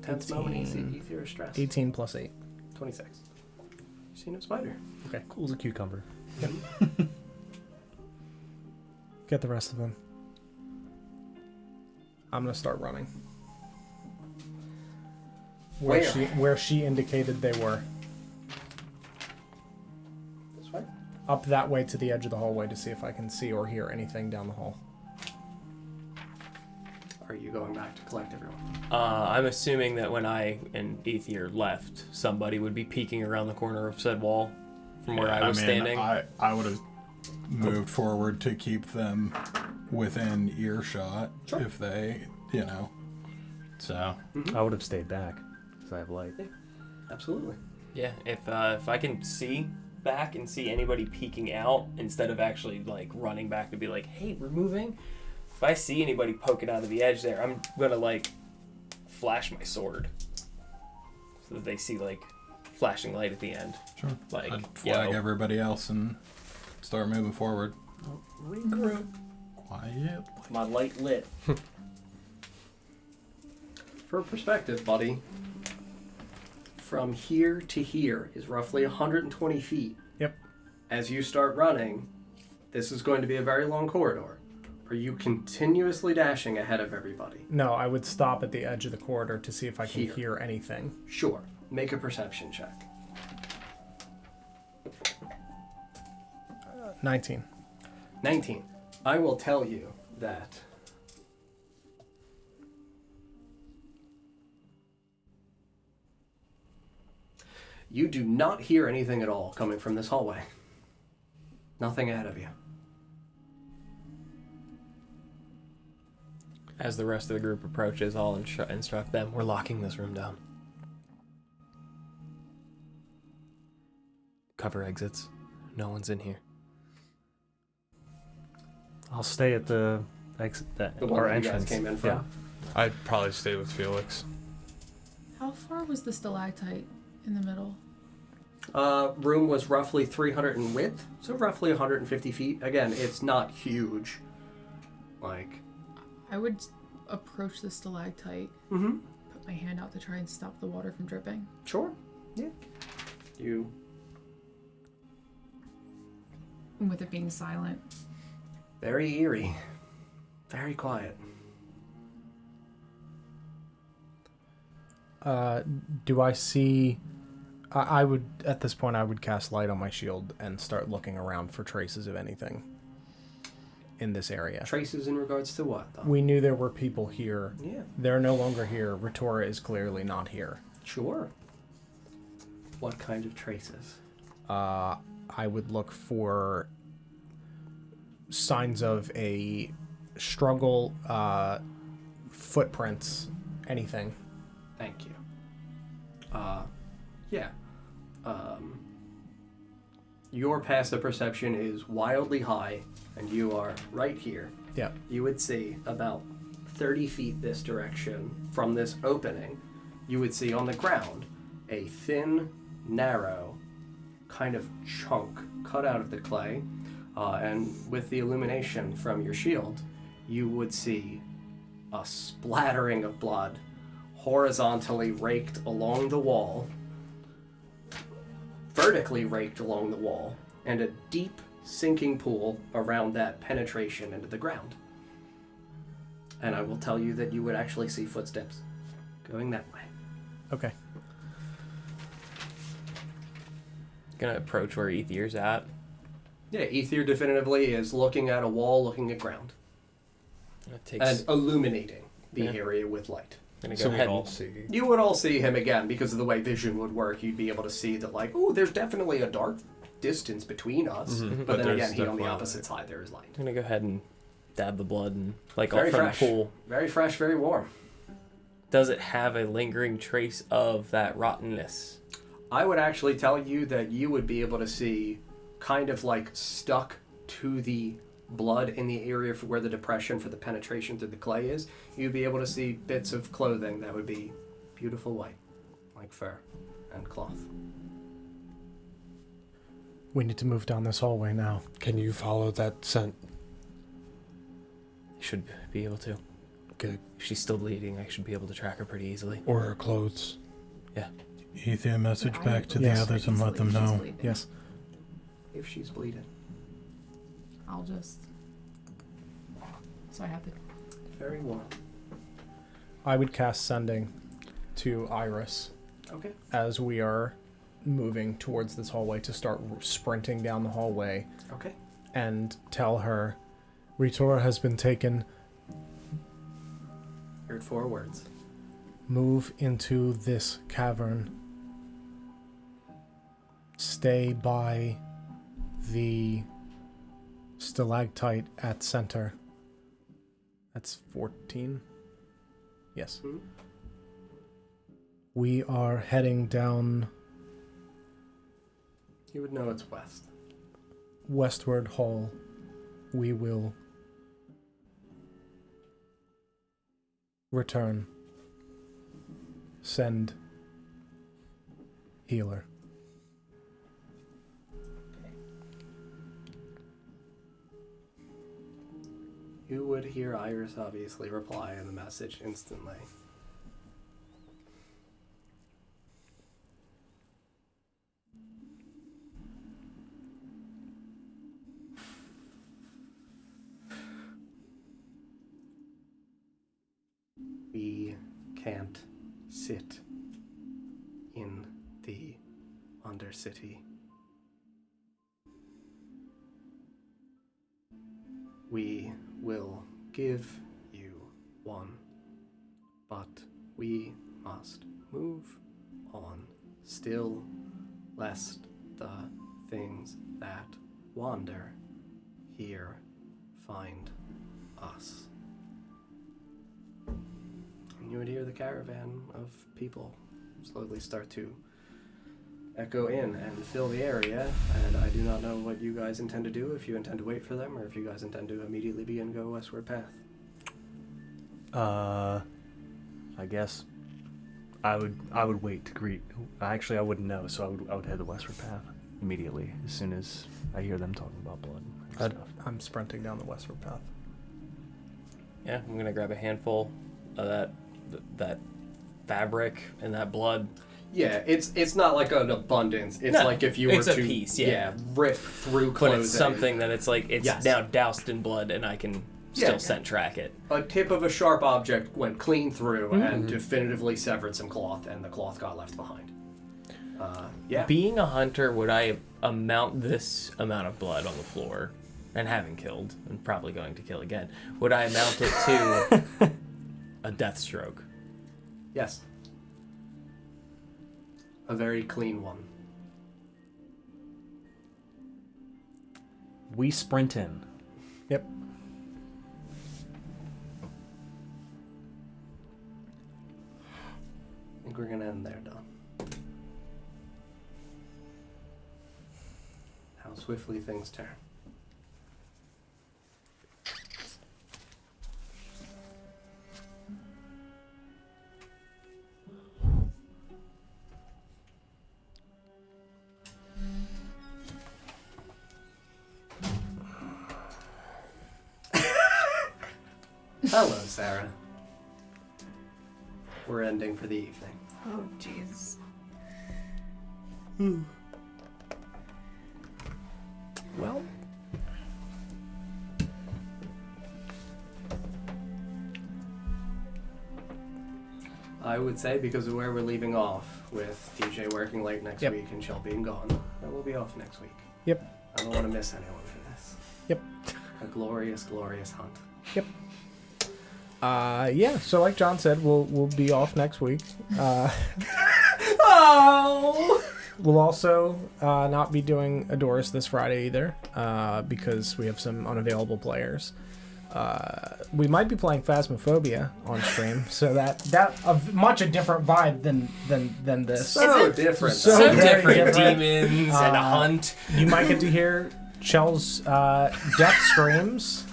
Tense moment, ether or stress. 18 plus 8. 26. You see no spider. Okay. Cool as a cucumber. Get the rest of them. I'm going to start running. Where she indicated they were. This way? Up that way to the edge of the hallway to see if I can see or hear anything down the hall. Are you going back to collect everyone? I'm assuming that when I and Ether left, somebody would be peeking around the corner of said wall from where I was standing. I would have moved forward to keep them within earshot if they, So. I would have stayed back because I have light. Absolutely. Yeah, if I can see back and see anybody peeking out instead of actually like running back to be like, hey, we're moving. If I see anybody poking out of the edge there, I'm gonna like flash my sword so that they see like flashing light at the end. Sure. Like, I'd flag yo. everybody else and start moving forward. Regroup. Quiet. My light lit. For perspective, buddy, from here to here is roughly 120 feet. Yep. As you start running, this is going to be a very long corridor. Are you continuously dashing ahead of everybody? No, I would stop at the edge of the corridor to see if I can Here. hear anything. Sure. Make a perception check. 19. 19. I will tell you that you do not hear anything at all coming from this hallway. Nothing ahead of you. As the rest of the group approaches, I'll instruct them. We're locking this room down. Cover exits. No one's in here. I'll stay at the exit, The one our that you guys entrance. came in from. Yeah. I'd probably stay with Felix. How far was the stalactite in the middle? Room was roughly 300 in width, so roughly 150 feet. Again, it's not huge. Like, I would approach the stalactite, put my hand out to try and stop the water from dripping. Sure. Yeah. You. And with it being silent. Very eerie. Very quiet. Do I see... I would, at this point, I would cast light on my shield and start looking around for traces of anything in this area. Traces in regards to what, though? We knew there were people here. Yeah. They're no longer here. Ritora is clearly not here. Sure. What kind of traces? I would look for signs of a struggle, footprints, anything. Thank you. Yeah. Your passive perception is wildly high, and you are right here. Yeah. You would see about 30 feet this direction from this opening, you would see on the ground a thin, narrow kind of chunk cut out of the clay, and with the illumination from your shield, you would see a splattering of blood horizontally raked along the wall, vertically raked along the wall, and a deep sinking pool around that penetration into the ground. And I will tell you that you would actually see footsteps going that way. Okay. Gonna approach where Aethier's at. Yeah, Aether definitively is looking at a wall, looking at ground, It takes. and illuminating the Yeah. area with light. Gonna go So we ahead all and see. You would all see him again because of the way vision would work. You'd be able to see that, like, oh, there's definitely a dark distance between us. Mhm. But then there's again, he on the definitely opposite light. side, there is light. I'm gonna go ahead and dab the blood and like Very off from fresh. the pool. Very fresh, very warm. Does it have a lingering trace of that rottenness? I would actually tell you that you would be able to see kind of like stuck to the blood in the area for where the depression for the penetration through the clay is. You'd be able to see bits of clothing that would be beautiful white, like fur and cloth. We need to move down this hallway now. Can you follow that scent? Should be able to. Good. If she's still bleeding, I should be able to track her pretty easily. Or her clothes? Ether, message back to Yes. the others and let them know. Yes. If she's bleeding. I'll just. So I have to. Very warm. I would cast Sending to Iris Okay. as we are moving towards this hallway to start sprinting down the hallway Okay. and tell her Ritora has been taken. Heard 4 words. Move into this cavern. Stay by the stalactite at center. That's 14. Yes. Mhm. We are heading down You would know it's west. Westward Hall. We will return. Send Healer. You would hear Iris obviously reply in the message instantly. We can't sit in the Undercity. We will give you one, but we must move on still, lest the things that wander here find us. And you would hear the caravan of people slowly start to echo in and fill the area, and I do not know what you guys intend to do, if you intend to wait for them, or if you guys intend to immediately begin go westward path. I guess I would wait to greet. Actually, I wouldn't know, so I would head the westward path immediately as soon as I hear them talking about blood and stuff. I'm sprinting down the westward path. Yeah, I'm gonna grab a handful of that fabric and that blood. Yeah, it's not like an abundance. It's No, like if you were it's to a piece, yeah. rip through clothing. But it's something that it's like it's Yes. now doused in blood, and I can still scent track it. A tip of a sharp object went clean through and definitively severed some cloth, and the cloth got left behind. Yeah. Being a hunter, would I amount this amount of blood on the floor, and having killed, and probably going to kill again, would I amount it to a death stroke? Yes. A very clean one. We sprint in. Yep. I think we're gonna end there, Don. How swiftly things turn. Hello, Sarah. We're ending for the evening. Oh, jeez. Well, I would say because of where we're leaving off, with DJ working late next Yep. week and Shell being gone, that we'll be off next week. Yep. I don't want to miss anyone for this. Yep. A glorious, glorious hunt. Yep. Yeah, so like John said, we'll be off next week. Oh! We'll also not be doing Adoris this Friday either, because we have some unavailable players. We might be playing Phasmophobia on stream, so that much a different vibe than this. So different. So So very different. different. Demons and a hunt. You might get to hear Chell's death streams,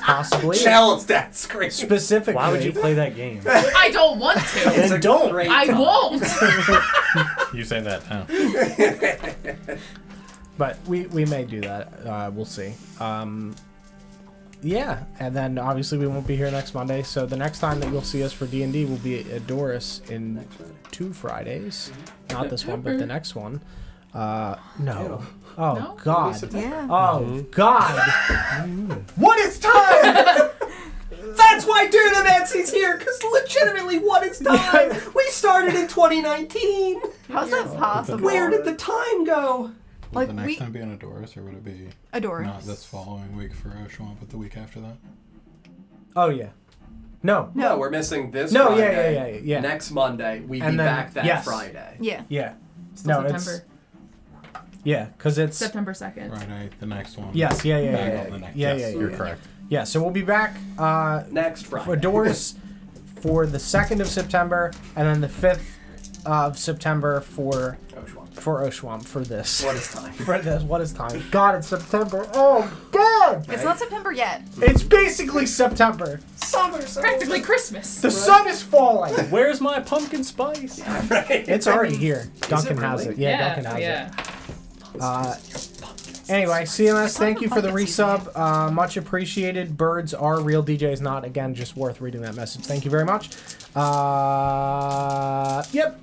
possibly. Shell's death scream. Specifically. Why would you play that game? I don't want to. It's a don't. great I time. won't. You say that now. But we may do that. We'll see. Yeah, and then obviously we won't be here next Monday, so the next time that you'll see us for D&D will be at Doris in Next Friday. 2 Fridays. Not this one, but the next one. No. Ew. Oh, No? God. Yeah. Oh, God. What is time? That's why Dunamancy's here, because legitimately, what is time? We started in 2019. How's that possible? Where did the time go? Would Like, the next we- time be on Adoris, or would it be Adoris. not this following week for Oshuamp, but the week after that? Oh, yeah. No. No, we're missing this No, Friday. yeah. Next Monday, we be And then- back that yes. Friday. Yeah. Yeah. Still No, September. Yeah, because it's... September 2nd. Friday, the next one. Yes, yeah. Back on the next. Yeah, yes, yeah, you're yeah. correct. Yeah, so we'll be back Next Friday. for Doors for the 2nd of September, and then the 5th of September for for Oshuamp for this. What is time? For this, what is time? God, it's September. Oh God! It's not September yet. It's basically September. Summer's Practically Christmas. The sun is falling. Where's my pumpkin spice? right. It's already here. Duncan really? has it. Yeah, Duncan has it. Anyway, CMS, thank you for the resub. Much appreciated. Birds are real, DJs not. Again, just worth reading that message. Thank you very much. Yep.